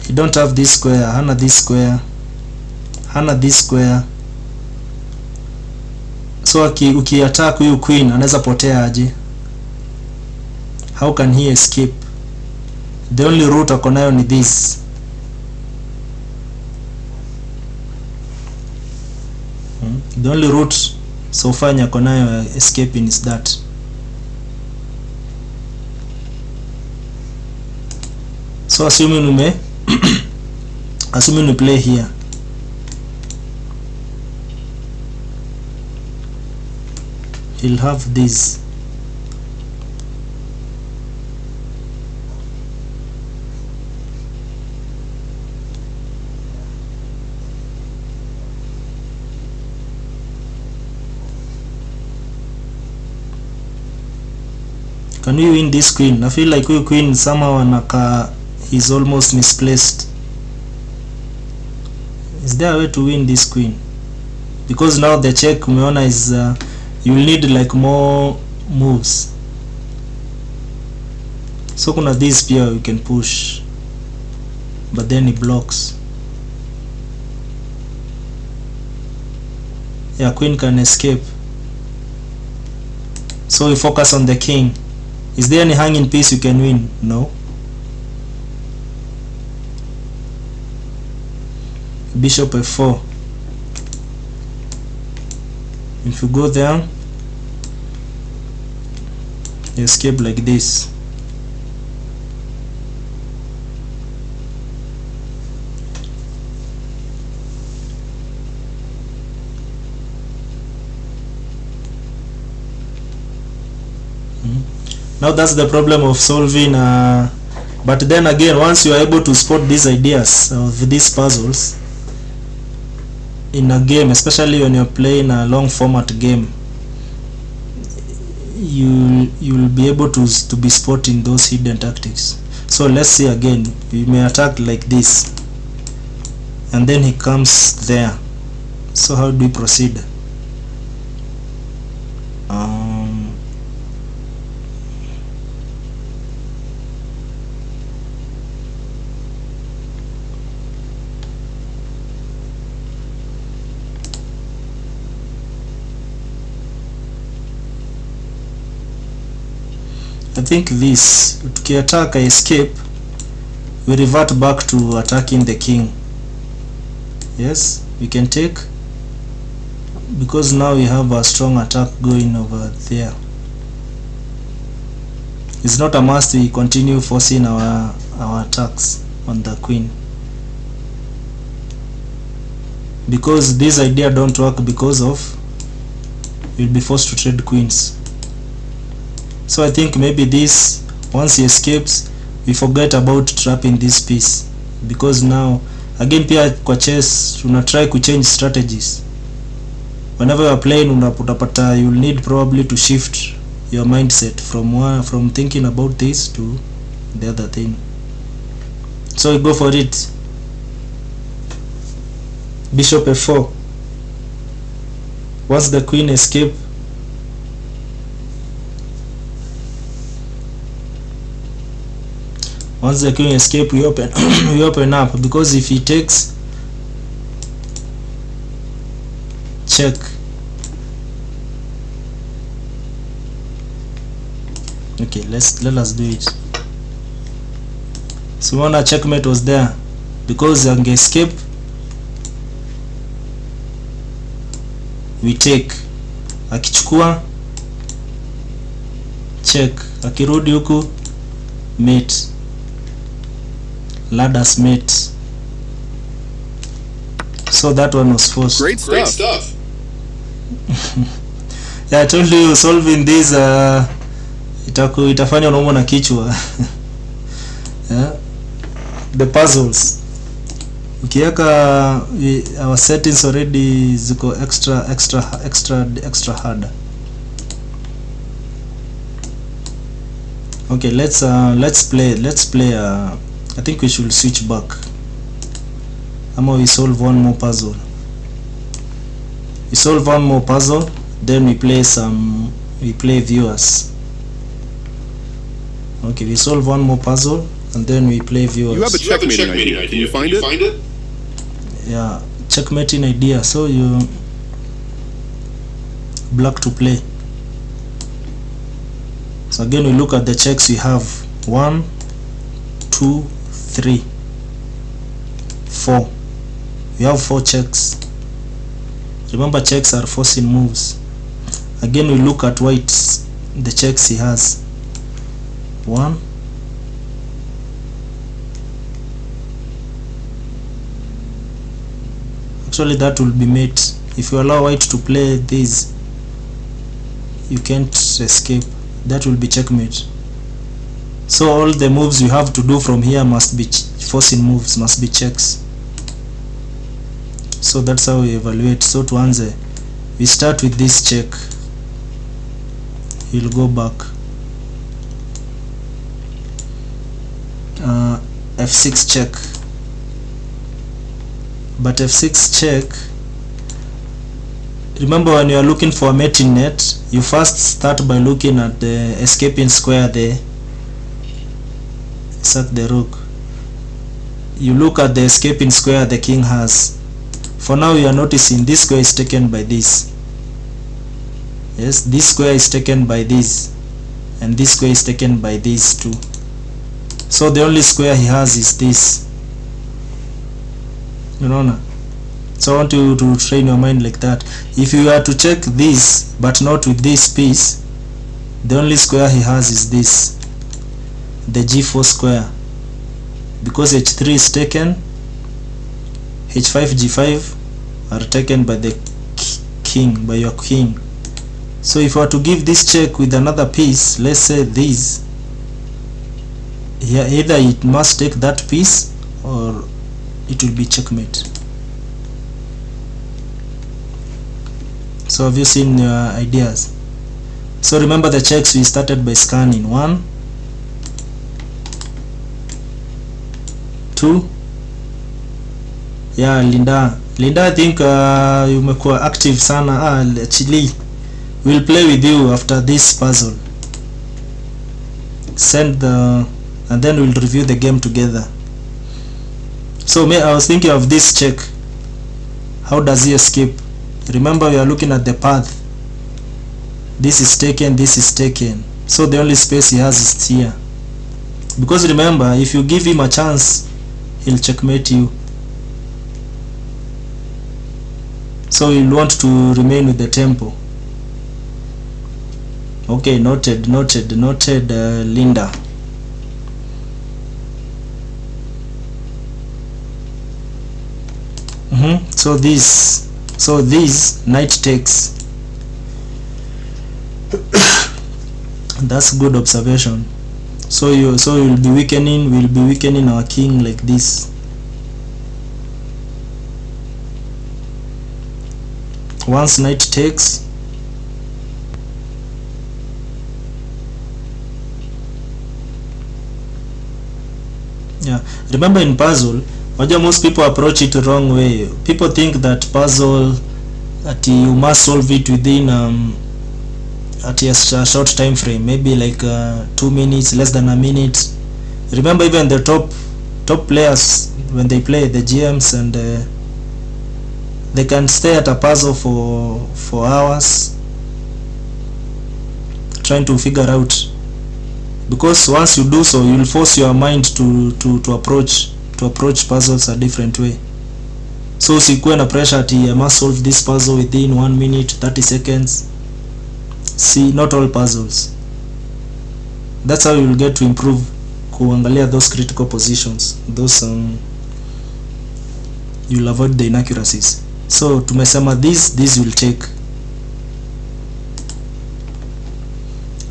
He don't have this square, hana this square, hana this square. So uki attack huyu queen anaweza potea aje? How can he escape? The only route akonayo ni this. The only route so far akonayo escaping is that. So assuming we play here, he'll have this. Can we win this queen? I feel like we queen somehow is almost misplaced. Is there a way to win this queen? Because now the check umeona is you will need like more moves. So kuna this pia we can push, but then he blocks. Yeah, queen can escape. So we focus on the king. Is there any hanging piece you can win? No. Bishop f4. If you go there, you escape like this. Now that's the problem of solving, but then again, once you are able to spot these ideas of these puzzles in a game, especially when you're playing a long format game, you'll be able to be spotting those hidden tactics. So let's see again. We may attack like this, and then he comes there. So how do we proceed? I think this, tukiattack, I escape, we revert back to attacking the king. Yes, we can take, because now we have a strong attack going over there. It's not a must we continue forcing our attacks on the queen, because this idea don't work because of you'll be forced to trade queens. So I think maybe this, once he escapes, we forget about trapping this piece, because now again pia kwa chess tuna try to change strategies. Whenever you are playing, utapata you'll need probably to shift your mindset from thinking about this to the other thing. So we go for it. Bishop f4. Once the queen escape, we open we open up, because if he takes, check. Okay, let us do it. So one checkmate was there, because ange escape, we take. Akichukua, check. Akirudi huku, mate. Ladders mate. So that one was forced. Great stuff. Yeah, I told you solving this itafanya unaumwa na kichwa. Yeah, the puzzles ukiweka our settings already ziko extra hard. Okay, let's play I think we should switch back. Ama we solve one more puzzle. We solve one more puzzle, then we play viewers. Okay, we solve one more puzzle and then we play viewers. You have a checkmating idea. Can you find it? Yeah, checkmating idea. So you black to play. So again we look at the checks we have. 1, 2, 3, 4. We have 4 checks. Remember, checks are forcing moves. Again we look at white's, the checks he has. 1, actually that will be mate. If you allow white to play this, you can't escape. That will be checkmate. So all the moves you have to do from here must be forcing moves, must be checks. So that's how we evaluate. So tuanze, we start with this check. He'll go back. F6 check. But F6 check, remember when you are looking for a mating net, you first start by looking at the escaping square there. Sack the rook. You look at the escaping square the king has. For now you are noticing this square is taken by this. Yes, this square is taken by this, and this square is taken by these two. So the only square he has is this. You know. So I want you to train your mind like that. If you are to check this but not with this piece, the only square he has is this, the G4 square, because H3 is taken, H5, G5 are taken by the king, by your king. So if you are to give this check with another piece, let's say this, here either it must take that piece or it will be checkmate. So have you seen your ideas? So remember the checks we started by scanning. 1, 2. Yeah, Linda, I think you umekuwa active sana. Chili, we'll play with you after this puzzle. Send the, and then we'll review the game together. So I was thinking of this check. How does he escape? Remember, we are looking at the path. This is taken, this is taken. So the only space he has is here. Because remember, if you give him a chance, he'll checkmate you. So you'll want to remain with the tempo. Okay, noted, Linda. So this knight takes. That's good observation. So we'll be weakening our king like this. Once knight takes, yeah, remember in puzzle, most people approach it the wrong way. People think that puzzle, that you must solve it within at a short time frame, maybe like 2 minutes, less than a minute. Remember, even the top players, when they play, the GMs, and they can stay at a puzzle for hours trying to figure out, because once you do so, you will force your mind to approach puzzles a different way. So usikuwe na pressure ati I must solve this puzzle within 1 minute 30 seconds. See, not all puzzles. That's how you will get to improve, kuangalia those critical positions, those you'll avoid the inaccuracies. So tumesema this will take.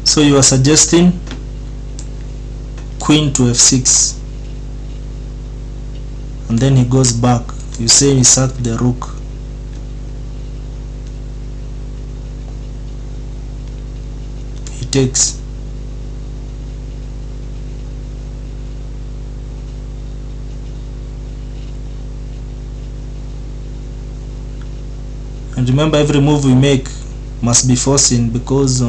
So you are suggesting queen to f6, and then he goes back. You say we sack the rook. He takes. And remember, every move we make must be forcing, because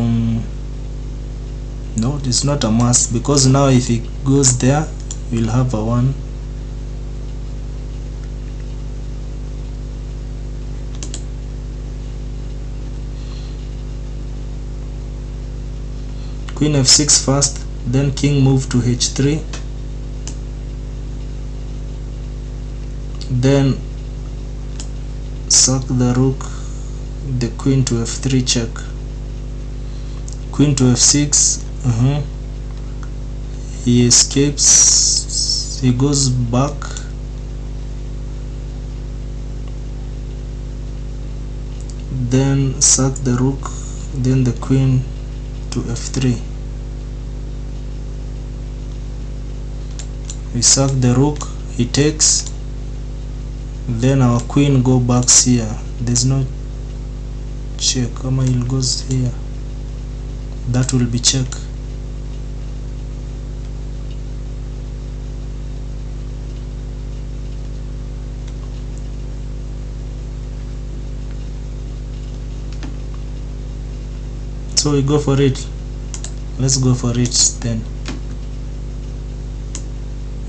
no, it's not a must, because now if it goes there, we'll have a 1. Queen f6 first, then king move to h3, then sack the rook, the queen to f3 check, queen to f6. He escapes, he goes back, then sack the rook, then the queen to f3. We sack the rook, he takes, then our queen go back here. There's no check. Kama it goes here, that will be check. So we go for it. Let's go for it then.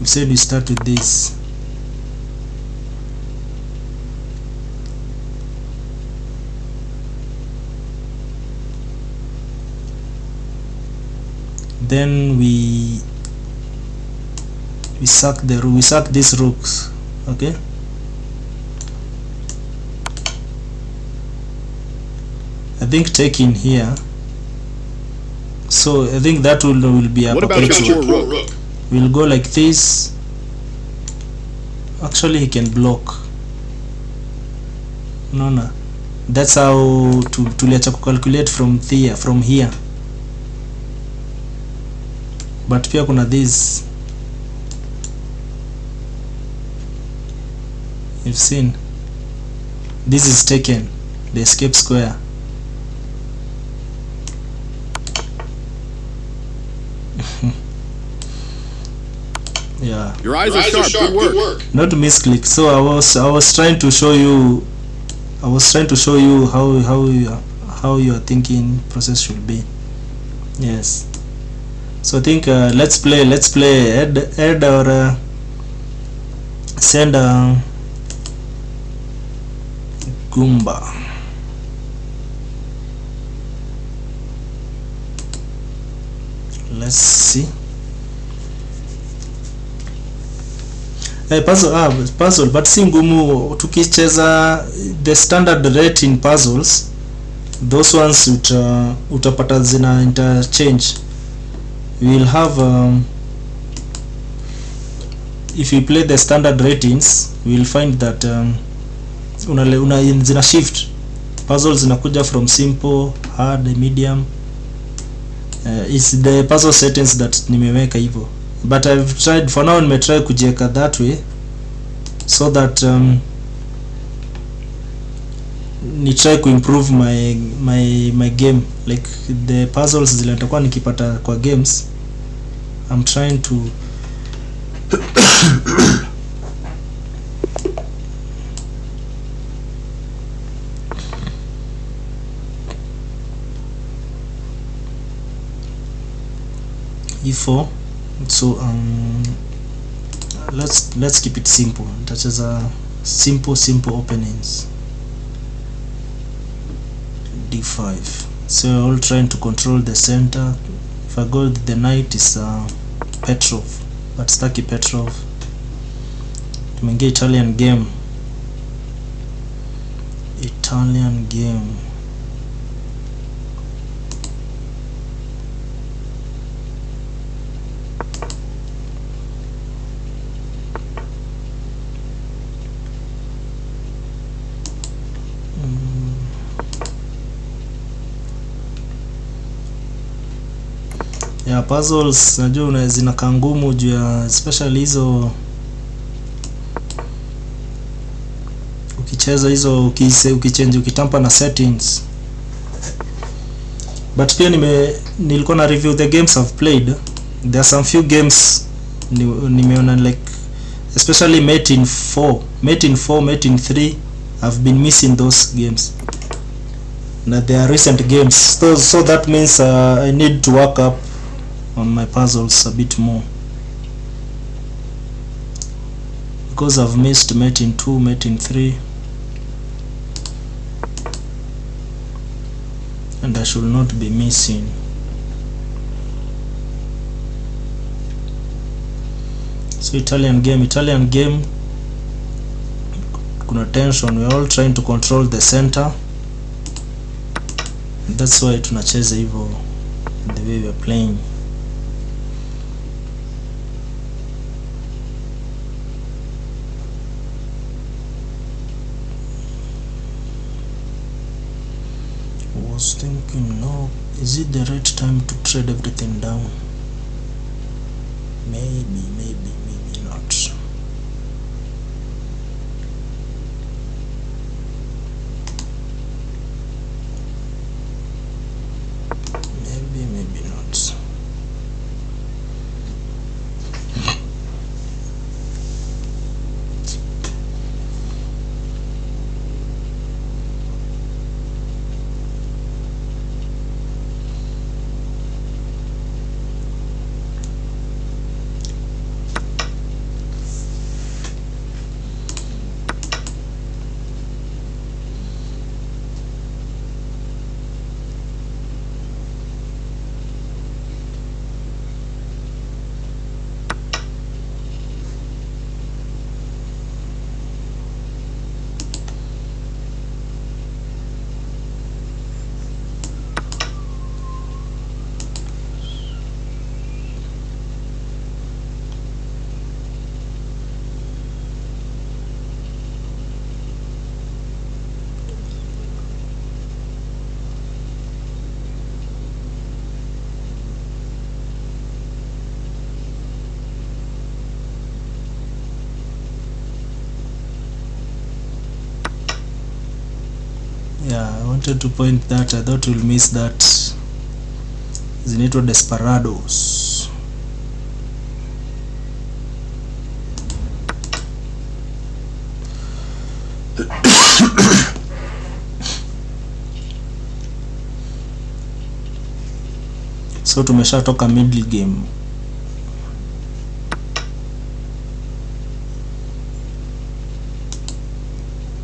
We said we start with this. then we sack these rooks. Okay, I think taking here, so I think that will be a What about your poor rook? We'll go like this. Actually he can block. No, that's how tuliacha kucalculate from here, but pia kuna this, you've seen this is taken, the escape square. Yeah, Your eyes are sharp. Good work. not misclick. So I was trying to show you how your thinking process should be. Yes, so I think let's play add or send Goomba. Let's see. Puzzle but si ngumu tukicheza the standard rate in puzzles. Those ones utapata zina interchange. We will have if you play the standard ratings, we will find that zina shift. Puzzles zinakuja from simple, hard, medium. It's the puzzle settings that nimeweka hivyo, but I've tried for now, nimetry kujiweka that way so that ni try ku improve my game, like the puzzles zile nitakuwa nikipata kwa games. I'm trying to E4. So let's keep it simple. Nitacheza simple openings. D5. So we're all trying to control the center. If I go the knight is Petrov, but Staki Petrov. Tumeingia Italian game. Yeah, puzzles najua zinakaa ngumu juu ya especially hizo ukicheza hizo ukichange ukitampa na settings. But pia nilikuwa na review the games I've played. There are some few games nimeona like especially Mate in 4, Mate in 3. I've been missing those games. Now they are recent games, so that means I need to work up on my puzzles a bit more, because I've missed Mate in 2, Mate in 3, and I should not be missing. So Italian game kuna tension. We're all trying to control the center. That's why tunacheza hivyo the way we're playing. Was thinking, no, is it the right time to trade everything down? Maybe not. Maybe not. Yeah, I wanted to point that. I thought we'll miss that. Zinaitwa Desperados. So tumeshatoka middle game.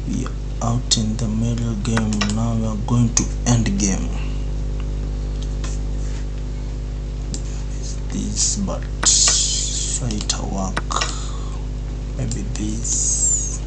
We are out in the middle game. Now we are going to end game. This, but fight work. Maybe this.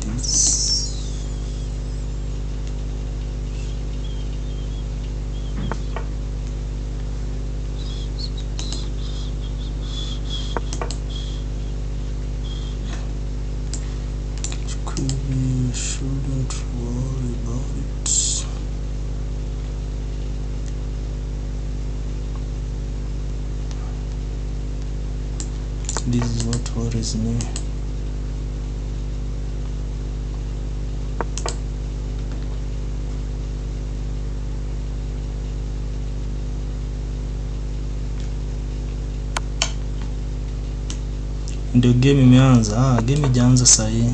Nice. We shouldn't worry about it. This is what worries me. Ndio game imeanza. Game ijaanza saa hii.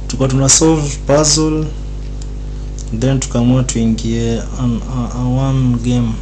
Tuko tuna solve puzzle, then tukamua tuingie one game.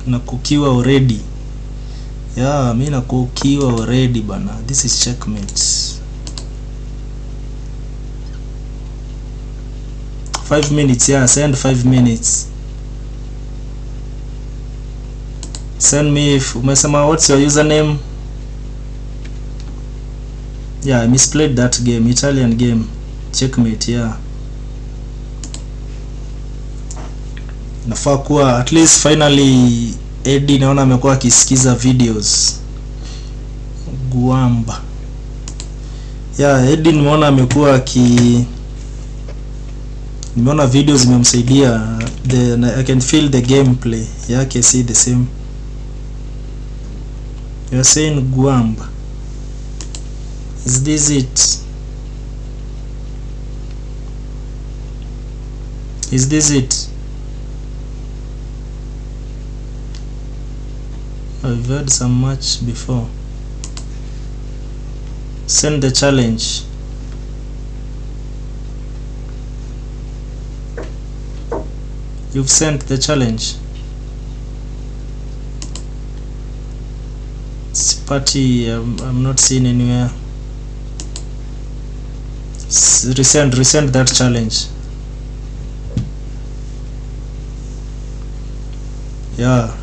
Na kukiwa already. Yeah, mimi na kukiwa already bana. This is checkmate. 5 minutes, yeah, send 5 minutes. Send me if umesema what's your username? Yeah, I misplayed that game, Italian game. Checkmate, yeah. Nafaa kuwa at least finally Eddie naona amekuwa akisikiza videos. Guamba. Yeah, Eddie nimeona amekuwa nimeona videos zimemsaidia. I can feel the gameplay yake see the same. You're saying Guamba. Is this it? Is this it? I've heard some match before. Send the challenge. You've sent the challenge. Party, I'm not seeing anywhere. Resend that challenge. Yeah,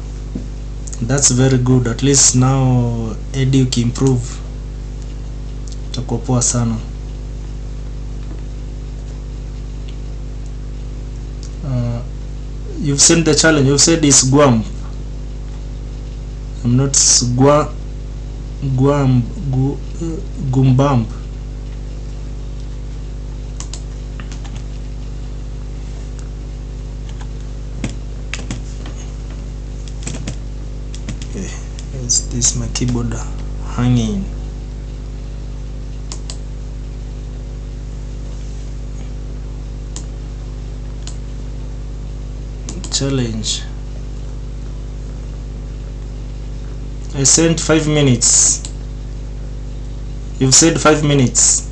that's very good. At least now Eddie ukimprove itakuwa poa sana. You've sent the challenge. You've said it's Guam. I'm not Gumbamb. Okay, is this my keyboard hanging? Challenge. I sent 5 minutes. You've said 5 minutes.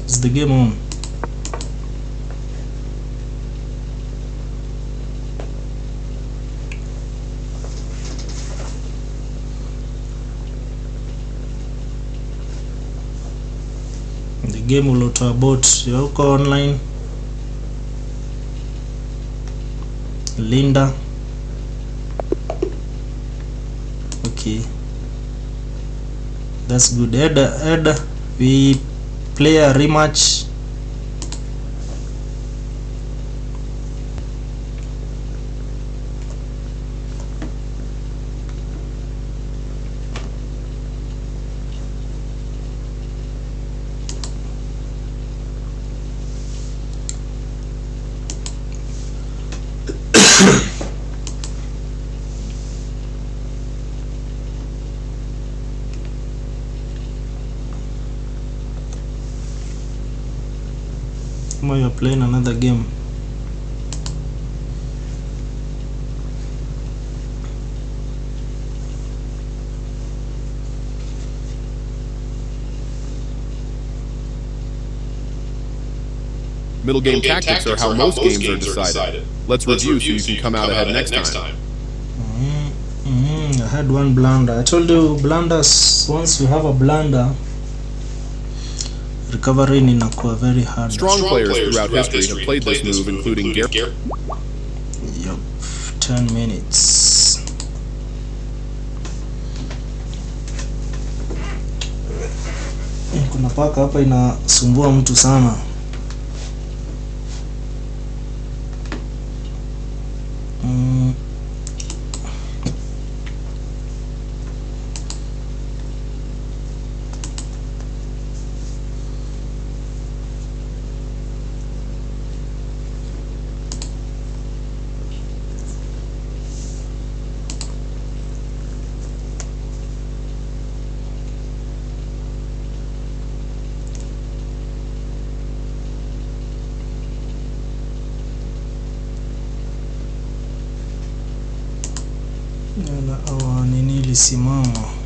Is the game on? The game will auto abort. You're online. Linda. Okay, that's good. Ed, we play a rematch. Now you're playing another game. Middle game tactics are how most games are decided. Let's review so you can come out ahead next time. I had one blunder. I told you blunders, once you have a blunder, recovering inakuwa very hard. Strong players throughout history have played this move, including Gary. Yup, 10 minutes. Kuna paka hapa inasumbua mtu sana. na nini ilisimama.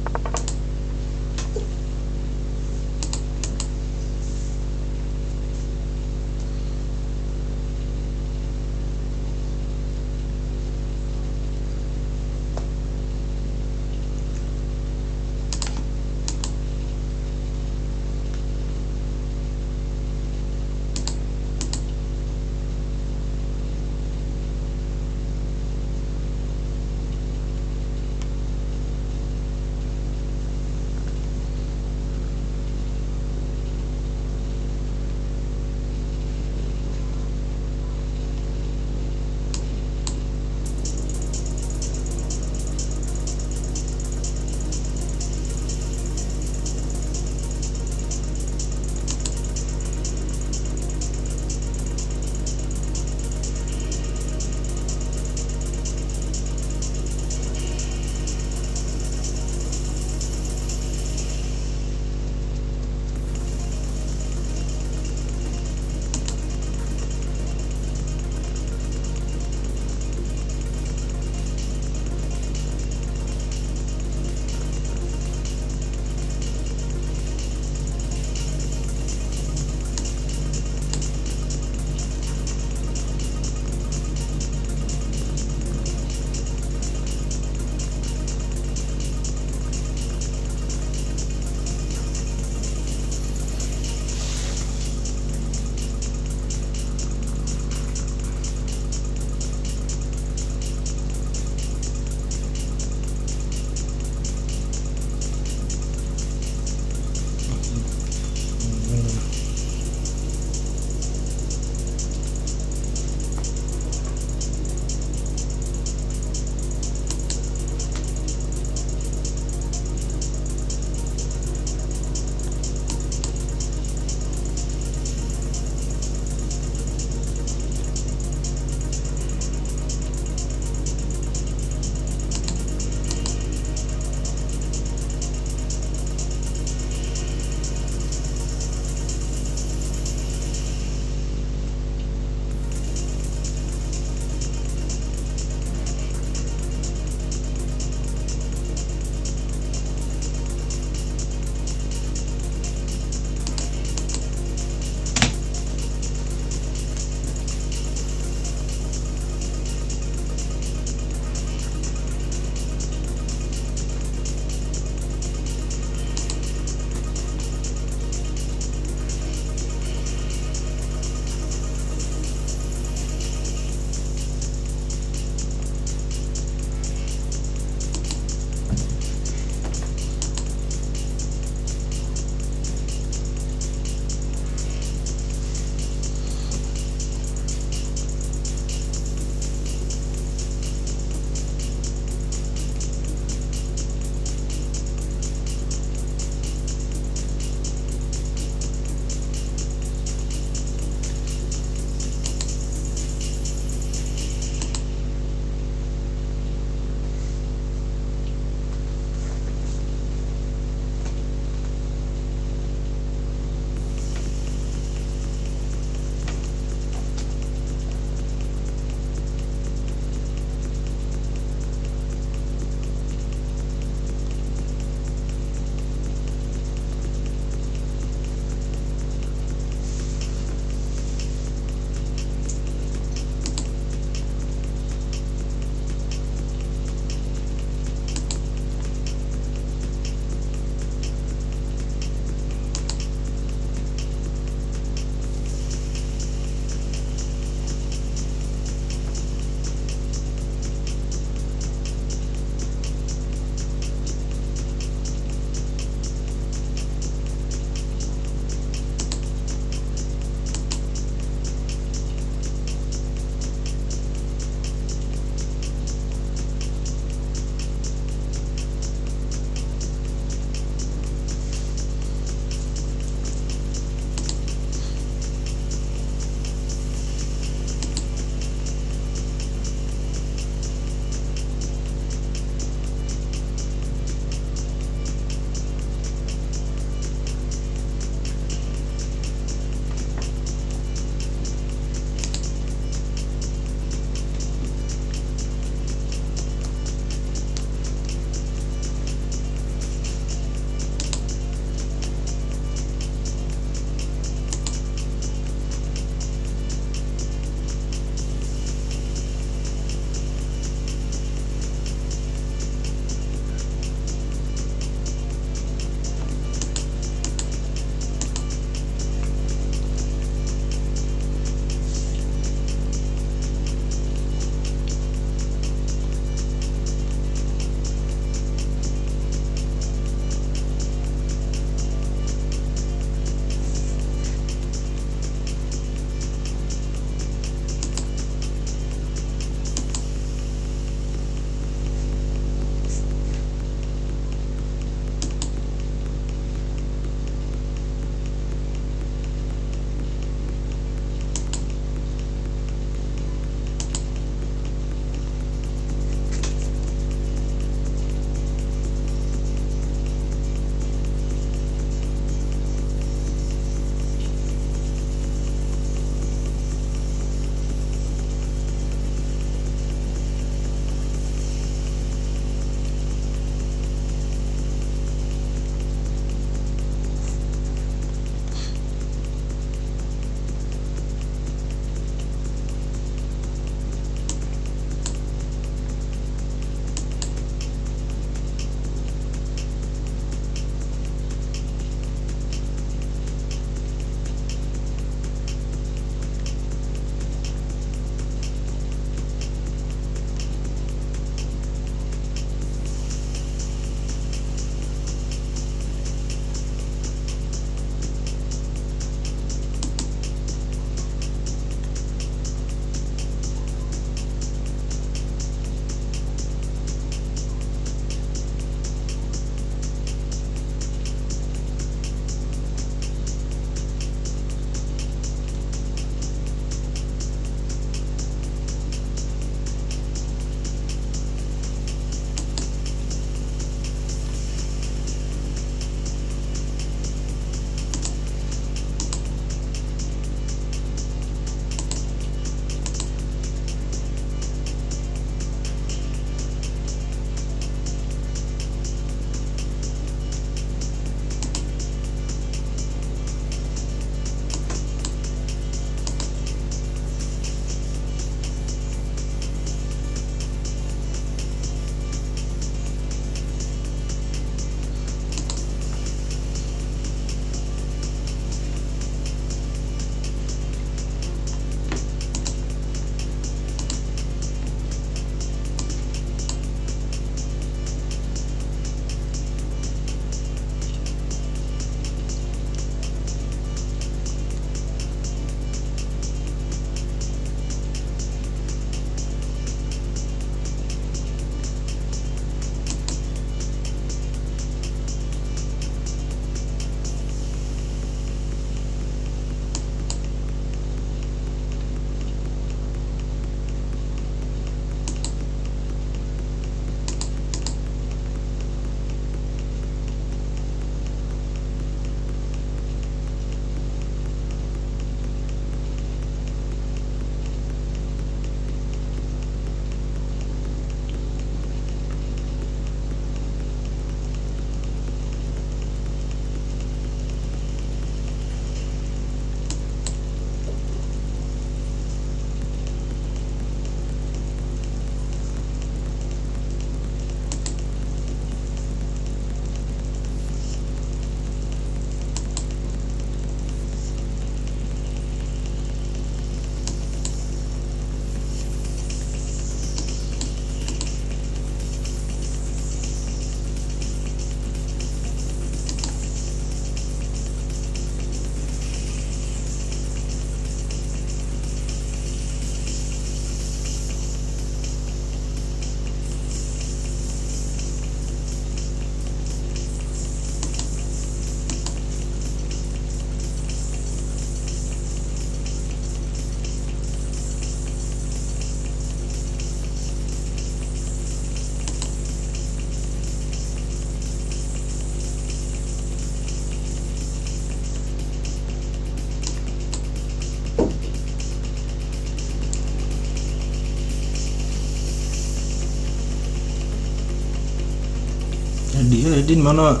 Eddie nimeona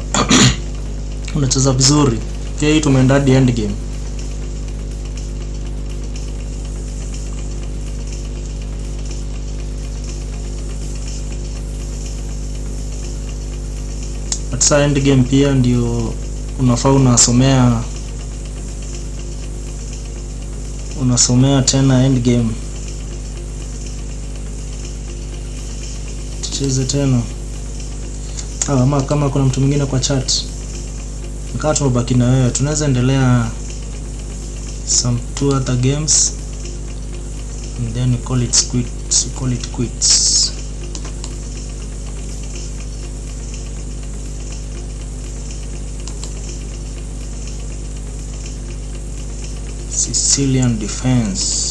unacheza vizuri. Okay, tumeenda hadi end game. But sa end game pia ndio unafaa unasomea tena end game. Tucheze tena. Ama kama kuna mtu mwingine kwa chat, nikaa tumebaki na wewe, tunaweza endelea some 2 other games and then we call it quits. Sicilian defense.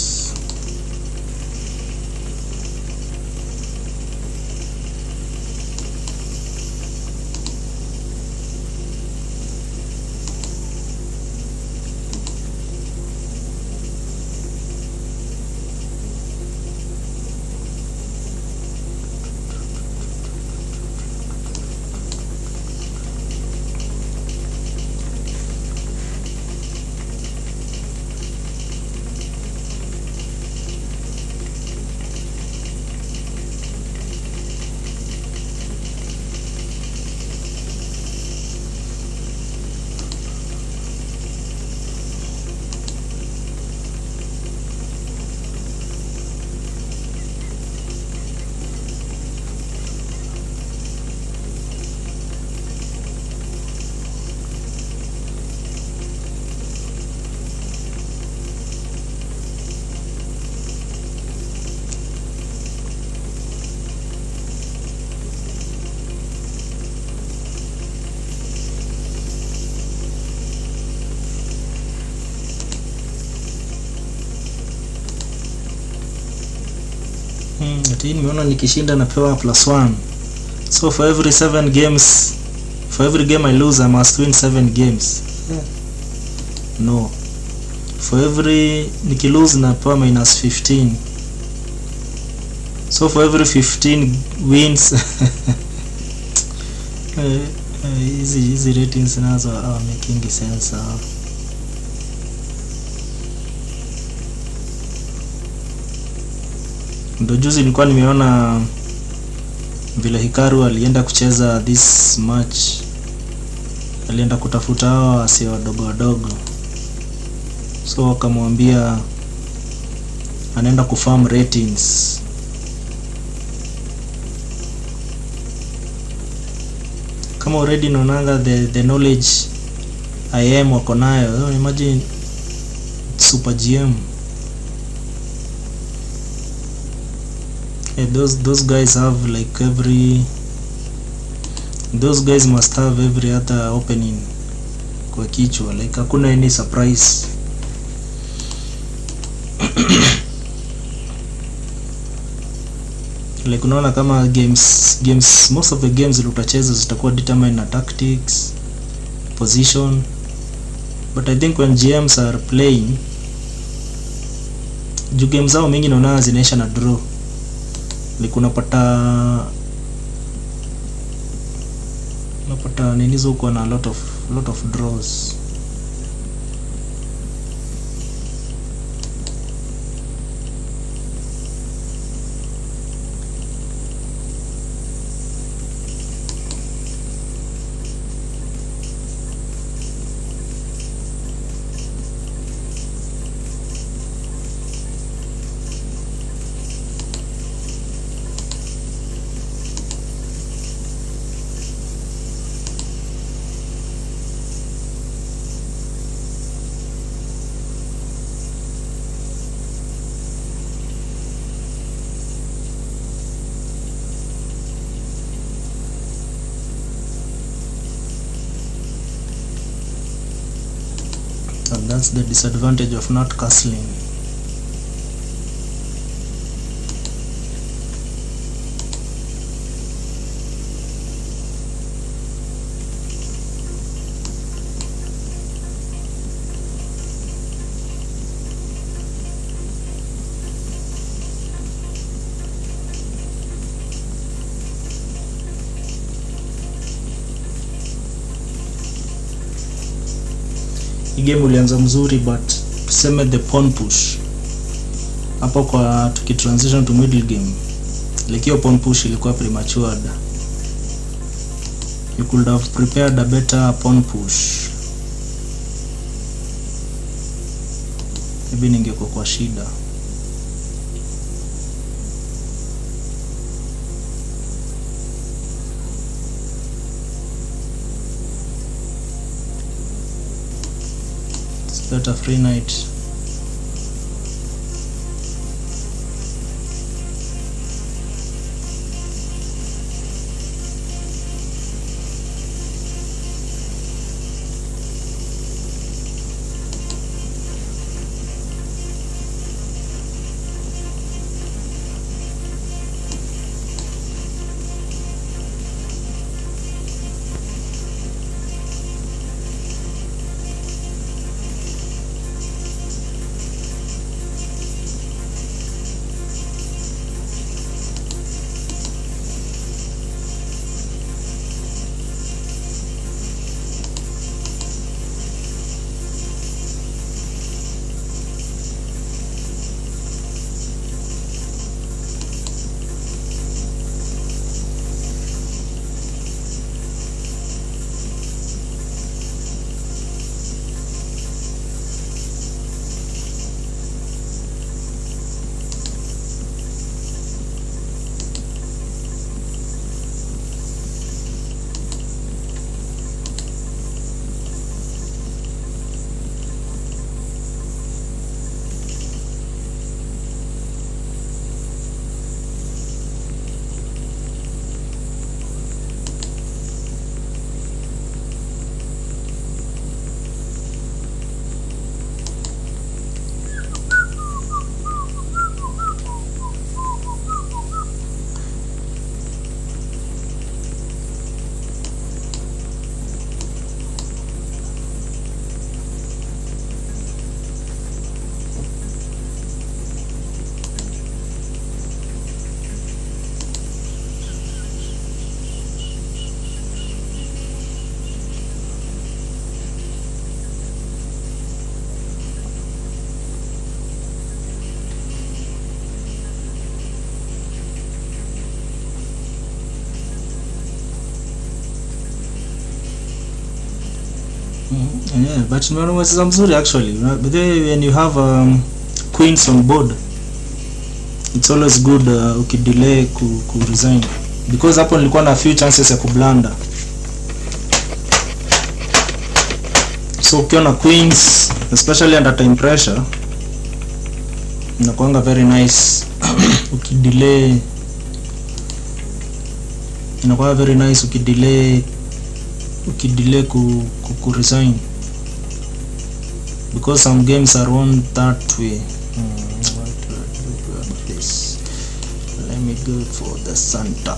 Ati nimeona nikishinda napewa +1. So for every 7 games, for every game I lose I must win 7 games. No. For every nikilose napewa -15. So for every 15 wins easy ratings nazo are making sense. Ndo juzi nilikuwa nimeona vile Hikaru alienda kucheza this match, alienda kutafuta hao wasio wadogo, so akamwambia anaenda kufarm ratings. Kama already naonanga the knowledge I am wako nayo, imagine super GM. Those guys have like those guys must have every other opening kwa kichwa, like hakuna any surprise. Like unaona kama games most of the games utacheza zitakuwa determined na tactics, position, but I think when GMs are playing, juu games zao mingi naona zinaisha na draw. Like unapata nini zo kwa na lot of draws. And that's the disadvantage of not castling. game ulianza mzuri, but tuseme the pawn push hapo kwa tukitransition to middle game, like hiyo pawn push ilikuwa prematured. You could have prepared a better pawn push. Maybe ningekuwa kwa shida. Let's get a free knight. Yeah, but umecheza mzuri actually. But when you have queens on board, it's always good ukidelay ku resign, because hapo nilikuwa na few chances ya kublanda. So ukiwa na queens especially under time pressure inakuanga very nice ukidelay, inakuwa very nice ukidelay ku resign, because some games are won that way. This, let me go for the center.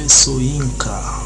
Soinka.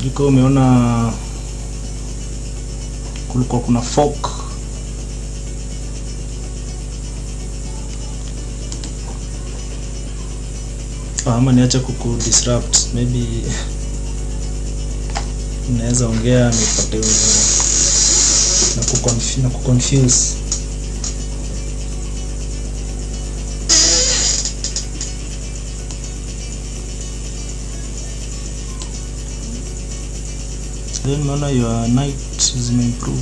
Sijui umeona kulikuwa kuna fork. Ama niache kuku disrupt, maybe naweza ongea nipate na kuconfuse. Then maana your night zimeimprove.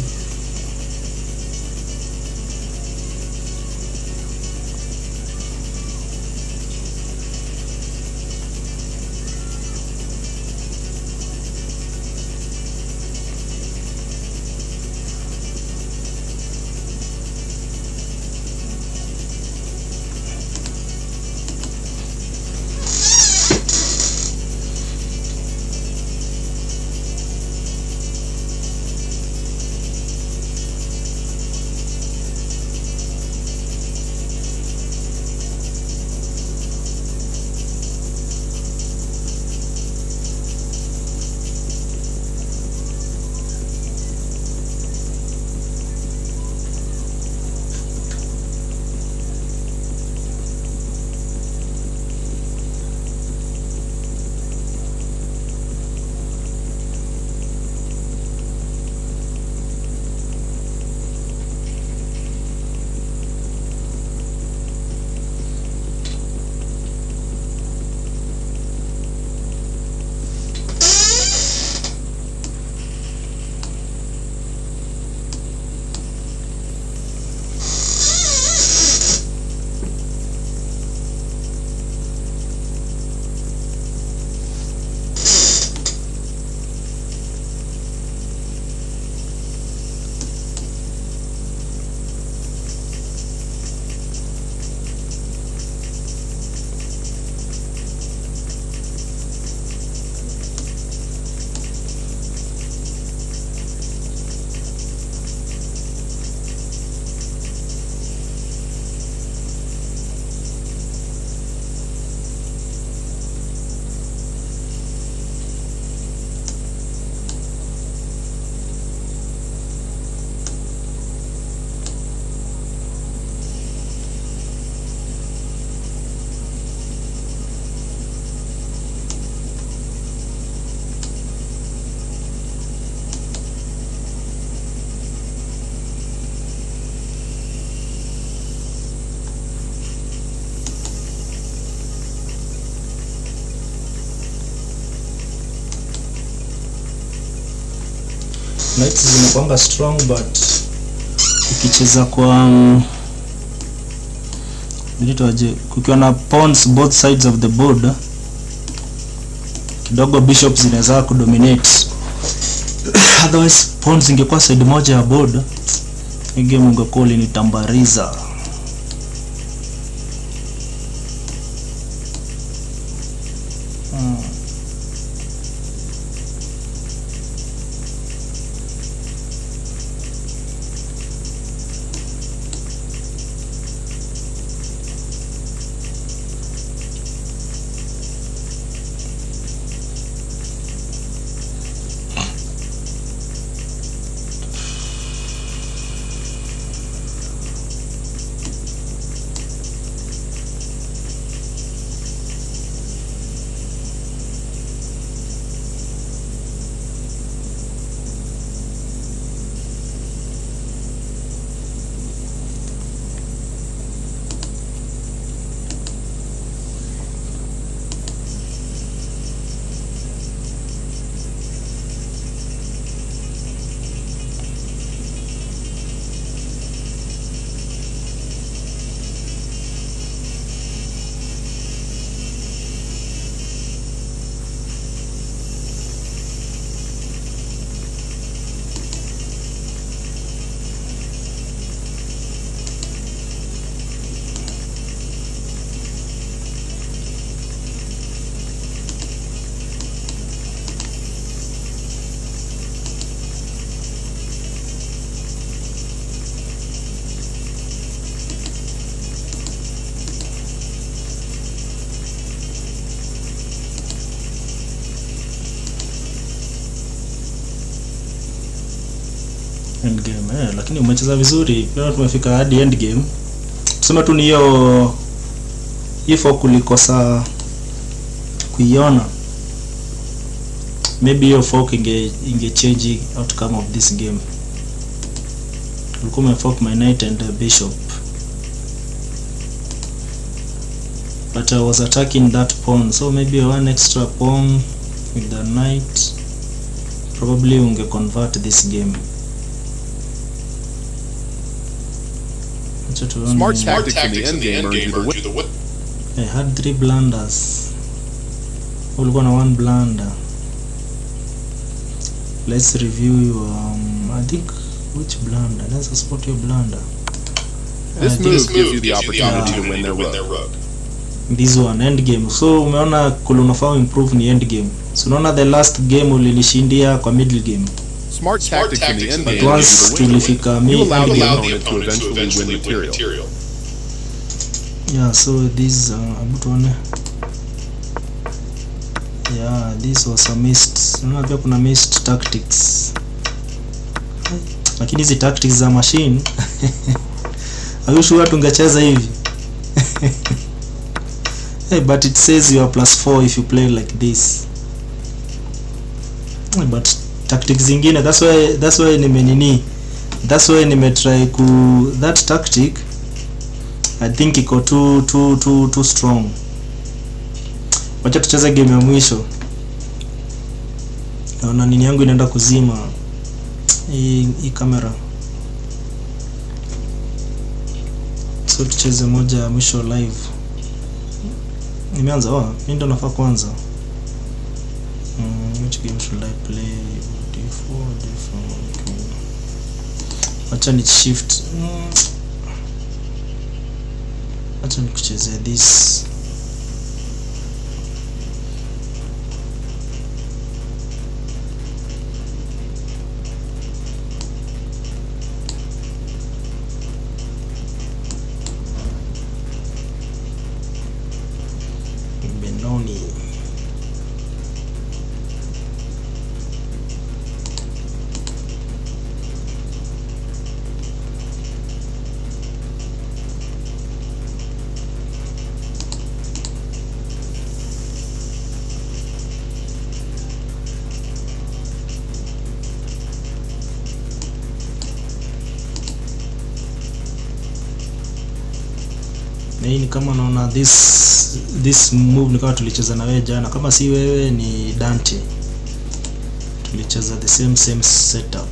Lights zinakuanga strong but ukicheza kwa kukiwa na pawns both sides of the board kidogo bishops zinaweza kudominate. Otherwise pawns ingekuwa side moja ya board, hii game ingekuwa initambariza. End game. Lakini umecheza vizuri. Leo tumefika hadi end game. Tuseme tu ni hiyo ifo kulikosa kuiona. Maybe hiyo fork inge change outcome of this game. Ulikuwa umefork my knight and bishop. But I was attacking that pawn, so maybe one extra pawn with the knight probably unge convert this game. Smart tactics in the endgame earned you the win. I had 3 blunders. Ulikuwa na 1 blunder. Let's review I think which blunder. Let's spot your blunder. This move gives you the opportunity to win their rook. This one end game. So umeona kule unafaa improve ni end game. So unaona the last game ulilishindia kwa middle game. Smart tactics in the end game. But once tulifika you allow the opponent to eventually win material. Yeah, so this yeah, this was a missed. Unaona pia kuna missed tactics. Lakini hizi tactics za machine are you sure tungecheza hivi? Hey, but it says you are +4 if you play like this. But tactics zingine, that's why nime try ku that tactic. I think iko too strong. Wacha tucheze game ya mwisho. Naona nini yangu inaenda kuzima hii kamera. So tucheze moja ya mwisho live. Nimeanza mimi ndo nafaa kwanza. Which game should I play? D4. Okay. Acha ni shift. Acha nikucheze this. Benoni. Ni kama naona this move ni kama tulicheza na wewe jana, kama si wewe ni Dante, tulicheza the same setup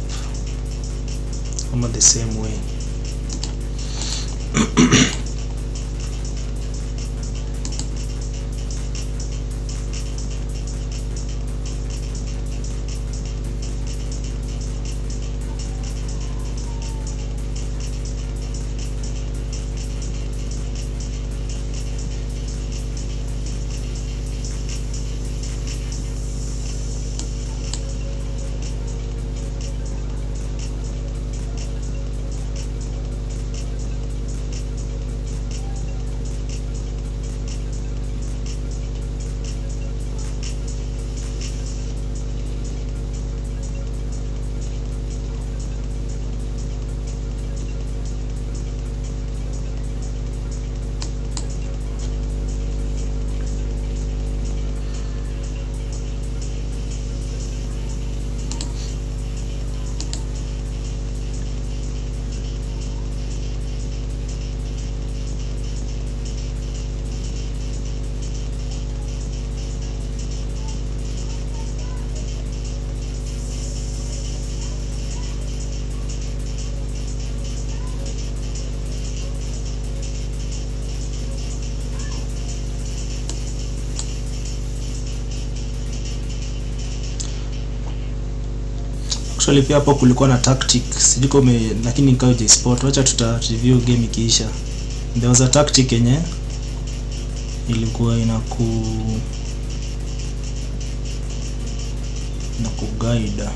kama the same way. Actually pia hapo kulikuwa na tactic, sijui kama lakini nikawa J-Sport. Wacha tuta review game ikiisha. There was a tactic yenye ilikuwa inaku guide.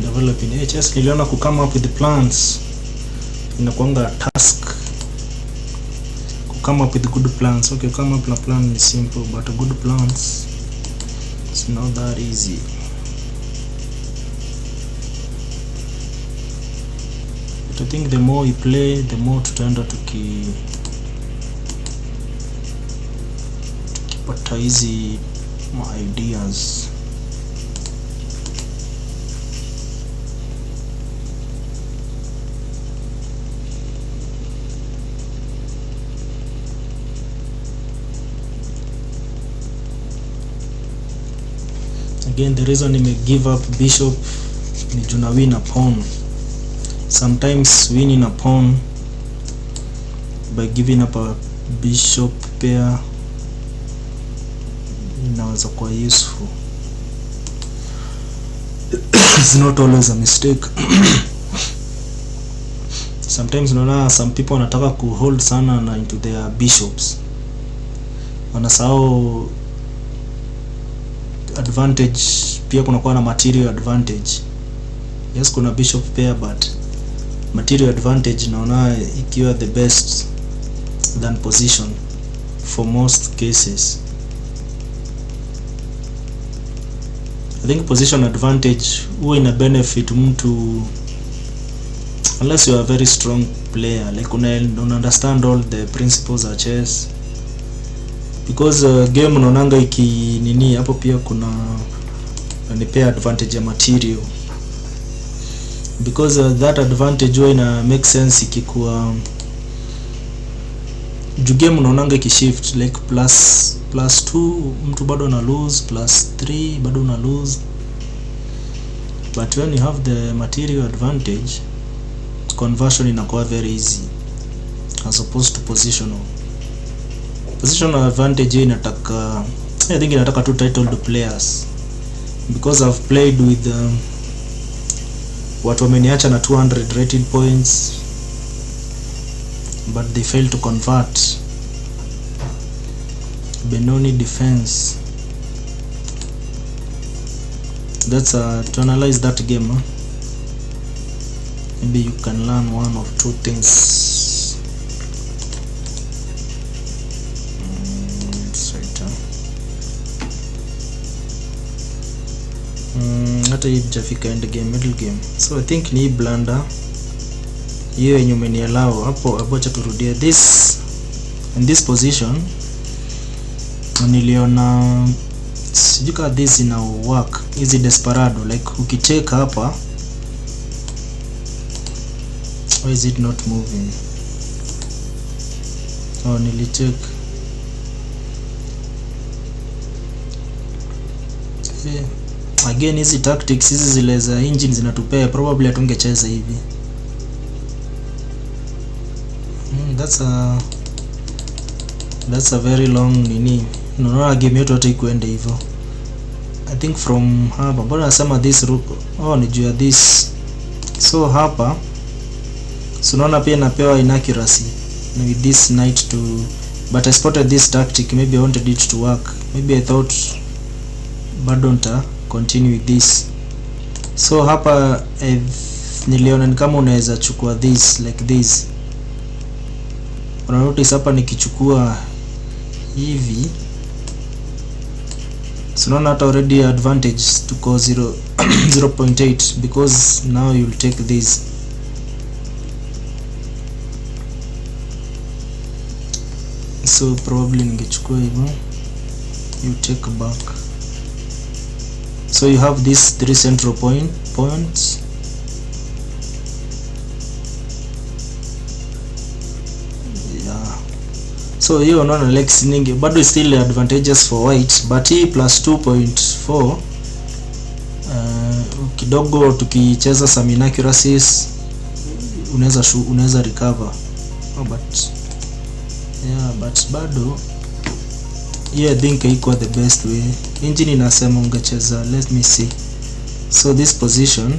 developing HS. Niliona ku come up with the plans inakuanga task, ku come up with good plans. Okay, come up na plan is simple, but good plans it's not that easy. But I think the more we play, the more tutaenda tukipata hizi ideas. Again, the reason I may give up bishop ni juna win a pawn. Sometimes winning a pawn by giving up a bishop pair inaweza kuwa useful. It's not always a mistake. Sometimes unaona some people wanataka ku hold sana na into their bishops, wanasahau advantage. Pia kuna kuwa na material advantage. Yes, kuna bishop pair, but material advantage naona ikiwa the best than position for most cases. I think position advantage huwa ina benefit mtu unless you are a very strong player, like una understand all the principles of chess, because game unaonanga iki nini hapo. Pia kuna ni pair advantage ya material, because that advantage huwa ina make sense ikikuwa juu game unaonanga iki shift like +2 mtu bado na lose, +3 bado na lose. But when you have the material advantage, conversion inakuwa very easy as opposed to positional. Positional advantage inataka, I think inataka two titled players, because I've played with watu wameniacha na 200 rated points but they failed to convert. Benoni defense, that's to analyze that game, maybe you can learn one or two things. Hata hii jafika end game, middle game, so I think ni blunder hiyo yenye umeniallow hapo. Acha turudie this in this position. Niliona sijui kama this ina work, easy desperado, like ukicheck hapa, why is it not moving? Oh, nilicheck again. Hizi tactics hizi zile za engine zinatupea, probably atungecheza hivi. That's a very long nini. Unaona game yetu hata ikuende hivyo. I think from hapa bado nasema this rook, ni juu ya this. So hapa so unaona pia napewa inaccuracy with this knight to, but I spotted this tactic, maybe I wanted it to work, maybe I thought bado nita continue with this. So hapa niliona ni kama unaweza chukua this like this. Una notice hapa nikichukua hivi, so unaona hata already advantage to go 0.8 because now you'll take this. So probably ningechukua hivyo, you take back. So you have these three central points. Yeah. So hiyo unaona legs nyingi bado still advantageous for white, but hii +2.4 kidogo tukicheza some inaccuracies unaweza recover. But bado I think iko the best way. Engine inasema ungecheza, let me see. So this position,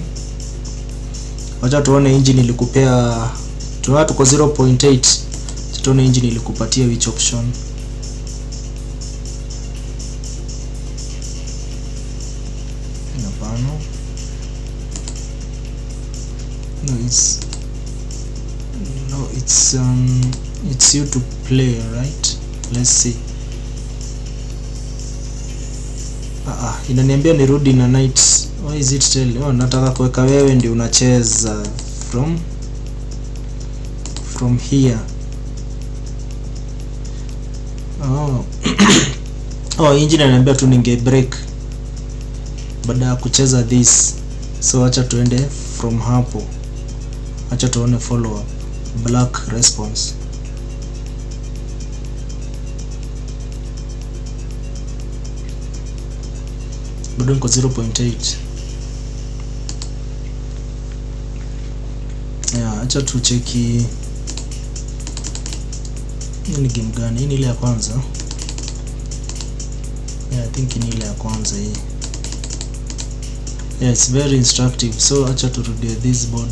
wacha tuone engine ilikupea, tunaona tuko 0.8, tuone engine ilikupatia which option. Hapana, it's you to play, right? Let's see. Inaniambia nirudi na knight. Why is it tell? Nataka kuweka wewe ndio unacheza from here. Engine ananiambia tu ninge break baada ya kucheza this. So acha tuende from hapo. Acha tuone follow up. Black response. Bado niko 0.8. Acha tucheki ni game gani. Hii ni ile ya kwanza. I think ni ile ya kwanza hii. It's very instructive. So acha turudie this board.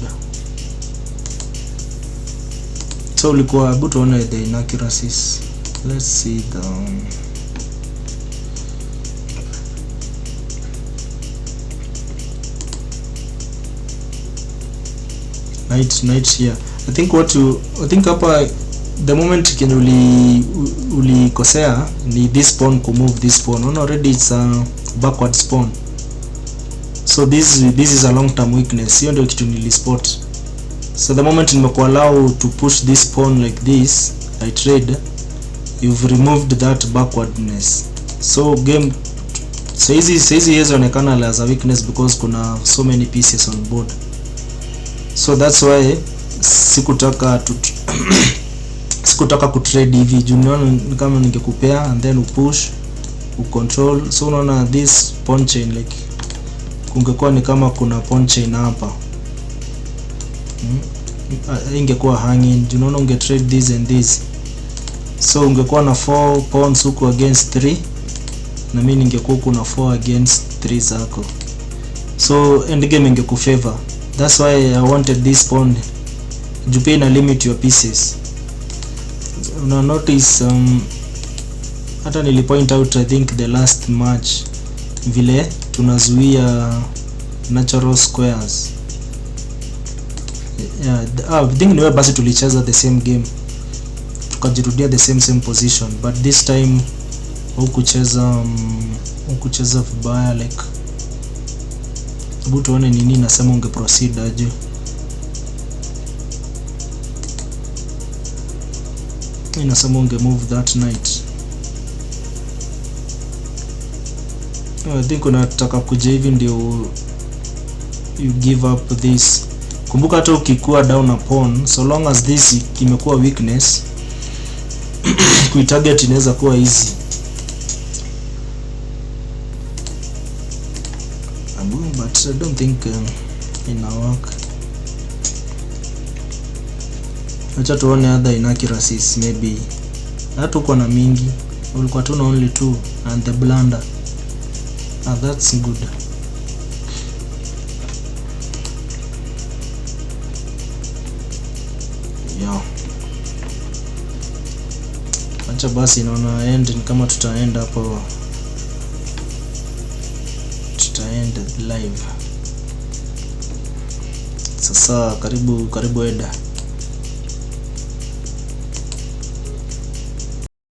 So ulikuwa able to honor the inaccuracies. Let's see the knight here. I think hapa the moment can ulikosea ni this pawn to move this pawn. Already it's a backward pawn. So this is a long term weakness. Hiyo ndio kitu nilispot. So the moment nimekuwa allow to push this pawn like this, I trade, you've removed that backwardness. So game saizi yezaonekana as a weakness because kuna so many pieces on board. So that's why sikutaka kutrade hivi. Junior kama ningekupea and then upush, ucontrol. So unaona this pawn chain like kungekuwa ni kama kuna pawn chain hapa. Ingekuwa hanging. Unaona unge trade this and this. So ungekuwa na 4 pawns huko against 3 na mimi ningekuwa kuna 4 against 3 zako. So end game ingekufavor. That's why I wanted this pawn. Jupe na limit your pieces. Una notice hata nili point out I think the last match vile tunazuia natural squares. I think niwe basi tulicheza the same game tukajirudia the same position, but this time hukucheza vibaya. Like hebu tuone nini nasema unge proceed aje. Inasema unge move that knight. I think unataka kuja hivi ndio you give up this. Kumbuka hata ukikuwa down a pawn, so long as this imekuwa weakness, kuitarget inaweza kuwa easy. But I don't think ina work. Acha tuone other inaccuracies maybe. Hata uko na mingi, ulikuwa tu na only 2 and the blunder. That's good. Yeah. Acha basi naona end ni kama tutaenda hapo. Tutaenda live. Sasa karibu Eda.